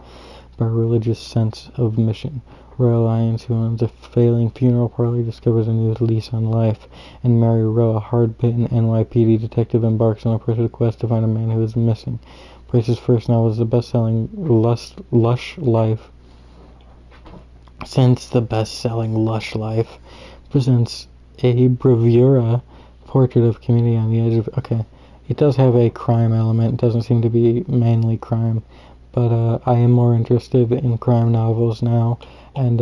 by a religious sense of mission. Roy Lyons, who owns a failing funeral parlor, discovers a new lease on life, and Mary Rowe, a hard-bitten NYPD detective, embarks on a personal quest to find a man who is missing. Price's first novel is the best-selling Lush Life. Since the best-selling Lush Life presents a bravura portrait of community on the edge of... Okay, it does have a crime element. It doesn't seem to be mainly crime, but I am more interested in crime novels now, and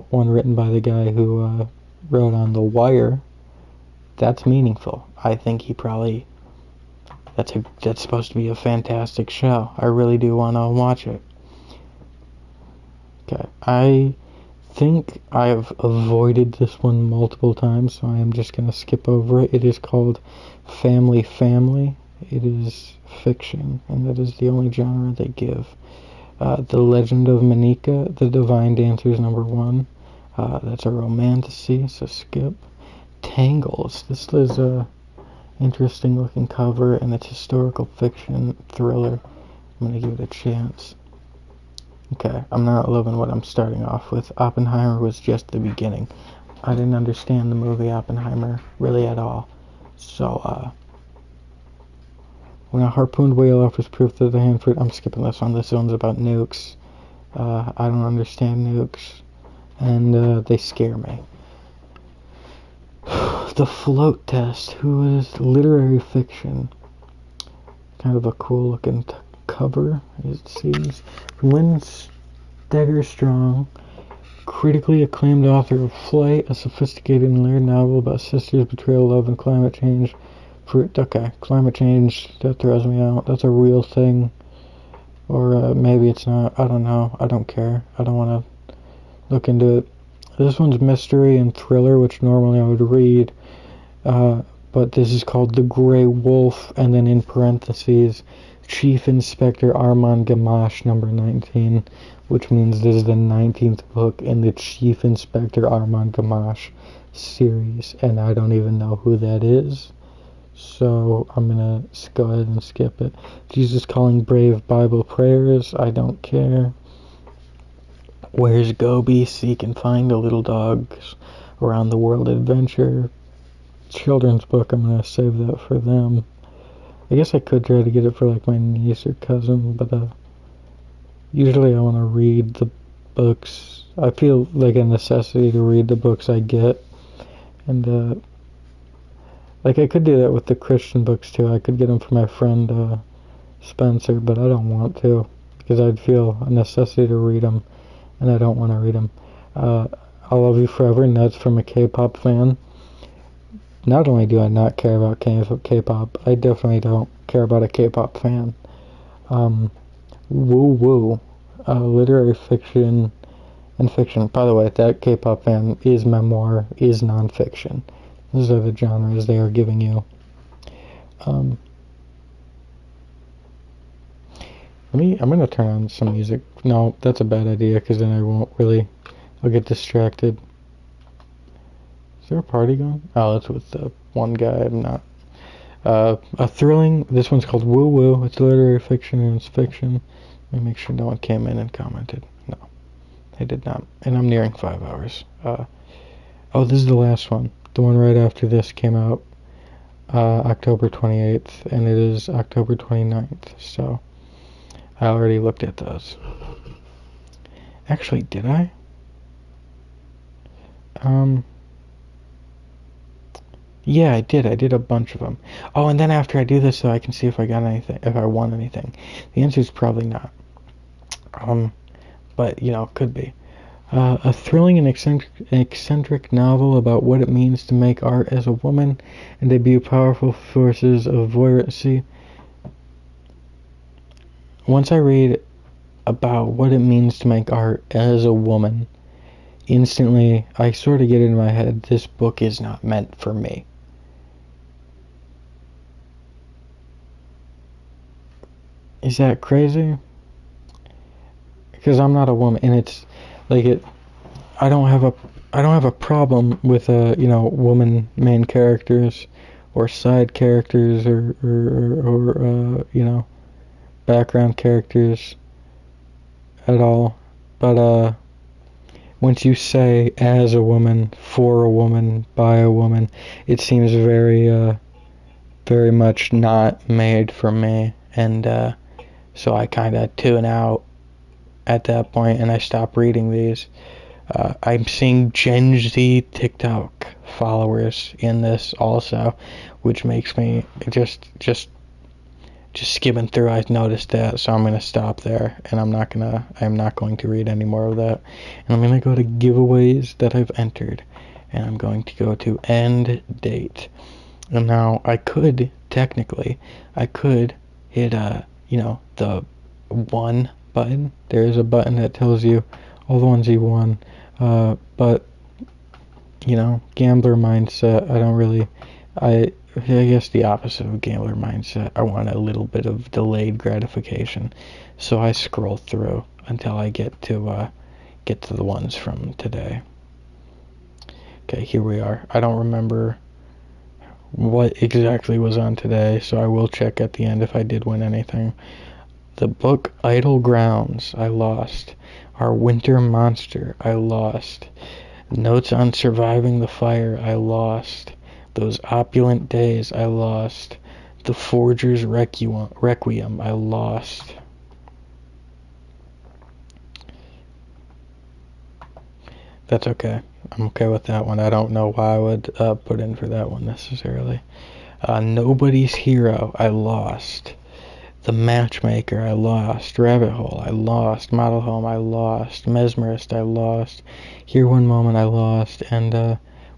one written by the guy who wrote on The Wire. That's meaningful. I think he probably... That's supposed to be a fantastic show. I really do want to watch it. Okay, I think I have avoided this one multiple times, so I am just going to skip over it. It is called Family. It is fiction, and that is the only genre they give. The Legend of Manika, The Divine Dancers, #1. That's a romantasy, so skip. Tangles. This is a interesting looking cover, and it's historical fiction thriller. I'm going to give it a chance. Okay, I'm not loving what I'm starting off with. Oppenheimer was just the beginning. I didn't understand the movie Oppenheimer really at all. So, when a harpooned whale offers proof that the Hanford... I'm skipping this one. This one's about nukes. I don't understand nukes. And, they scare me. The Float Test, who is literary fiction. Kind of a cool looking cover. It seems Lynn Steger-Strong, critically acclaimed author of Flight, a sophisticated and layered novel about sisters, betrayal, love, and climate change. Okay, climate change, that throws me out. That's a real thing. Or maybe it's not. I don't know. I don't care. I don't want to look into it. This one's mystery and thriller, which normally I would read. But this is called The Grey Wolf, and then in parentheses, Chief Inspector Armand Gamache, number 19, which means this is the 19th book in the Chief Inspector Armand Gamache series, and I don't even know who that is, so I'm gonna go ahead and skip it. Jesus Calling Brave Bible Prayers, I don't care. Where's Gobi? Seek and Find a Little Dog's Around the World Adventure. Children's book, I'm gonna save that for them. I guess I could try to get it for like my niece or cousin, but usually I want to read the books. I feel like a necessity to read the books I get, and like I could do that with the Christian books too. I could get them for my friend Spencer, but I don't want to because I'd feel a necessity to read them, and I don't want to read them. I Love You Forever, and that's from a K-pop fan. Not only do I not care about K-pop, I definitely don't care about a K-pop fan. Woo Woo, literary fiction and fiction. By the way, that K-pop fan is memoir, is nonfiction. Those are the genres they are giving you. I'm gonna turn on some music. No, that's a bad idea, because then I'll get distracted. Is there a party going? Oh, that's with the one guy I'm not. This one's called Woo Woo. It's literary fiction and it's fiction. Let me make sure no one came in and commented. No, they did not. And I'm nearing 5 hours. Oh, this is the last one. The one right after this came out October 28th, and it is October 29th. So I already looked at those. Actually, did I? Yeah, I did. I did a bunch of them. Oh, and then after I do this, so I can see if I got anything, if I won anything. The answer is probably not. But, could be. A thrilling and eccentric novel about what it means to make art as a woman and debut powerful forces of voyeurism. Once I read about what it means to make art as a woman, instantly I sort of get in my head, this book is not meant for me. Is that crazy? Because I'm not a woman, and it's like I don't have a problem with woman main characters or side characters or background characters at all. But once you say as a woman, for a woman, by a woman, it seems very very much not made for me, and so I kind of tune out at that point, and I stop reading these. I'm seeing Gen Z TikTok followers in this also, which makes me just skimming through. I noticed that, so I'm gonna stop there, and I'm not going to read any more of that. And I'm gonna go to giveaways that I've entered, and I'm going to go to end date. And now I could technically hit the one button. There is a button that tells you all the ones you won, but gambler mindset, I guess the opposite of gambler mindset. I want a little bit of delayed gratification, so I scroll through until I get to the ones from today. Okay, here we are. I don't remember what exactly was on today, so I will check at the end if I did win anything. The book Idle Grounds, I lost. Our Winter Monster, I lost. Notes on Surviving the Fire, I lost. Those Opulent Days, I lost. The Forger's Requiem, I lost. That's okay. I'm okay with that one. I don't know why I would put in for that one necessarily. Nobody's Hero, I lost. The Matchmaker, I lost. Rabbit Hole, I lost. Model Home, I lost. Mesmerist, I lost. Here One Moment, I lost. And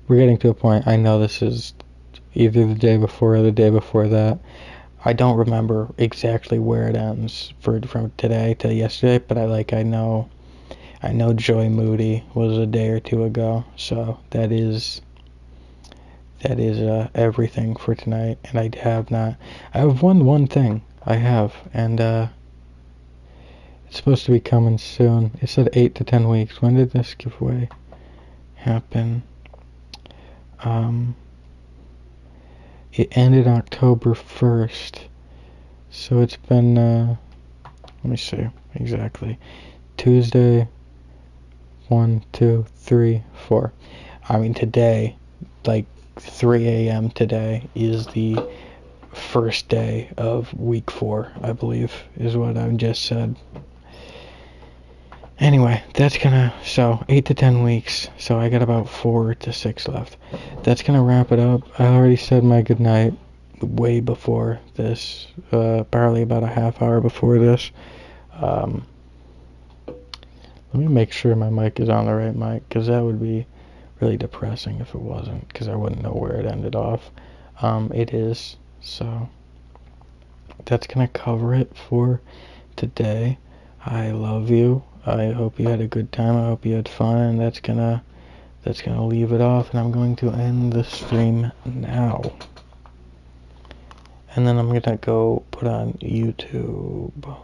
we're getting to a point, I know this is either the day before or the day before that. I don't remember exactly where it ends from today to yesterday, but I know Joy Moody was a day or two ago, so that is everything for tonight. And I have one thing I have, and it's supposed to be coming soon. It said 8 to 10 weeks. When did this giveaway happen? It ended October 1st, so it's been let me see exactly. Tuesday, 1, 2, 3, 4. I mean, today, like 3 a.m. today, is the first day of week 4, I believe, is what I just said. Anyway, so 8 to 10 weeks, so I got about 4 to 6 left. That's gonna wrap it up. I already said my goodnight way before this, probably about a half hour before this. Let me make sure my mic is on the right mic, because that would be really depressing if it wasn't, because I wouldn't know where it ended off. It is, so that's gonna cover it for today. I love you. I hope you had a good time. I hope you had fun, and that's gonna leave it off, and I'm going to end the stream now. And then I'm gonna go put on YouTube.